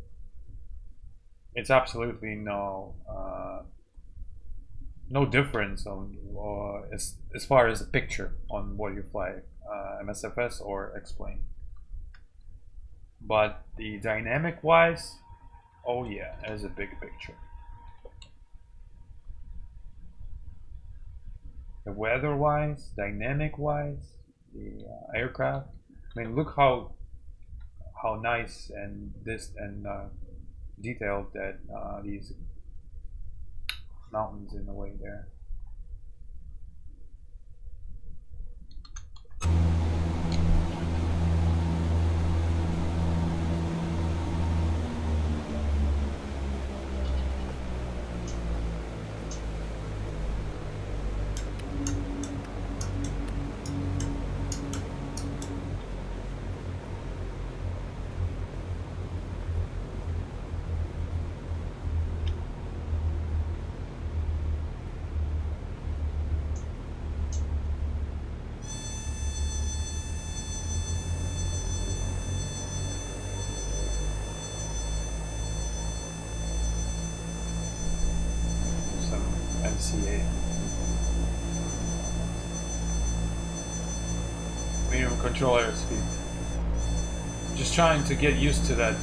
it's absolutely no difference on as far as the picture on what you fly, MSFS or X-plane. But the dynamic wise, oh yeah, there's a big picture. The weather-wise, dynamic-wise, the aircraft. I mean, look how nice and detailed that these mountains in the way there. MCA. Minimum control airspeed. Just trying to get used to that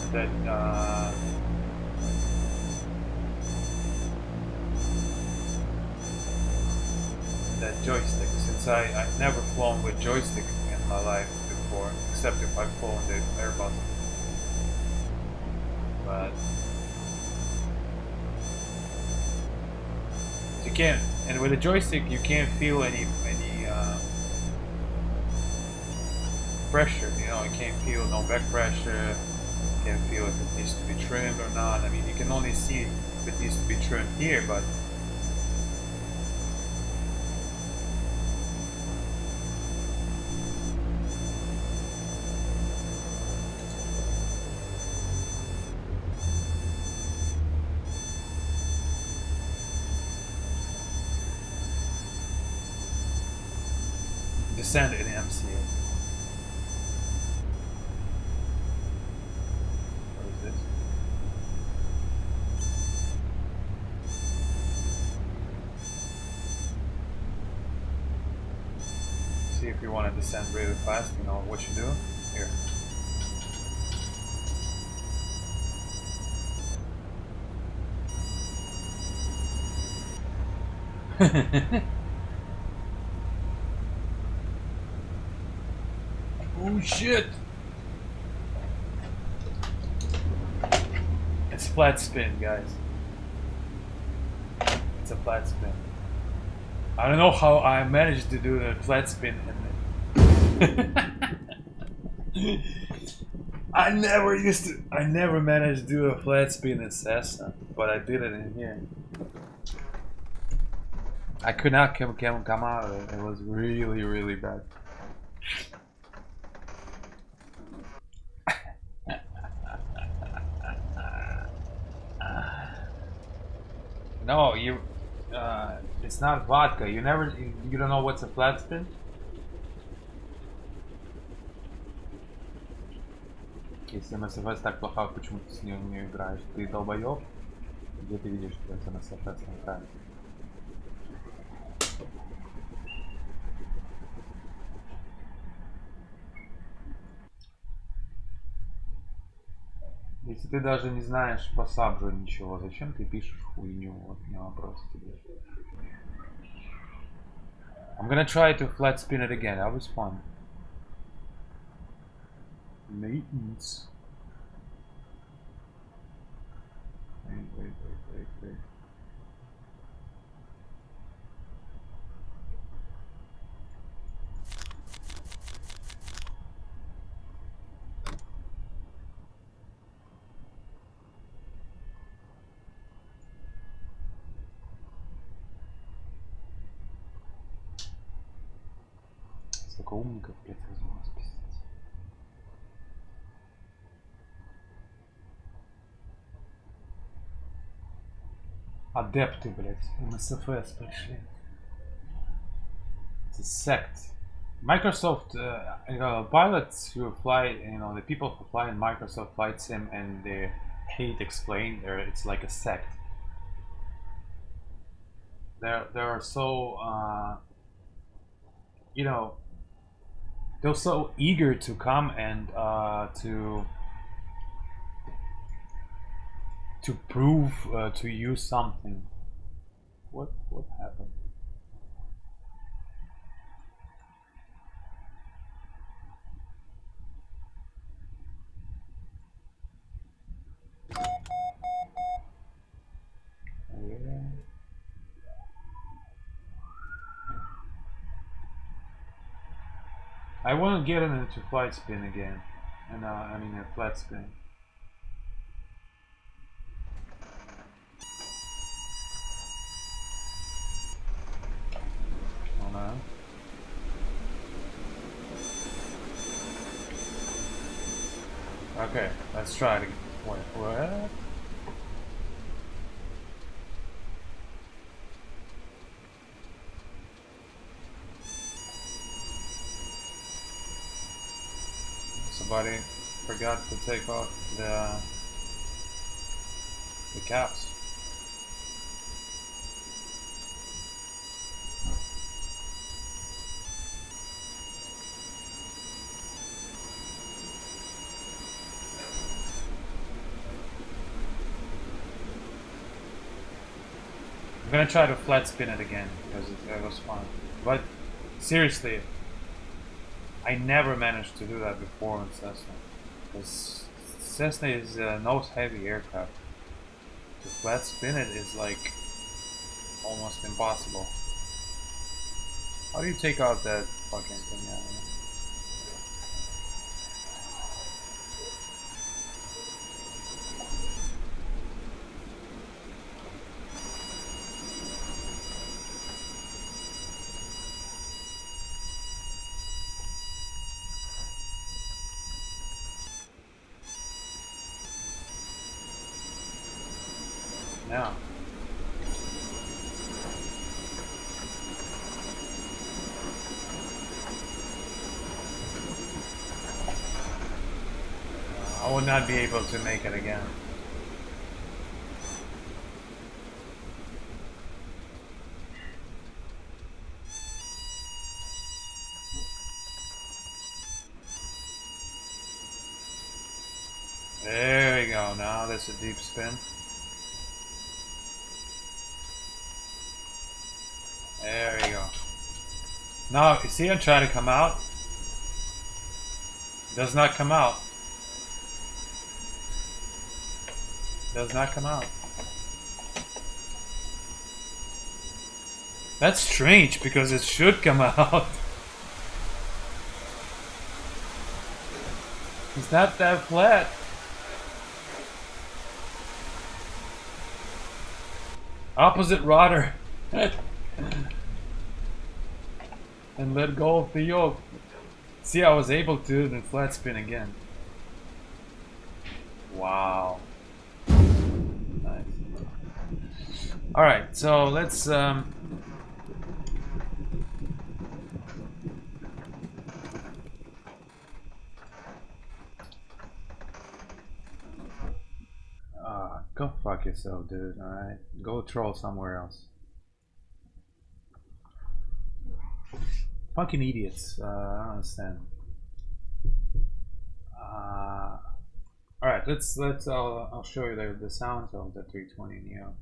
joystick, since I've never flown with joystick in my life before, except if I've flown the Airbus. But you can't, and with a joystick you can't feel any pressure. You know, you can't feel no back pressure. You can't feel if it needs to be trimmed or not. I mean, you can only see if it needs to be trimmed here, but descend in MCA. What is this? See if you want to descend really fast, you know what you do? Here. Oh shit! It's flat spin, guys. It's a flat spin. I don't know how I managed to do the flat spin in it. I never managed to do a flat spin in Cessna, but I did it in here. I could not come out of it. It was really, really bad. No, it's not vodka. You don't know what's a flat spin? Если MSFS так плоха, почему ты с ней не играешь? Ты долбоёб? Где ты видишь, что это MSFS на экране? Если ты даже не знаешь по сабжу ничего, зачем ты пишешь хуйню? Вот у меня вопрос тебе. I'm gonna try to flat spin it again. That was fun. Maintenance. Wait. Столько умников, блядь, возьму, пиздец. Адепты, блядь, MSFS пришли. It's a sect. Microsoft pilots who fly, the people who fly in Microsoft Flight Sim and they hate explain, it's like a sect. They're so they're so eager to come and to prove to you something. What happened? Yeah. I want to get it into flight spin again, and I mean a flat spin. Oh no. Okay, let's try it again. Wait, what? Somebody forgot to take off the caps. I'm gonna try to flat spin it again because it was fun. But seriously, I never managed to do that before in Cessna. Because Cessna is a nose heavy aircraft. To flat spin it is like almost impossible. How do you take out that fucking thing out of it? Now. I will not be able to make it again. There we go. Now that's a deep spin. There we go. Now, you see I try to come out. Does not come out. Does not come out. That's strange because it should come out. It's not that flat. Opposite rudder. And let go of the yoke. See, I was able to do the flat spin again. Wow. Nice. Alright, so let's go fuck yourself, dude, alright? Go troll somewhere else. Fucking idiots, I don't understand. Alright, I'll show you the sounds of the 320neo.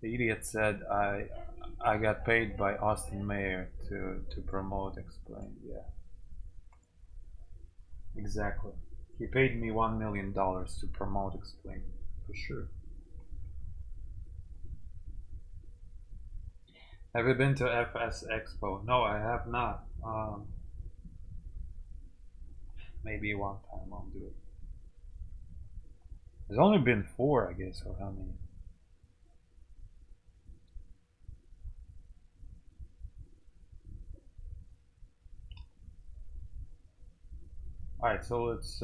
The idiot said I got paid by Austin Mayer to promote Explain. Yeah, exactly. He paid me $1 million to promote Explain, for sure. Have you been to FS Expo? No, I have not. Maybe one time I'll do it. There's only been 4, I guess, or how many? Alright, so let's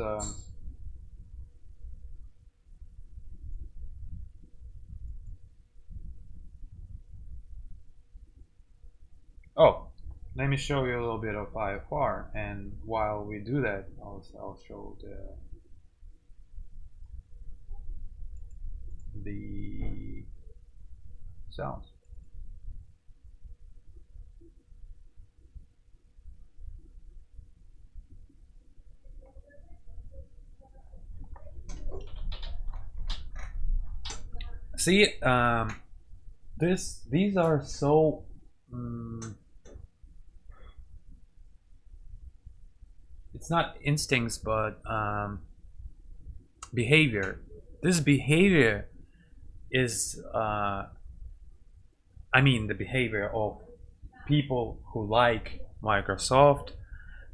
oh, let me show you a little bit of IFR, and while we do that, I'll show the sounds. See, these are so it's not instincts, but behavior. This behavior is I mean the behavior of people who like Microsoft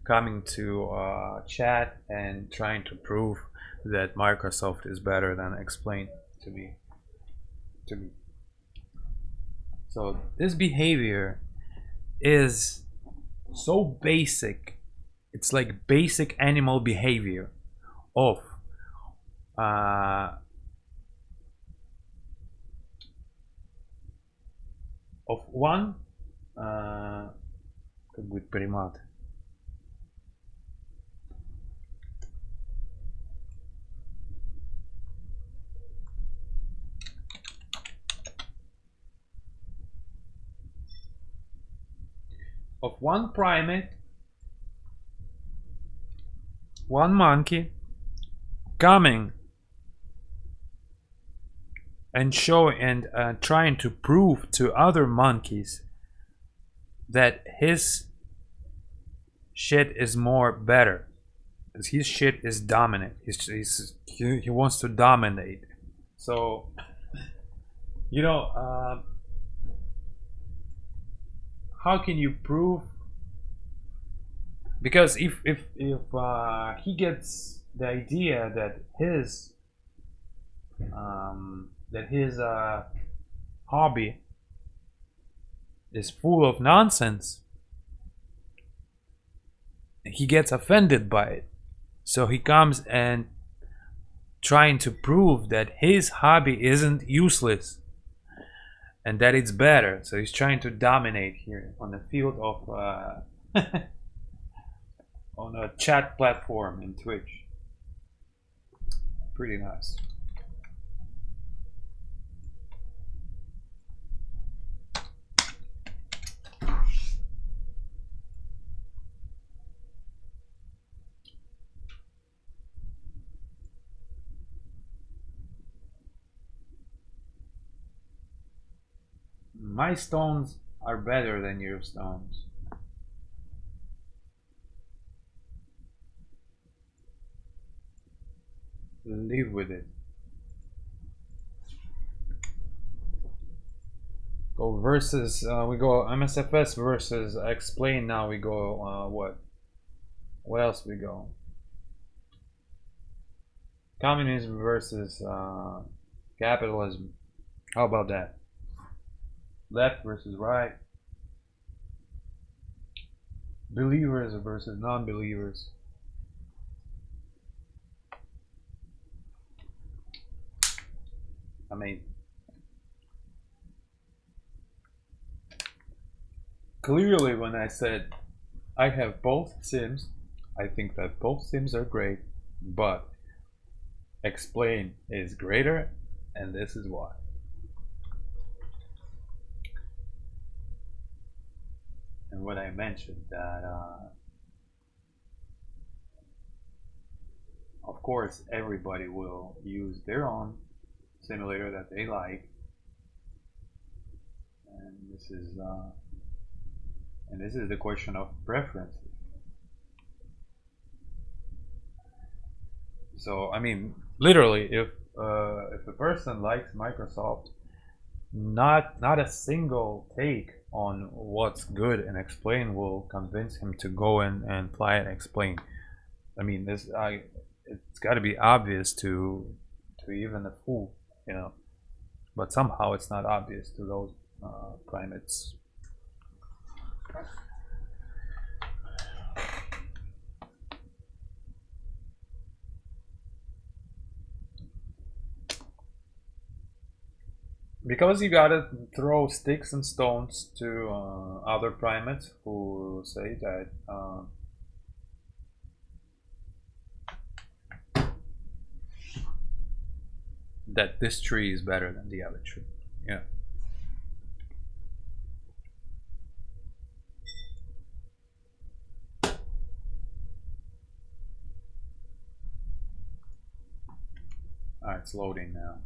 coming to chat and trying to prove that Microsoft is better than Explain to me. So this behavior is so basic. It's like basic animal behavior of one как будет примат. Of one primate, one monkey coming and showing and trying to prove to other monkeys that his shit is more better, because his shit is dominant. He wants to dominate. So you know, how can you prove? Because if he gets the idea that his hobby is full of nonsense, he gets offended by it. So he comes and trying to prove that his hobby isn't useless and that it's better. So he's trying to dominate here on the field of on a chat platform in Twitch. Pretty nice. My stones are better than your stones. live with it. Go versus, we go MSFS versus explain. Now we go, what else we go? Communism versus capitalism. How about that? Left versus right. Believers versus non-believers. I mean, clearly when I said I have both sims, I think that both sims are great, but explain is greater, and this is why. And when I mentioned that, of course, everybody will use their own simulator that they like, and this is the question of preferences. So I mean, literally, if a person likes Microsoft, not a single take on what's good and explain will convince him to go in and apply and explain. I mean, it's got to be obvious to even a fool, you know. But somehow it's not obvious to those primates. Because you gotta throw sticks and stones to other primates who say that that this tree is better than the other tree. Yeah. Alright, it's loading now.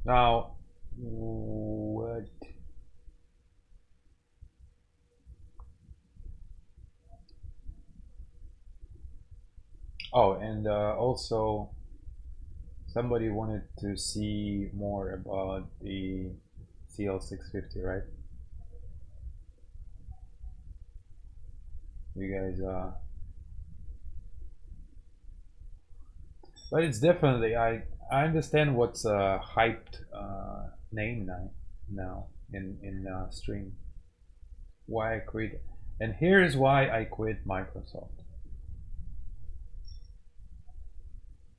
Now, what? Oh, and also somebody wanted to see more about the CL650, right? You guys, but it's definitely, I understand what's a hyped name now in stream. Why I quit, and here's why I quit Microsoft.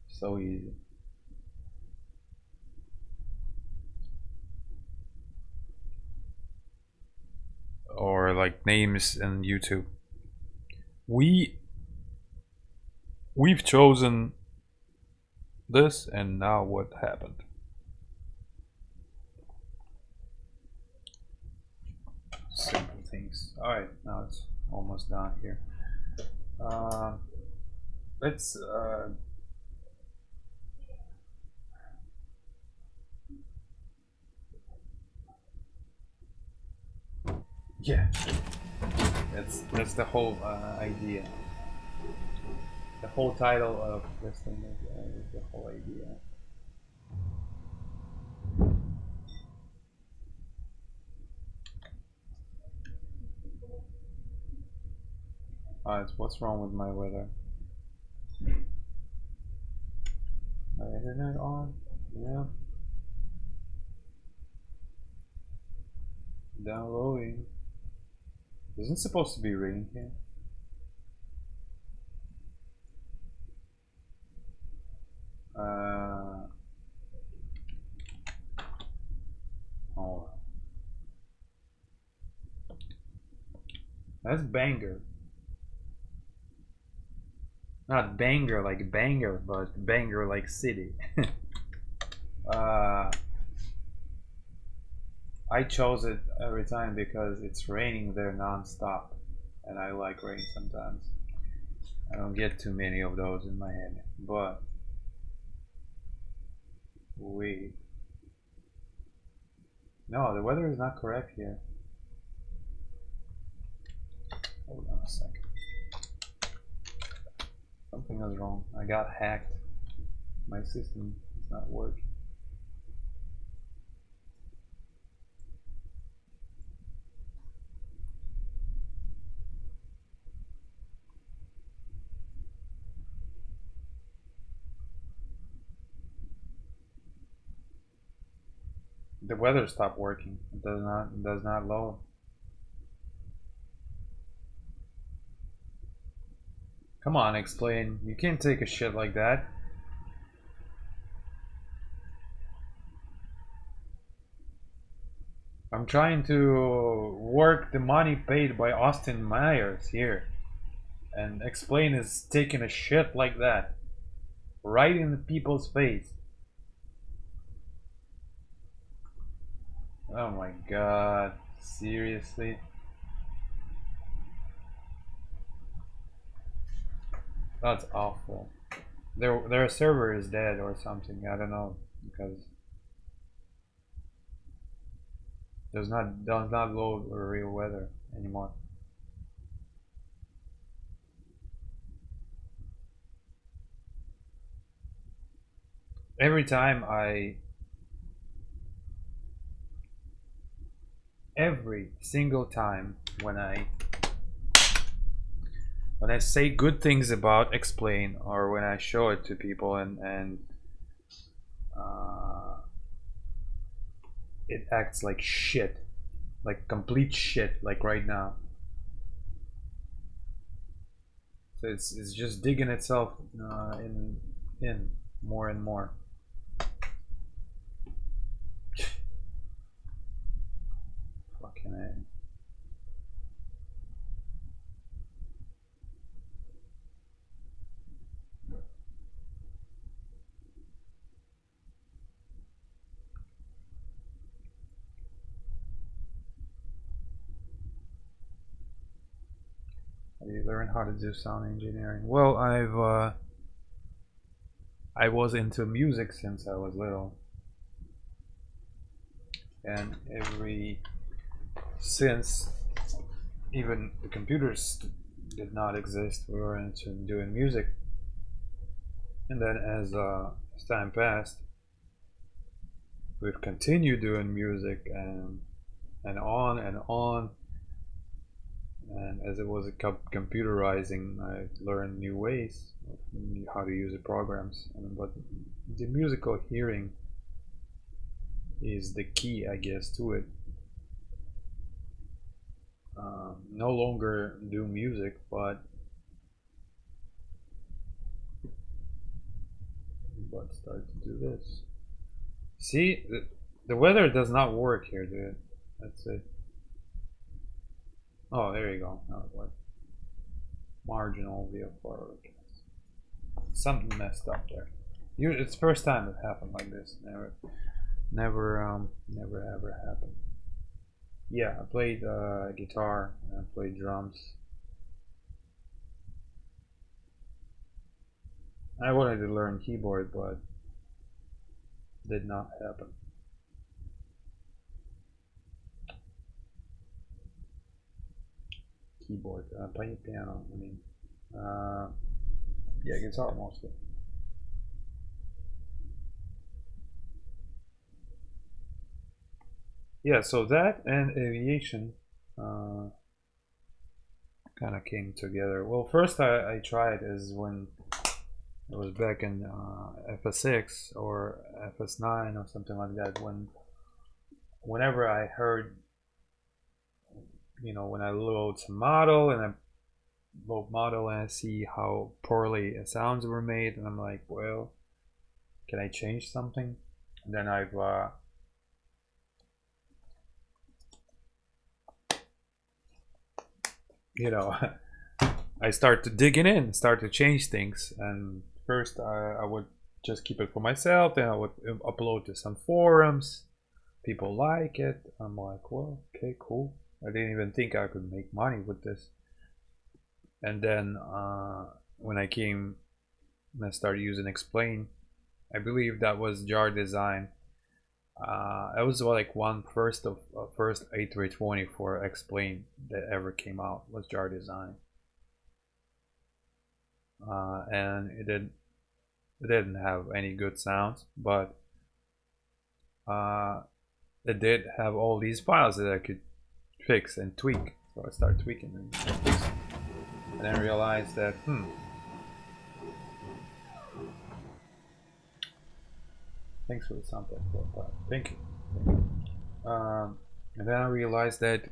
So easy. Or like names in YouTube. We've chosen this, and now what happened? Simple things. Alright, now it's almost done here. Let's yeah, that's the whole idea. The whole title of this thing is the whole idea. What's wrong with my weather? My internet on? Yeah. Downloading. Isn't it supposed to be raining here? Oh. That's banger. Not banger like banger, but banger like city. I chose it every time because it's raining there non-stop, and I like rain sometimes. I don't get too many of those in my head, but wait. No, the weather is not correct here. Hold on a second. Something something is wrong. I got hacked. My system is not working. The weather stopped working. It does not load. Come on, explain. You can't take a shit like that. I'm trying to work the money paid by Austin Myers here. And explain is taking a shit like that. Right in the people's face. Oh my god. Seriously? That's awful. Their server is dead or something. I don't know, because does not load real weather anymore. Every time every single time when I say good things about explain, or when I show it to people and it acts like shit, like complete shit, like right now. So it's just digging itself in more and more. Fucking A. You learn how to do sound engineering. Well, I was into music since I was little, and since even the computers did not exist, we were into doing music. And then as time passed, we've continued doing music and on and on. And as it was computerizing, I learned new ways of how to use the programs. But the musical hearing is the key, I guess, to it. No longer do music, but start to do this. See, the weather does not work here, dude. That's it. Oh, there you go. Now it works. Marginal VFR. Something messed up there. It's the first time it happened like this. Never ever happened. Yeah, I played guitar and I played drums. I wanted to learn keyboard, but did not happen. Keyboard, playing piano. I mean, yeah, guitar mostly. Yeah, so that and aviation kind of came together. Well, first I tried is when it was back in FS6 or FS9 or something like that. Whenever I heard, when I load some model and I load model and I see how poorly sounds were made, and I'm like, well, can I change something? And then I've I start to digging in, start to change things. And first I would just keep it for myself, then I would upload to some forums. People like it. I'm like, well, okay, cool. I didn't even think I could make money with this. And then when I started using Explain, I believe that was Jar Design. It was like first A320 for Explain that ever came out was Jar Design. and it didn't have any good sounds, but it did have all these files that I could fix and tweak. So I started tweaking and fixing, and then realized that thanks for the soundtrack, thank you. And then I realized that,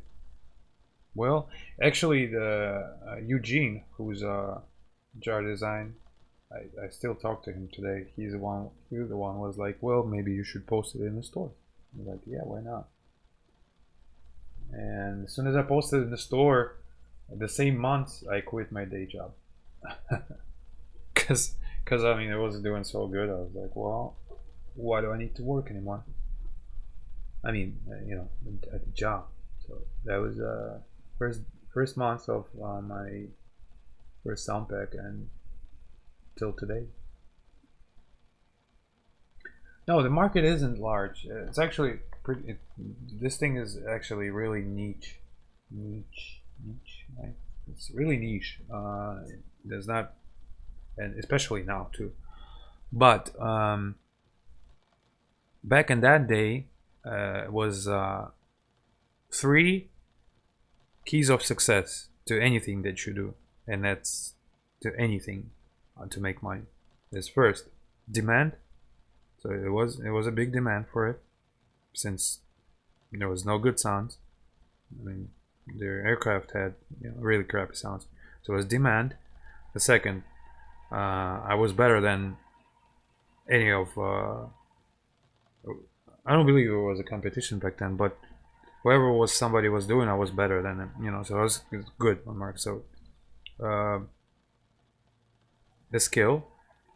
well, actually the Eugene, who's jar design, I still talk to him today. He the one was like, well, maybe you should post it in the store. I'm like, yeah, why not? And as soon as I posted it in the store, the same month I quit my day job. Because I mean, it wasn't doing so good. I was like, well, why do I need to work anymore? I mean, you know, at the job. So that was first month of my first sound pack, and till today. No, the market isn't large. It's actually pretty. This thing is actually really niche. Right? It's really niche. There's not, and especially now too. But back in that day, was 3 keys of success to anything that you do, and that's to anything to make money. Is first demand. So it was a big demand for it, since there was no good sounds. I mean, their aircraft had, you know, really crappy sounds. So it was demand. The second, I was better than any of. I don't believe it was a competition back then, but whoever was somebody was doing, I was better than them. You know, so I was good on mark. So the skill,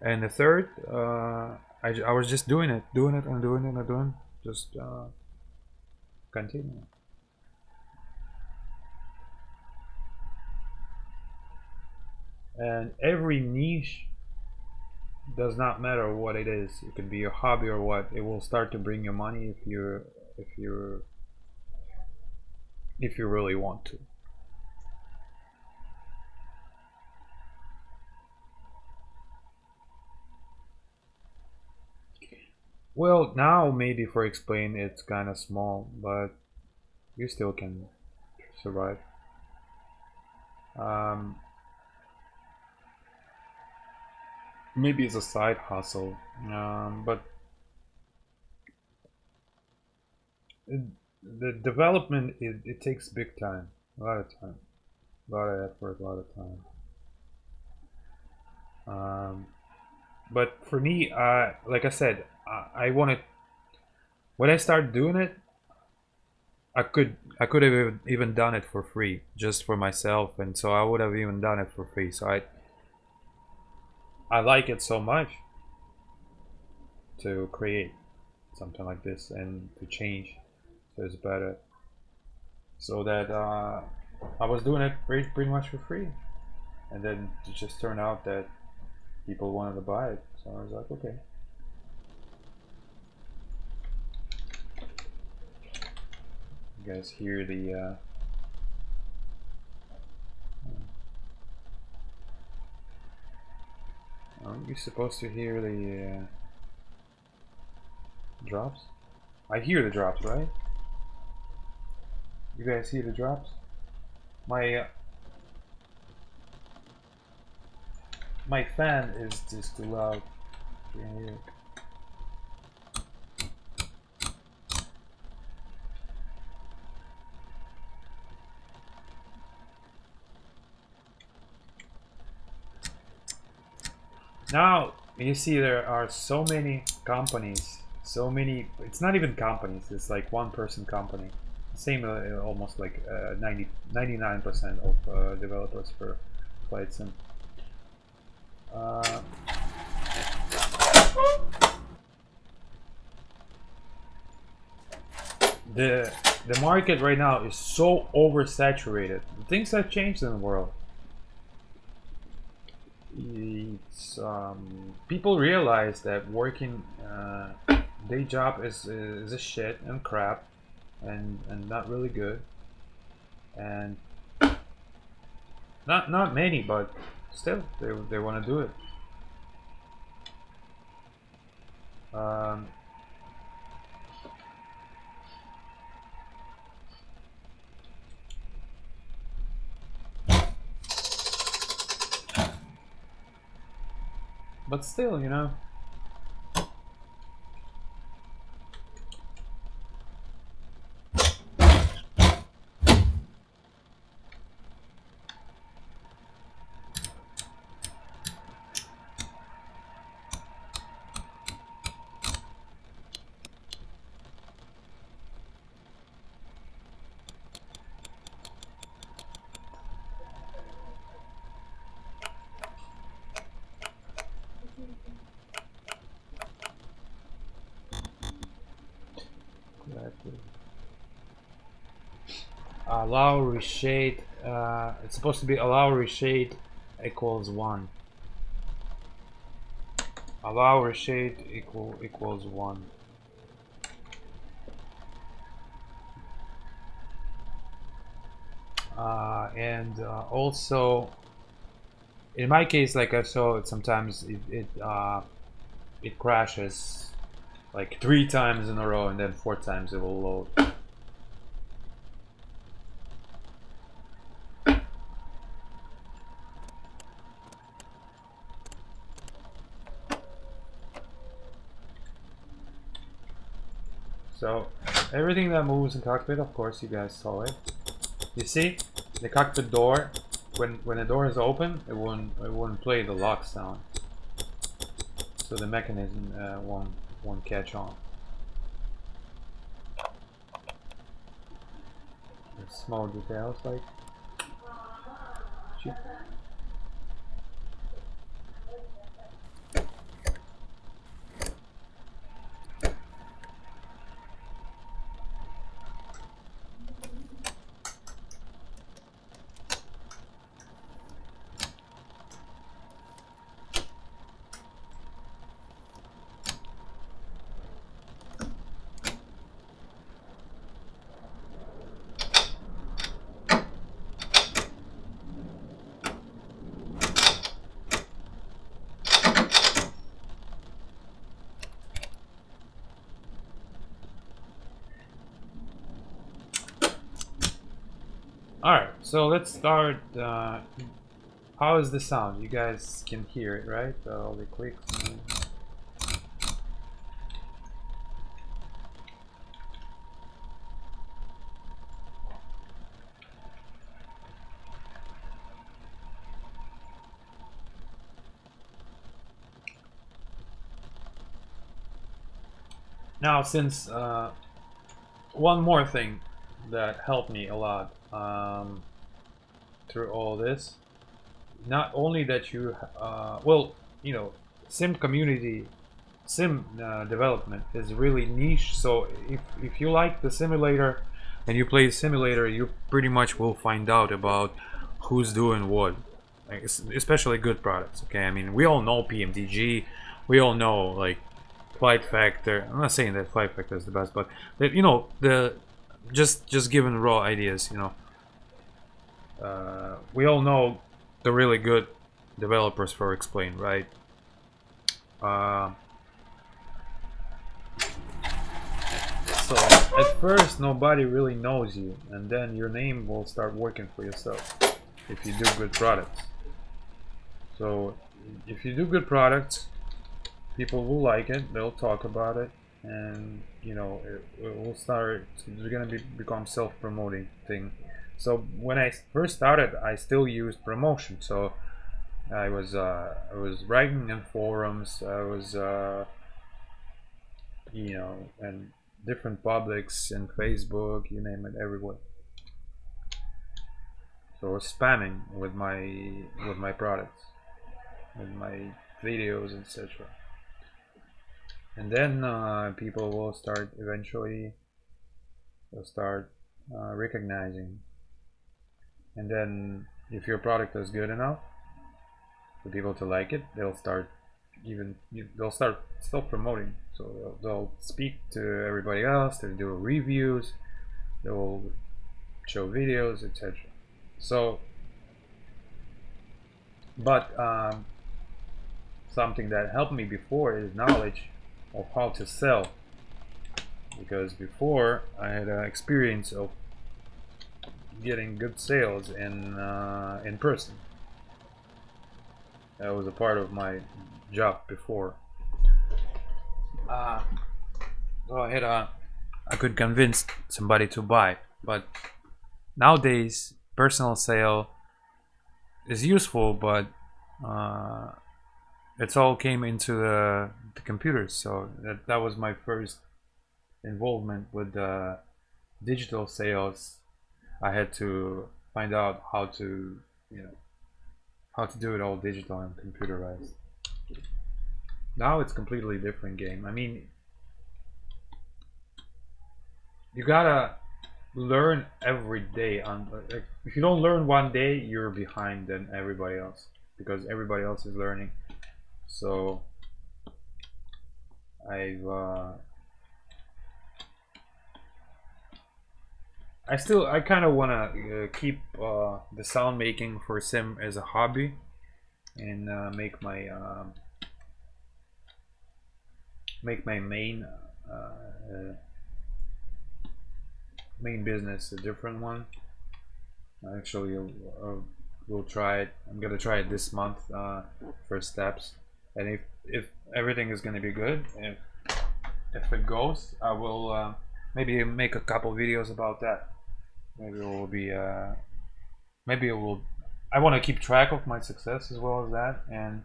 and the third, I was just doing it, just continue. And every niche does not matter what it is. It could be a hobby or what. It will start to bring you money if you really want to. Well, now maybe for explain it's kind of small, but you still can survive. Maybe it's a side hustle, but the development, it takes big time, a lot of time, a lot of effort, a lot of time. But for me, like I said, I wanted, when I started doing it, I could have even done it for free, just for myself, and so I would have even done it for free. So I like it so much to create something like this and to change, so it's better. So that I was doing it pretty much for free, and then it just turned out that people wanted to buy it, so I was like, okay. You guys hear the aren't you supposed to hear the drops? I hear the drops, right? You guys hear the drops? My my fan is just too loud. You can hear it. Now you see there are so many companies, so many. It's not even companies. It's like one-person company. Same, almost like 99% of developers for flight sim. The market right now is so oversaturated. Things have changed in the world. It's people realize that working day job is a shit and crap, and not really good, and not many, but still they want to do it. But still, you know. Allow reshade. It's supposed to be allow reshade equals 1. Allow reshade equals 1. And also, in my case, like I saw it, sometimes it crashes like 3 times in a row, and then 4 times it will load. So everything that moves in cockpit, of course, you guys saw it. You see the cockpit door. When the door is open, it won't play the lock sound. So the mechanism won't catch on. There's small details like. Alright, so let's start. How is the sound? You guys can hear it, right? All the clicks. Now, since one more thing that helped me a lot through all this, not only that you well, you know, sim community, sim development is really niche. So if you like the simulator and you play the simulator, you pretty much will find out about who's doing what, like, especially good products. Okay, I mean, we all know PMDG, we all know like Flight Factor. I'm not saying that Flight Factor is the best, but that, you know, the just given raw ideas, you know, we all know the really good developers for Explain, right? So at first nobody really knows you, and then your name will start working for yourself if you do good products. So if you do good products, people will like it, they'll talk about it, and you know, it will start. It's gonna become self-promoting thing. So when I first started, I still used promotion. So I was writing in forums. I was you know, and different publics in Facebook, you name it, everywhere. So I was spamming with my products, with my videos, etc. And then people will start eventually. They'll start recognizing, and then if your product is good enough for people to like it, they'll start they'll start self-promoting. So they'll speak to everybody else. They'll do reviews. They'll show videos, etc. So But something that helped me before is knowledge of how to sell, because before I had experience of getting good sales in person. That was a part of my job before. So I could convince somebody to buy, but nowadays personal sale is useful, but it's all came into the computers. So that was my first involvement with digital sales. I had to find out how to, how to do it all digital and computerized. Now it's completely different game. I mean, you gotta learn every day. Like, if you don't learn one day, you're behind than everybody else, because everybody else is learning. So I kind of want to keep the sound making for sim as a hobby, and make my main business a different one. Actually, we'll try it. I'm gonna try it this month, first steps, and if everything is gonna be good, if it goes, I will maybe make a couple videos about that. Maybe it will be maybe it will. I want to keep track of my success as well as that, and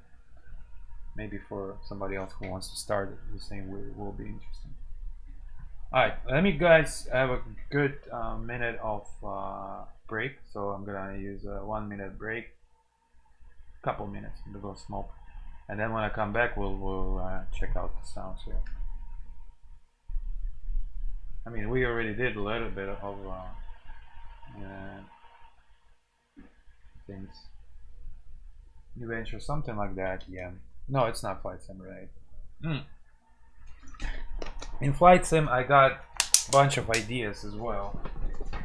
maybe for somebody else who wants to start it the same way, it will be interesting. Alright, let me guys have a good minute of break. So I'm gonna use a 1 minute break, couple minutes to go smoke, and then when I come back, we'll check out the sounds here. I mean, we already did a little bit of things. New venture, something like that. Yeah. No, it's not Flight Sim, right? In Flight Sim, I got a bunch of ideas as well.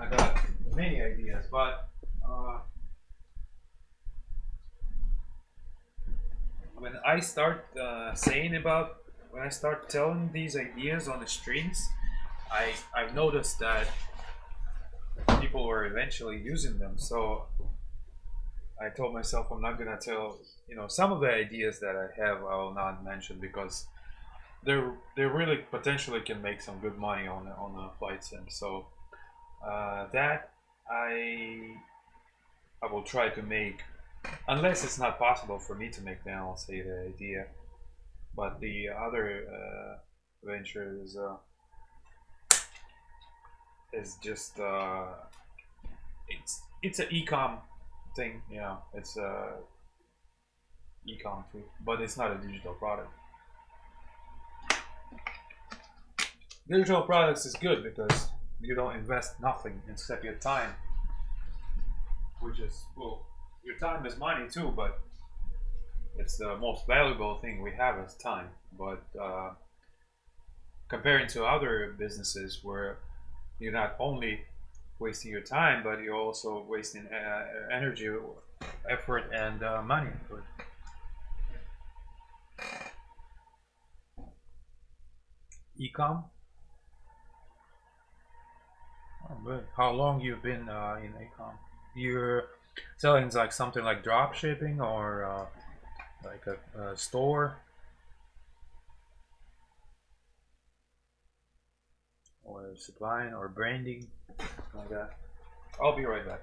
I got many ideas, but when I start when I start telling these ideas on the streams, I've noticed that people were eventually using them. So I told myself I'm not gonna tell, some of the ideas that I have I will not mention, because they really potentially can make some good money on a flight sim. So that I will try to make, unless it's not possible for me to make, then I'll say the idea. But the other venture is just it's an ecom thing, it's a ecom too, but it's not a digital product. Digital products is good because you don't invest nothing except your time, which is, well, your time is money too, but it's the most valuable thing we have is time. But comparing to other businesses where you're not only wasting your time, but you're also wasting energy, effort, and money for it. Ecom. Oh, good. How long you've been in ecom? You're selling like something like drop shipping, or like a store, or supplying, or branding, like that. I'll be right back.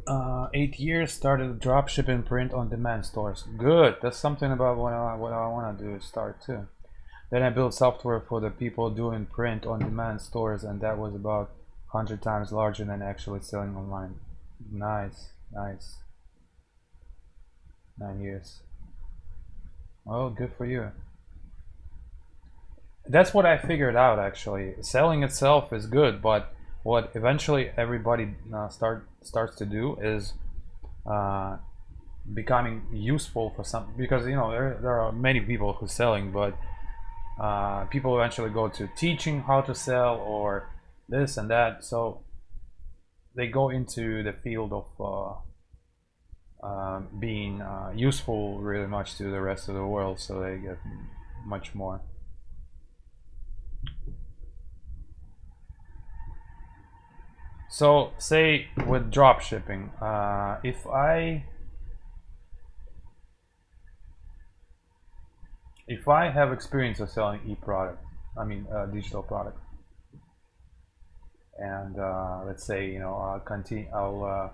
8 years, started drop shipping print on demand stores. Good. That's something about what I want to do is start too. Then I built software for the people doing print on demand stores, and that was about 100 times larger than actually selling online. Nice, nice. 9 years. Well, good for you. That's what I figured out actually. Selling itself is good, but what eventually everybody starts to do is becoming useful for some, because you know there are many people who selling, but people eventually go to teaching how to sell or this and that, so they go into the field of being useful really much to the rest of the world, so they get much more. So say with drop shipping, if I have experience of selling e-product, I mean digital product, and let's say, you know, I'll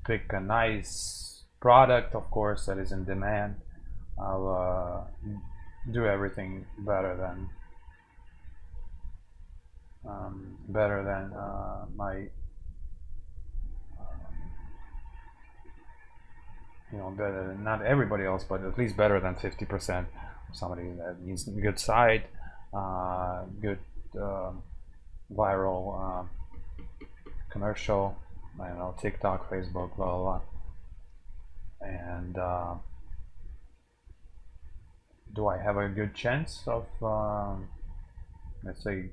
pick a nice product, of course, that is in demand. I'll do everything better than my, you know, better than not everybody else, but at least better than 50% of somebody that needs a good site, good viral commercial, I don't know, TikTok, Facebook, blah blah blah. And do I have a good chance of let's say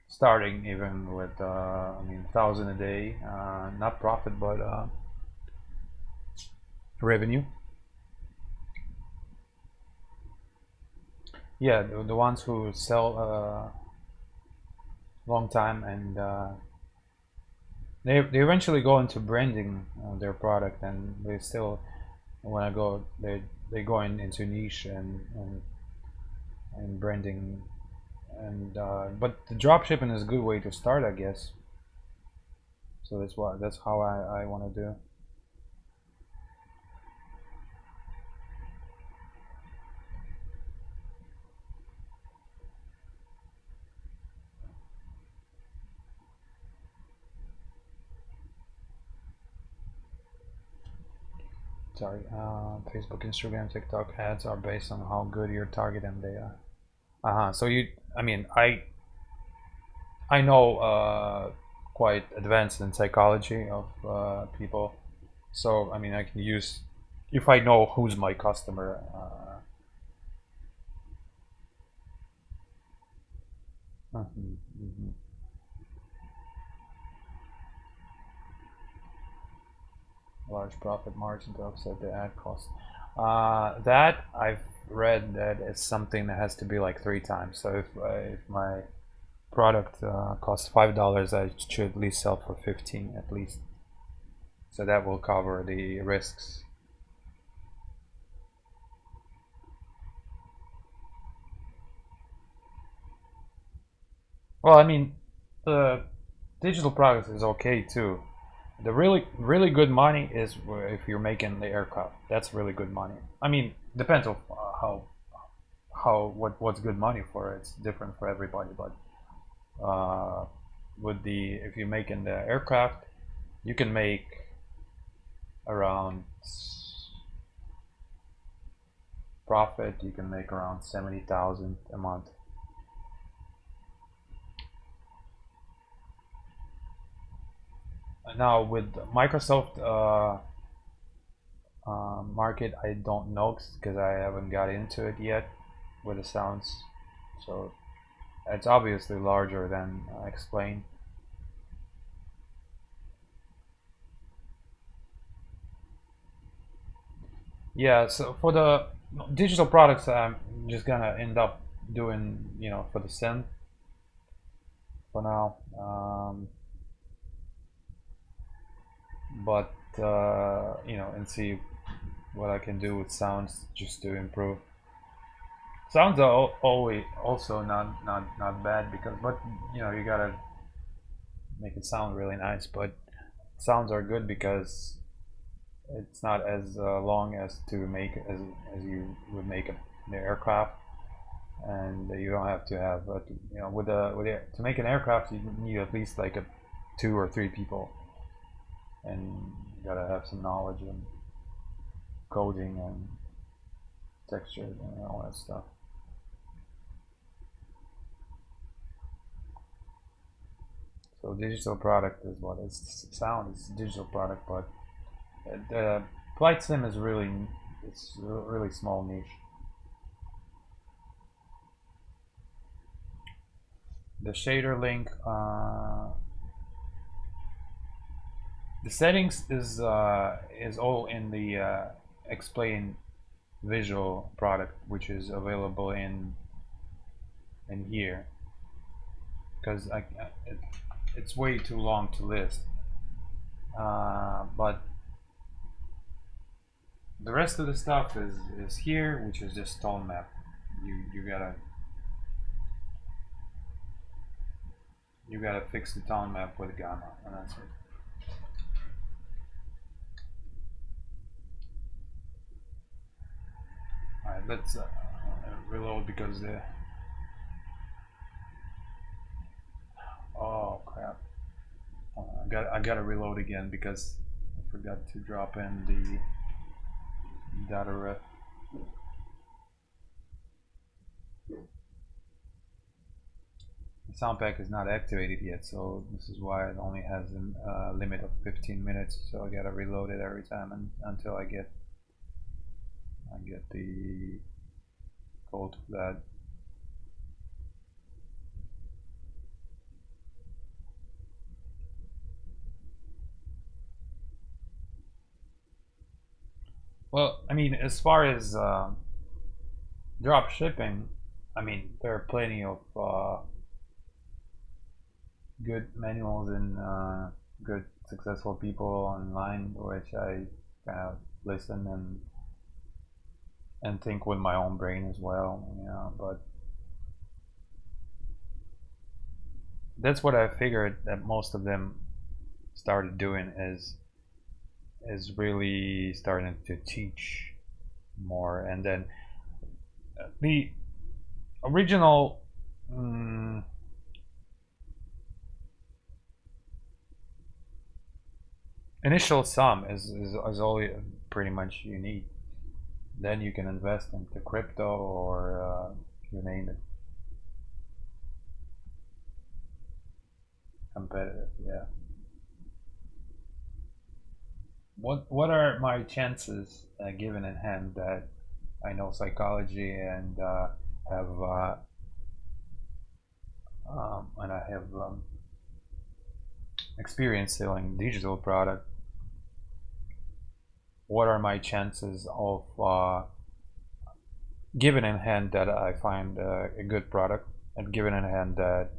starting even with I mean 1,000 a day, not profit but revenue? Yeah, the ones who sell long time, and they eventually go into branding their product, and they still, when I go, they go into niche and branding, and but the drop shipping is a good way to start, I guess. So that's how I want to do. Sorry, Facebook, Instagram, TikTok ads are based on how good you're targeting they are. So I mean, I know quite advanced in psychology of people, so I mean I can use, if I know who's my customer. Large profit margin to offset the ad cost. That I've read that it's something that has to be like 3 times. So if my product costs $5, I should at least sell for 15 at least. So that will cover the risks. Well, I mean, the digital product is okay too. The really good money is if you're making the aircraft. That's really good money. I mean, depends on what's good money for. It's different for everybody, but if you're making the aircraft, you can make around profit. You can make around 70,000 a month. Now with Microsoft market, I don't know because I haven't got into it yet with the sounds, so it's obviously larger than I explained. Yeah, so for the digital products, I'm just gonna end up doing, you know, for the synth for now. But you know, and see what I can do with sounds just to improve. Sounds are always also not bad, because, but you know, you gotta make it sound really nice. But sounds are good because it's not as long as to make as you would make an aircraft, and you don't have to have you know, with to make an aircraft you need at least like 2 or 3 people, and you gotta have some knowledge in coding and texture and all that stuff. So digital product is what it's sound. It's a digital product, but the flight sim is really, it's a really small niche. The shader link, the settings is all in the explain visual product, which is available in here, because it's way too long to list, but the rest of the stuff is here, which is just tone map. You gotta fix the tone map with gamma, and that's it. Alright, let's reload because the oh crap, I gotta reload again because I forgot to drop in the data ref. The sound pack is not activated yet, so this is why it only has a limit of 15 minutes, so I gotta reload it every time until I get the code for that. Well, I mean, as far as drop shipping, I mean, there are plenty of good manuals and good successful people online, which I kind of listen and think with my own brain as well, you know. But that's what I figured that most of them started doing is really starting to teach more, and then the original initial sum is all pretty much you need. Then you can invest into crypto or you name it. Competitive, yeah. What are my chances, given in hand that I know psychology and have experience selling digital product? What are my chances of given in hand that I find a good product, and given in hand that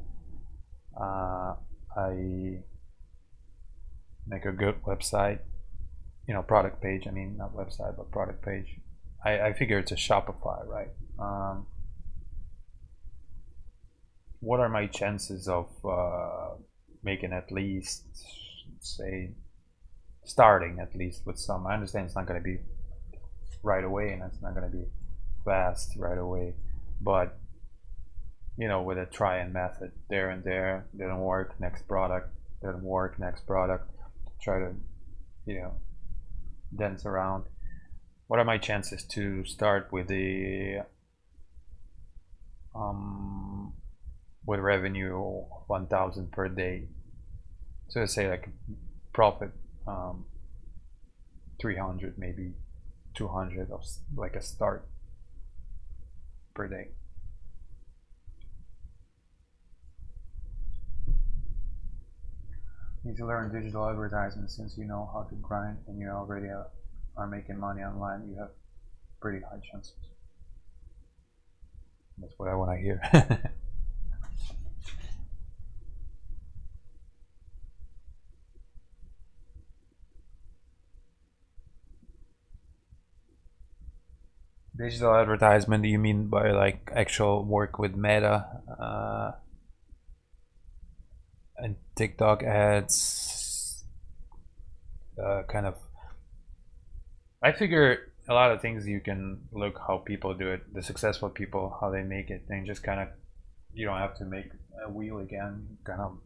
I make a good website, you know, product page, I mean, not website, but product page. I figure it's a Shopify, right? What are my chances of making at least, say, starting at least with some? I understand it's not going to be right away, and it's not going to be fast right away, but you know, with a try and method, there and there, didn't work, next product, didn't work, next product, try to, you know, dance around. What are my chances to start with the with revenue 1,000 per day? So say like profit 300, maybe 200 of like a start per day. Need to learn digital advertising. Since you know how to grind and you already are making money online, you have pretty high chances. That's what I want to hear. Digital advertisement, do you mean by like actual work with Meta and TikTok ads? kind of. I figure a lot of things you can look how people do it, the successful people, how they make it, and just kind of, you don't have to make a wheel again. Kind of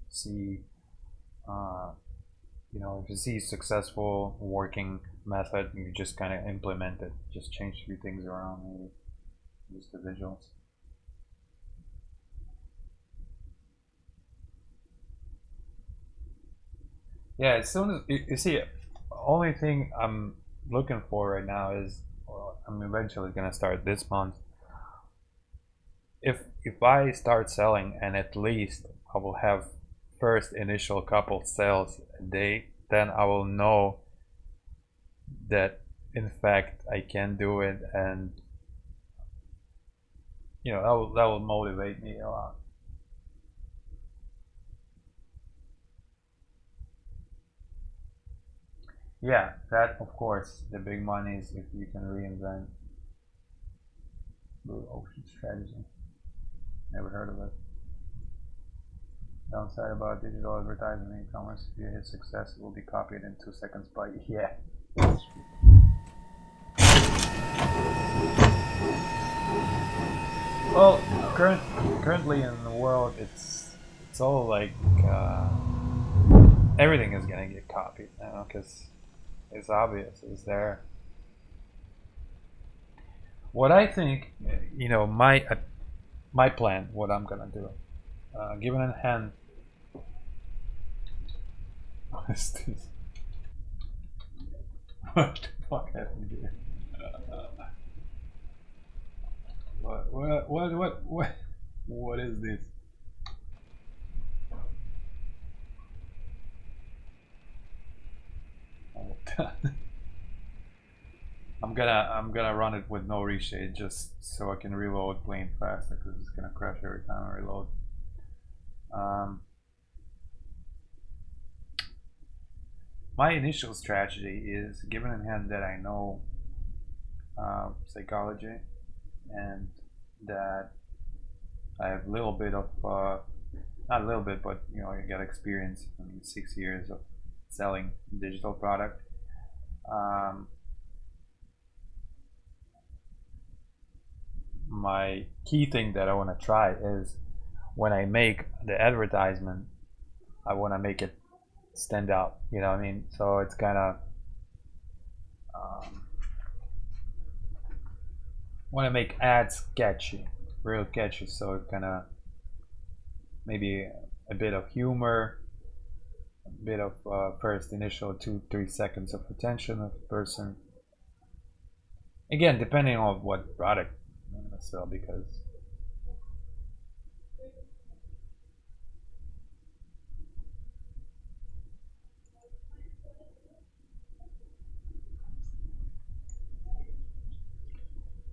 see, you know, if you see successful working method, you just kind of implement it. Just change a few things around, maybe just the visuals. Yeah, as soon as you see, only thing I'm looking for right now is, well, I'm eventually gonna start this month. If I start selling and at least I will have first initial couple sales a day, then I will know that in fact I can do it, and you know that will motivate me a lot. Yeah, that of course the big money is if you can reinvent blue ocean strategy. Never heard of it. Downside about digital advertising and e-commerce: if you hit success, it will be copied in 2 seconds by yeah. Well, currently in the world, it's all like everything is gonna get copied now because it's obvious. It's there. What I think, you know, my plan, what I'm gonna do, given in hand. What is this? What the fuck happened here? What is this? I'm gonna run it with no reshade just so I can reload playing faster because it's gonna crash every time I reload. My initial strategy is, given in hand that I know psychology and that I have a little bit of not a little bit, but you know, I got experience. I mean, 6 years of selling digital product. My key thing that I want to try is when I make the advertisement, I want to make it stand out. You know what I mean? So it's kind of want to make ads catchy, real catchy. So it kind of maybe a bit of humor, a bit of first initial 2-3 seconds of attention of the person. Again, depending on what product I'm gonna sell, because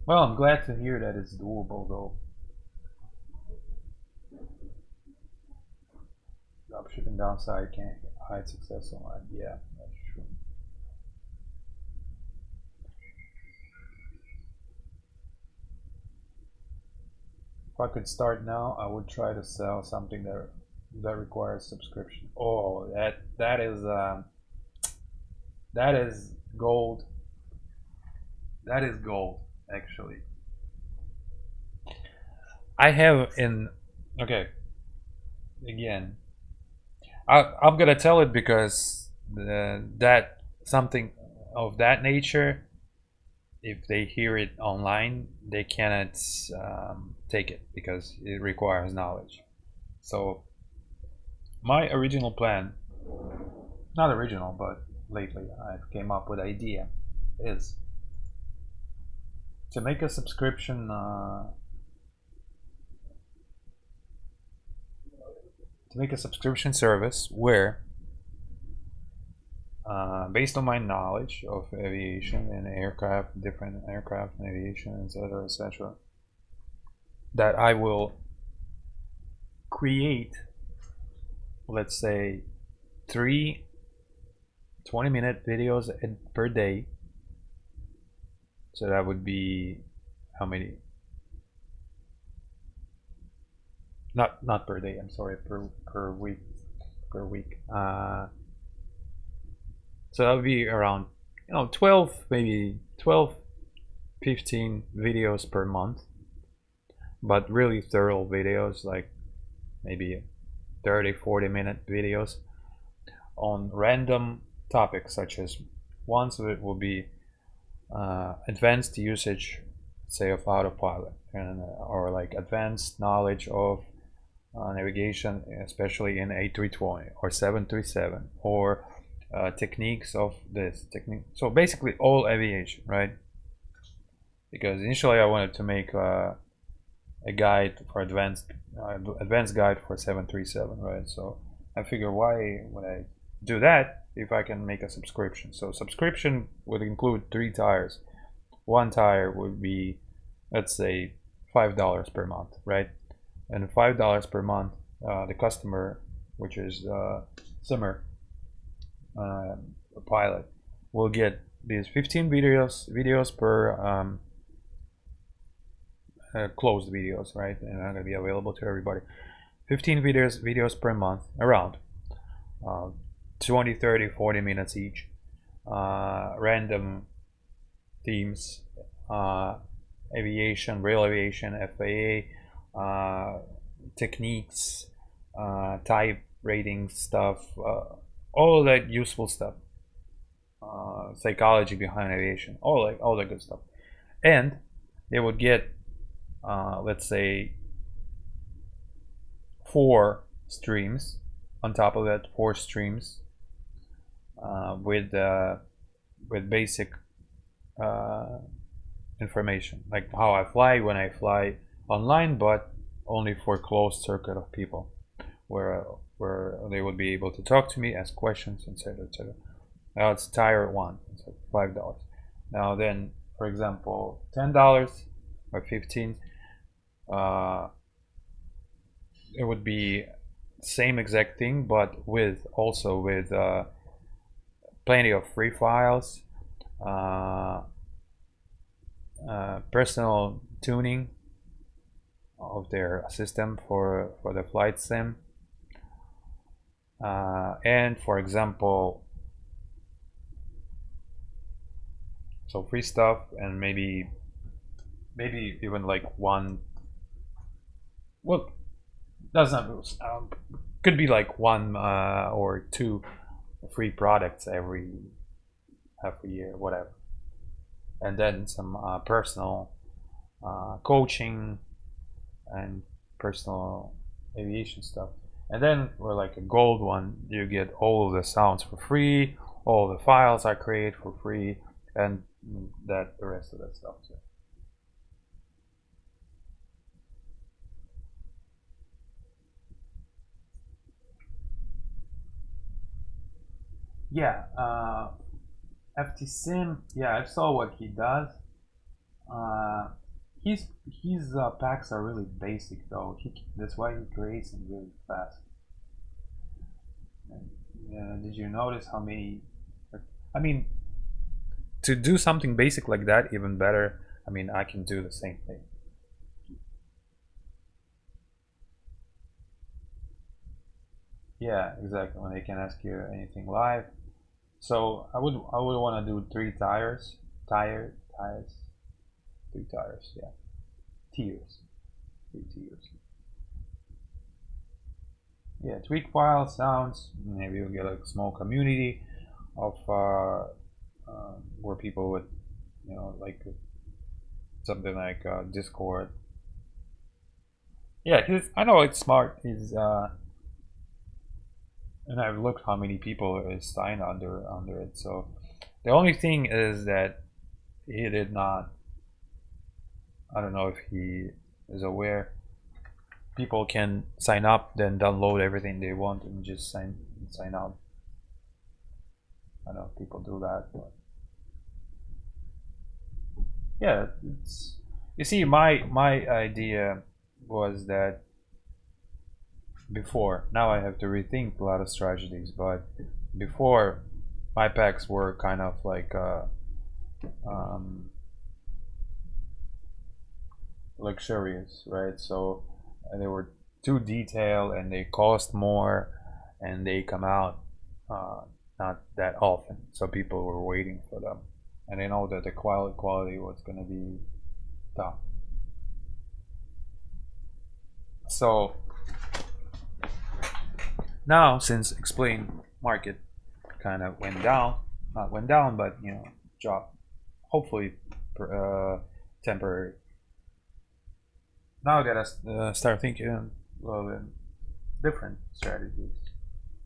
well, I'm glad to hear that it's doable though. Dropshipping downside, can't hide success online. Yeah, that's true. If I could start now, I would try to sell something that requires subscription. Oh, that is gold. That is gold, actually. I have in okay. Again, I'm gonna tell it because that something of that nature, if they hear it online, they cannot take it because it requires knowledge. So my original plan, not original, but lately I've came up with idea, is to make a subscription service where based on my knowledge of aviation and aircraft, different aircraft and aviation, etc., that I will create, let's say, 3 20-minute videos per day. So that would be how many? Not per day. I'm sorry, per week. So that'll be around 12, maybe 12, 15 videos per month, but really thorough videos, like maybe 30-40 minute videos on random topics, such as ones that will be advanced usage, say, of autopilot, and or like advanced knowledge of navigation, especially in A320 or 737, or techniques of this technique. So basically all aviation, right? Because initially I wanted to make a guide for advanced guide for 737, right? So I figure, why would I do that if I can make a subscription? So subscription would include 3 tires. One tire would be, let's say, $5 per month, right? And $5 per month, the customer, which is Simmer, a pilot, will get these 15 videos per closed videos, right? And are going to be available to everybody. 15 videos per month, around 20, 30, 40 minutes each. Random themes, aviation, real aviation, FAA, techniques, type rating stuff, all of that useful stuff, psychology behind aviation, all that good stuff. And they would get, let's say, 4 streams on top of that, 4 streams with basic information, like how I fly when I fly online, but only for closed circuit of people, where they would be able to talk to me, ask questions, etc., etc. Now it's tire 1, it's like $5. Now then, for example, $10 or 15, it would be same exact thing, but also with plenty of free files, personal tuning of their system for the flight sim, and for example, so free stuff, and maybe even like one, well, doesn't could be like 1 or 2 free products every half a year, whatever. And then some personal coaching and personal aviation stuff. And then for like a gold one, you get all of the sounds for free, all the files I create for free, and the rest of that stuff too. Yeah, FT Sim. Yeah, I saw what he does. His packs are really basic though. That's why he creates them really fast. And, did you notice how many? I mean, to do something basic like that, even better. I mean, I can do the same thing. Yeah, exactly. When they can ask you anything live. So I would want to do 3 tires, 3 tires, yeah, tiers, 3 tiers. Yeah, tweak file sounds. Maybe you'll get a small community of where people would, like something like Discord. Yeah, I know it's smart. And I've looked how many people is signed under it. So the only thing is that he did not. I don't know if he is aware. People can sign up, then download everything they want, and just sign out. I know people do that, but yeah, it's. You see, my idea was that before. Now I have to rethink a lot of strategies, but before, my packs were kind of like luxurious, right? So they were too detailed, and they cost more, and they come out not that often, so people were waiting for them, and they know that the quality was going to be top. So now, since explain market kind of went down, not went down, but you know, dropped, hopefully temporary. Now I gotta start thinking different strategies.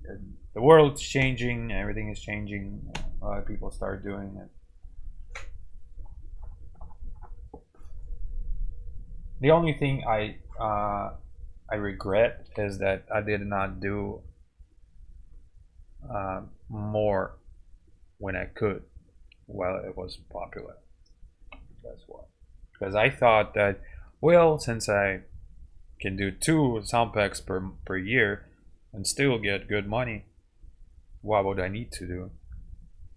And the world's changing, everything is changing. A lot of people start doing it. The only thing I regret is that I did not do more when I could while it was popular. That's why. Because I thought that, well, since I can do 2 sound packs per year and still get good money, why would I need to do?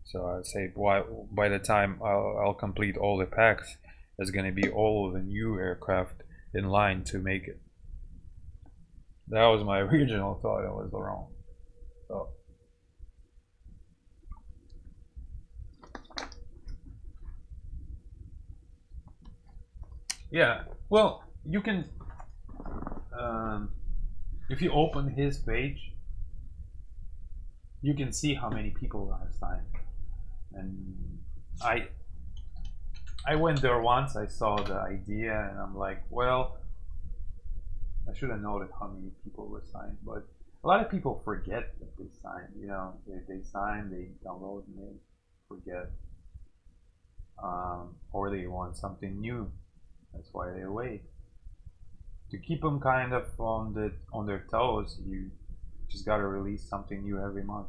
So I say, why, by the time I'll complete all the packs, there's going to be all the new aircraft in line to make it. That was my original thought. It was wrong. So yeah, well, you can if you open his page, you can see how many people have signed. And I went there once, I saw the idea, and I'm like, well, I should have noted how many people were signed. But a lot of people forget that they signed. You know, they sign, they download, and they forget, or they want something new. That's why they wait. To keep them kind of on their toes, you just gotta release something new every month.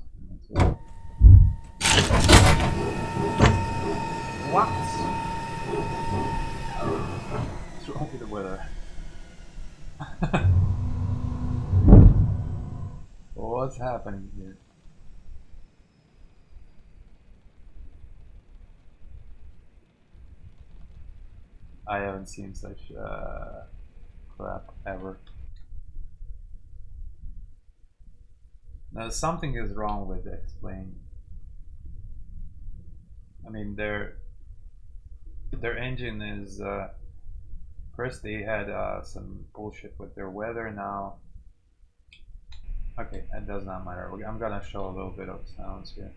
What? What's wrong with the weather? What's happening here? I haven't seen such crap ever. Now something is wrong with Explain. I mean, their engine is first they had some bullshit with their weather. Now, okay, that does not matter. I'm gonna show a little bit of sounds here.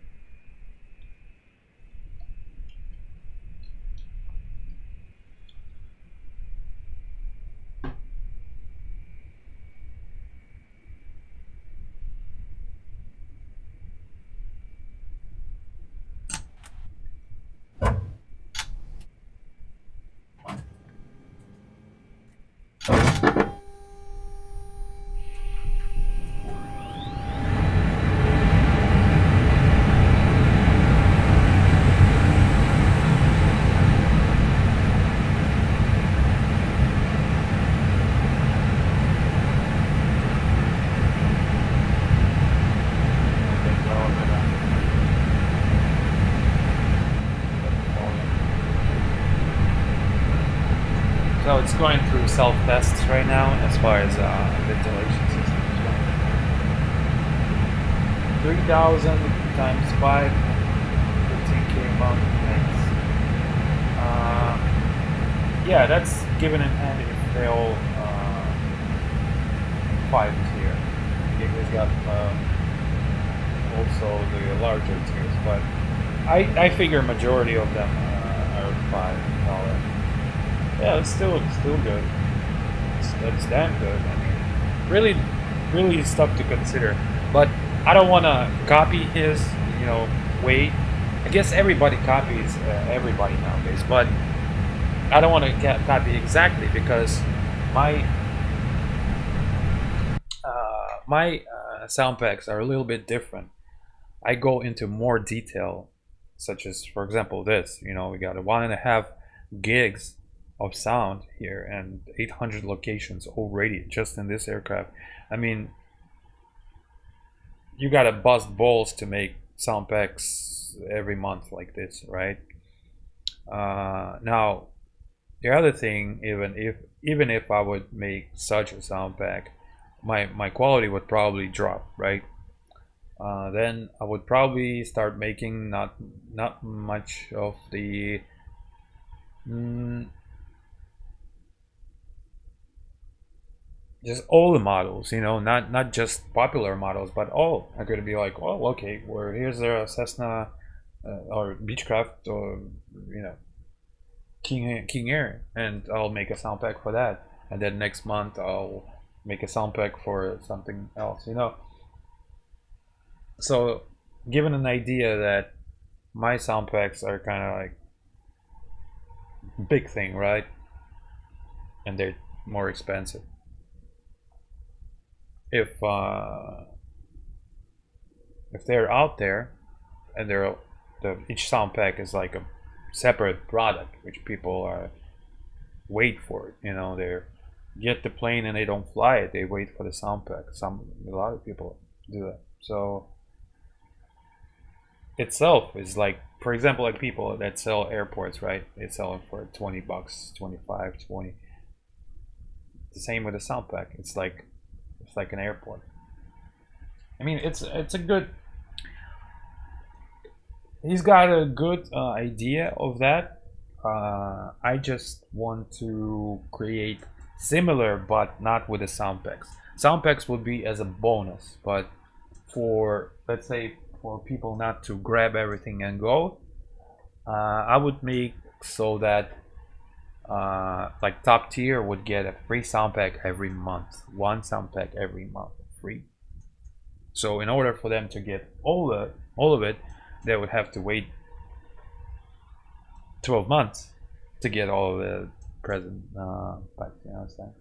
So it's going through self-tests right now as far as ventilation system is going. 3,000 times 5, 15K a month makes. Yeah, that's given in hand if they all 5 is here. He's got also the larger tiers, but I figure majority of them are $5. Yeah, it's still good. That's damn good. I mean, really stuff to consider. But I don't want to copy his, way. I guess everybody copies everybody nowadays, but I don't want to copy exactly because my sound packs are a little bit different. I go into more detail, such as, for example, this. We got a 1.5 gigs of sound here and 800 locations already just in this aircraft. I mean, you gotta bust balls to make sound packs every month like this, right? Now, the other thing, even if I would make such a sound pack, my quality would probably drop, right? then I would probably start making not much of the just all the models, you know, not just popular models, but all are going to be like, oh, okay, well, here's a Cessna or Beechcraft or, you know, King Air, and I'll make a sound pack for that, and then next month I'll make a sound pack for something else, you know. So given an idea that my sound packs are kind of like big thing, right, and they're more expensive. If they're out there and each sound pack is like a separate product which people are wait for it, you know, they get the plane and they don't fly it, they wait for the sound pack. A lot of people do that. So itself is like, for example, like people that sell airports, right, they sell it for 20 bucks, 25, 20. The same with the sound pack. It's like an airport. I mean, it's a good, he's got a good idea of that. I just want to create similar, but not with the sound packs. Sound packs would be as a bonus, but for, let's say, for people not to grab everything and go, I would make so that like top tier would get a free sound pack every month, one sound pack every month free. So in order for them to get all of it, they would have to wait 12 months to get all of the present packs, you understand?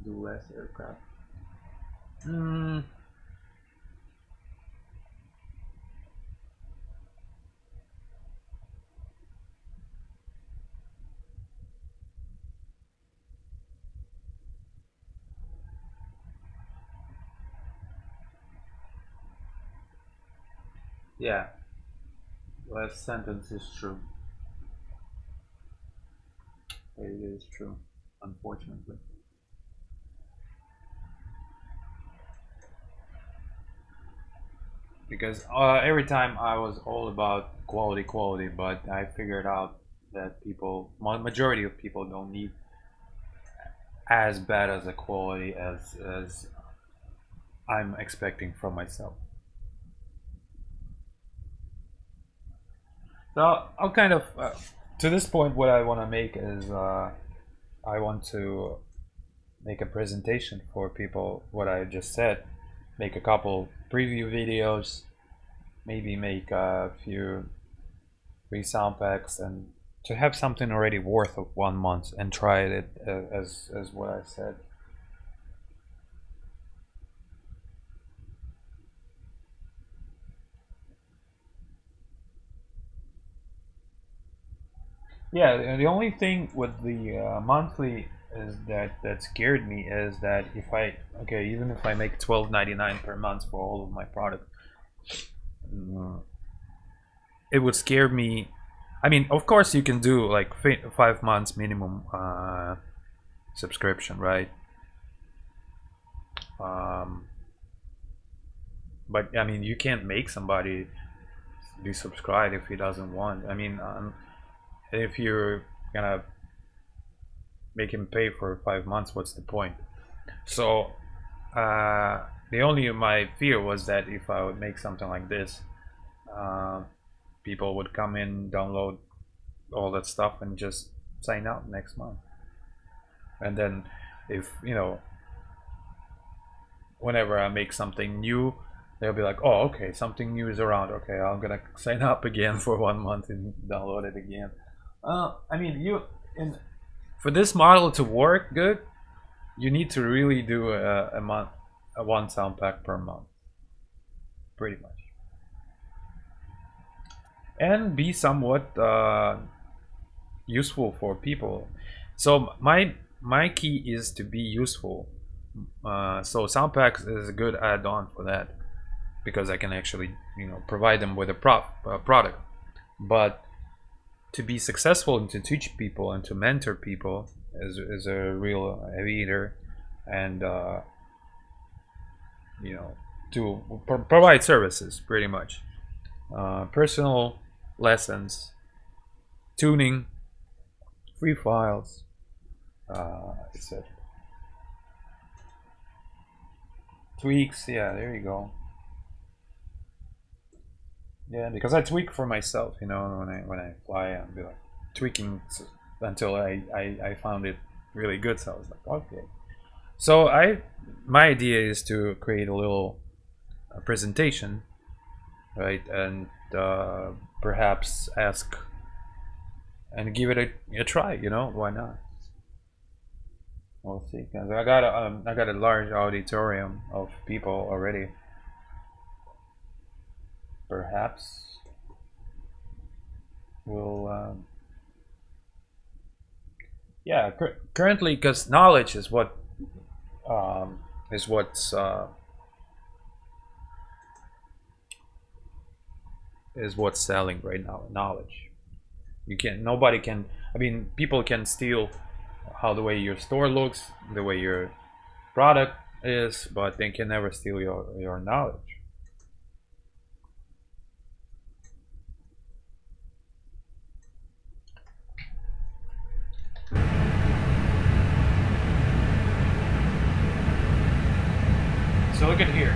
Do less aircraft. Yeah, last sentence is true. It is true, unfortunately. Because every time I was all about quality, but I figured out that majority of people don't need as bad as a quality as I'm expecting from myself. So I'll kind of to this point, what I want to make is I want to make a presentation for people what I just said, make a couple preview videos, maybe make a few free sound packs, and to have something already worth of 1 month and try it as what I said. Yeah, the only thing with the monthly is that scared me is that if I, okay, even if I make $12.99 per month for all of my products, it would scare me. I mean, of course you can do like 5 months minimum subscription, right? But I mean, you can't make somebody be subscribed if he doesn't want. I mean, if you're gonna make him pay for 5 months, what's the point? So the only my fear was that if I would make something like this, people would come in, download all that stuff, and just sign up next month. And then, if you know, whenever I make something new, they'll be like, oh, okay, something new is around, okay, I'm gonna sign up again for 1 month and download it again. I mean, for this model to work good, you need to really do a one sound pack per month, pretty much, and be somewhat useful for people. So my key is to be useful. So sound packs is a good add-on for that, because I can actually, you know, provide them with a product. But to be successful and to teach people and to mentor people as a real aviator, and you know, to provide services pretty much, personal lessons, tuning, free files, etc. Tweaks, yeah, there you go. Yeah, because I tweak for myself, you know, when I fly, I'll be like tweaking until I found it really good. So I was like, okay. So my idea is to create a little presentation, right, and perhaps ask and give it a try. You know, why not? We'll see. Cause I got a large auditorium of people already. Perhaps we'll yeah, currently, because knowledge is what's selling right now. Knowledge. Nobody can, I mean, people can steal how the way your store looks, the way your product is, but they can never steal your knowledge. So look at here.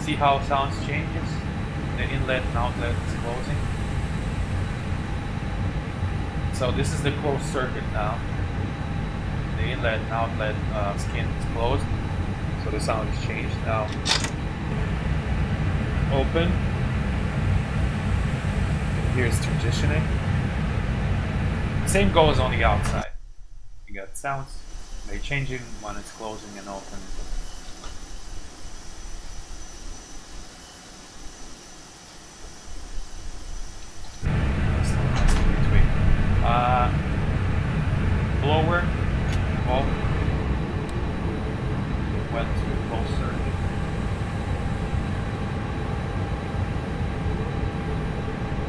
See how sounds changes? The inlet and outlet is closing. So this is the closed circuit now. The inlet and outlet skin is closed. So the sound is changed now. Open. And here's transitioning. Same goes on the outside. You got sounds. They changing when it's closing and open. Blower, well, went to closed circuit.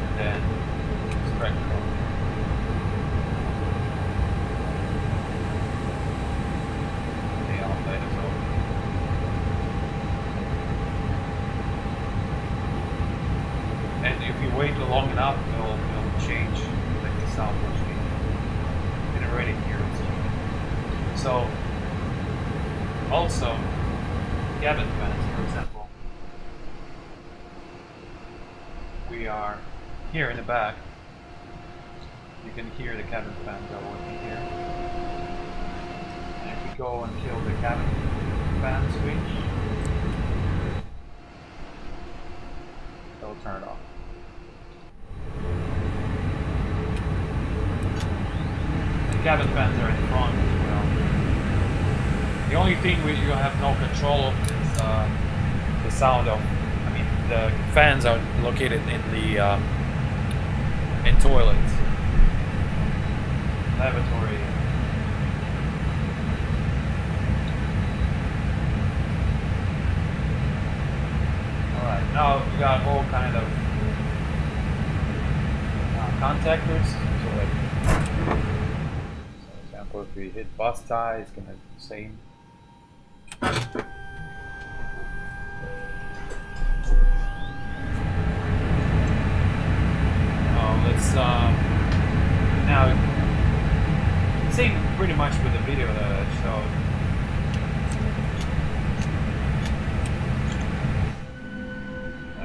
And then spectrum. The outlet is open. And if you wait long enough, it'll change, like the sound will change. Already here it's changing. So also cabin fans, for example, we are here in the back. You can hear the cabin fans are working here. And if we go and kill the cabin fan switch, it'll turn it off. Cabin fans are in front as well. The only thing you have no control of is the sound of, I mean, the fans are located in the in toilets, lavatory. All right, now we got all kind of contactors. So like, if we hit bus tie, it's gonna do the same. Let's now same pretty much with the video that I showed.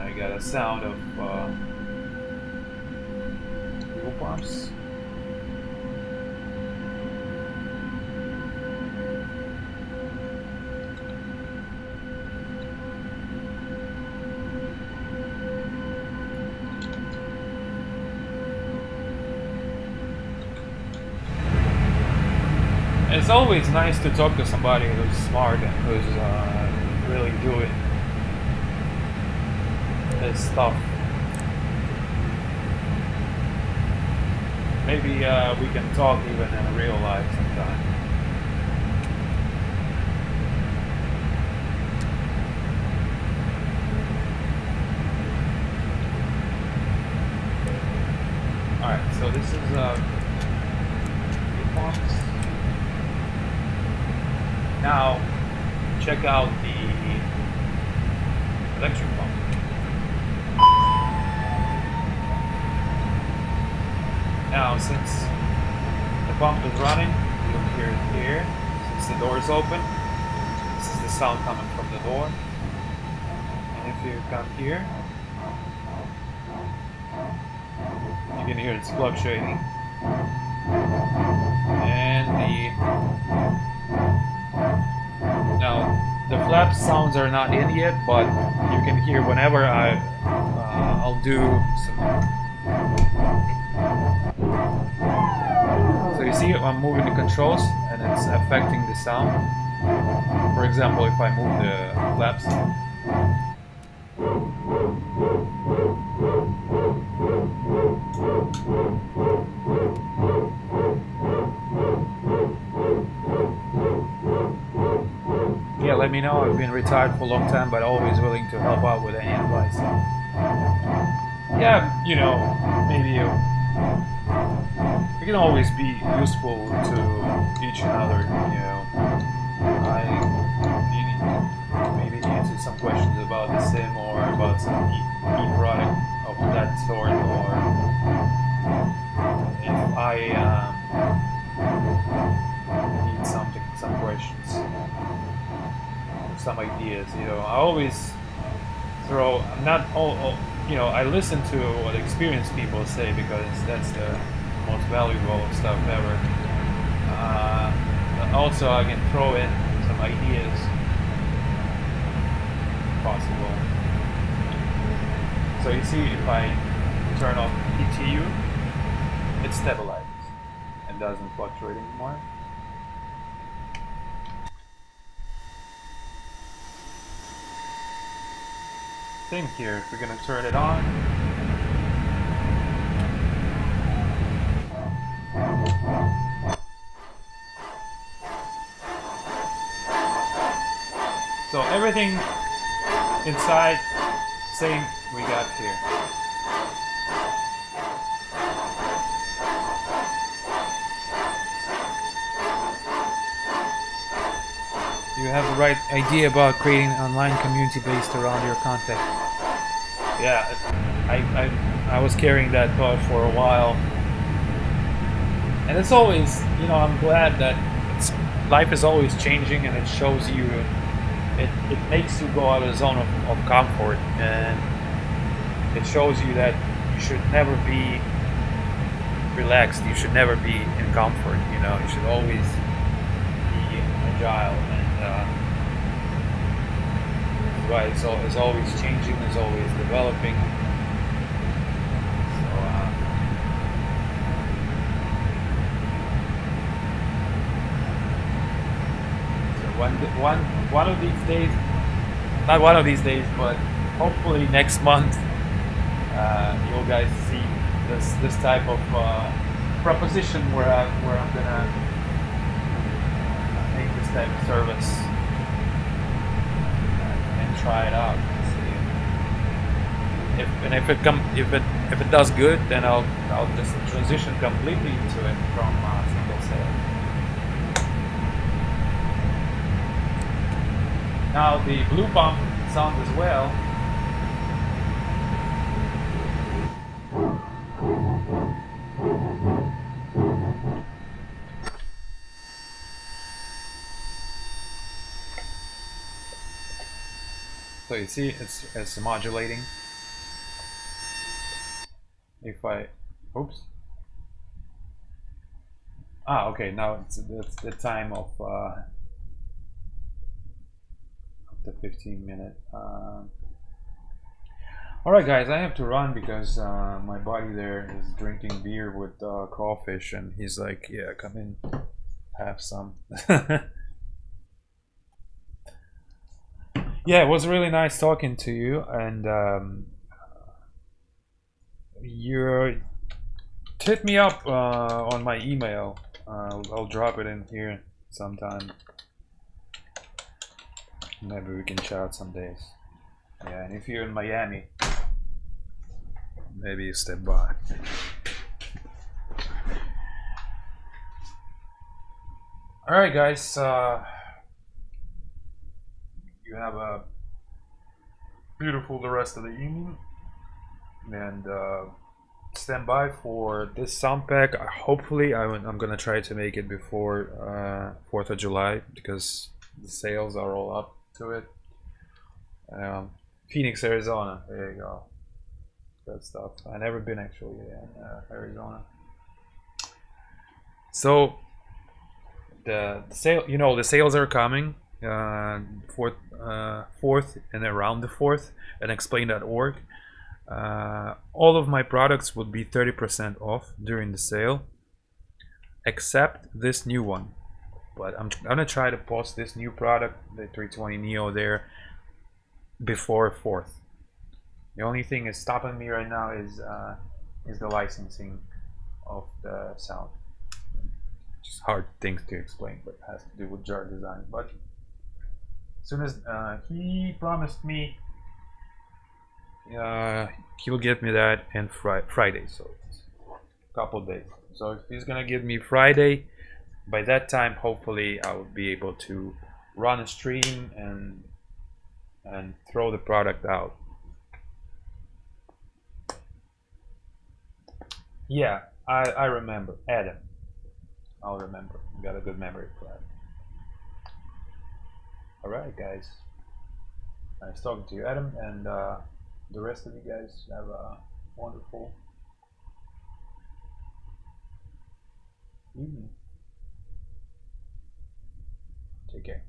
I got a sound of fuel pumps. It's always nice to talk to somebody who's smart and who's really doing this stuff. Maybe we can talk even in real life sometime. Alright, so this is the pumps. Now check out the electric pump. Now since the pump is running, you'll hear it here. Since the door is open, this is the sound coming from the door. And if you come here, you can hear it's fluctuating. And now the flap sounds are not in yet, but you can hear whenever I'll do some. So you see I'm moving the controls and it's affecting the sound. For example, if I move the flaps. Yeah, let me know. I've been retired for a long time, but always willing to help out with any advice. Yeah, you know, maybe it can always be useful to each other, you know. Maybe answer some questions about the sim or about some e-product of that sort, or if I need some questions, some ideas, you know. I always throw. I'm not all, you know. I listen to what experienced people say because that's the most valuable stuff ever. Also, I can throw in some ideas, if possible. So you see, if I turn off ETU, it stabilizes and doesn't fluctuate anymore. Same here. If we're gonna turn it on. So everything inside, same we got here. You have the right idea about creating an online community based around your content. Yeah, I was carrying that thought for a while. And it's always, you know, I'm glad that life is always changing, and it shows you, it makes you go out of the zone of comfort, and it shows you that you should never be relaxed, you should never be in comfort, you know, you should always be agile, and right, it's always changing, it's always developing. One of these days, not one of these days, but hopefully next month, you'll guys see this type of proposition where I'm gonna make this type of service and try it out. If it does good, then I'll just transition completely into it from single sale. Now the blue pump sounds as well. So you see, it's modulating. If I, oops. Okay. Now it's the time of the 15-minute. All right, guys, I have to run because my buddy there is drinking beer with crawfish, and he's like, "Yeah, come in, have some." Yeah, it was really nice talking to you, and you hit me up on my email. I'll drop it in here sometime. Maybe we can chat some days. Yeah, and if you're in Miami, maybe you step by. Alright guys, you have a beautiful the rest of the evening, and stand by for this sound pack. Hopefully I'm gonna try to make it before 4th of July, because the sales are all up to it. Phoenix, Arizona, there you go. Good stuff. I've never been actually in Arizona. So the sale, you know, the sales are coming 4th and around the 4th, and explain.org. All of my products would be 30% off during the sale, except this new one. But I'm gonna try to post this new product, the A320neo, there before 4th. The only thing is stopping me right now is the licensing of the sound. Just hard things to explain, but it has to do with jar design. But as soon as he promised me he will give me that in Friday, so it's a couple days. So if he's gonna give me Friday, by that time hopefully I will be able to run a stream and throw the product out. Yeah, I remember Adam. I'll remember. Got a good memory for that. Alright guys, nice talking to you, Adam, and the rest of you guys have a wonderful evening. Take care.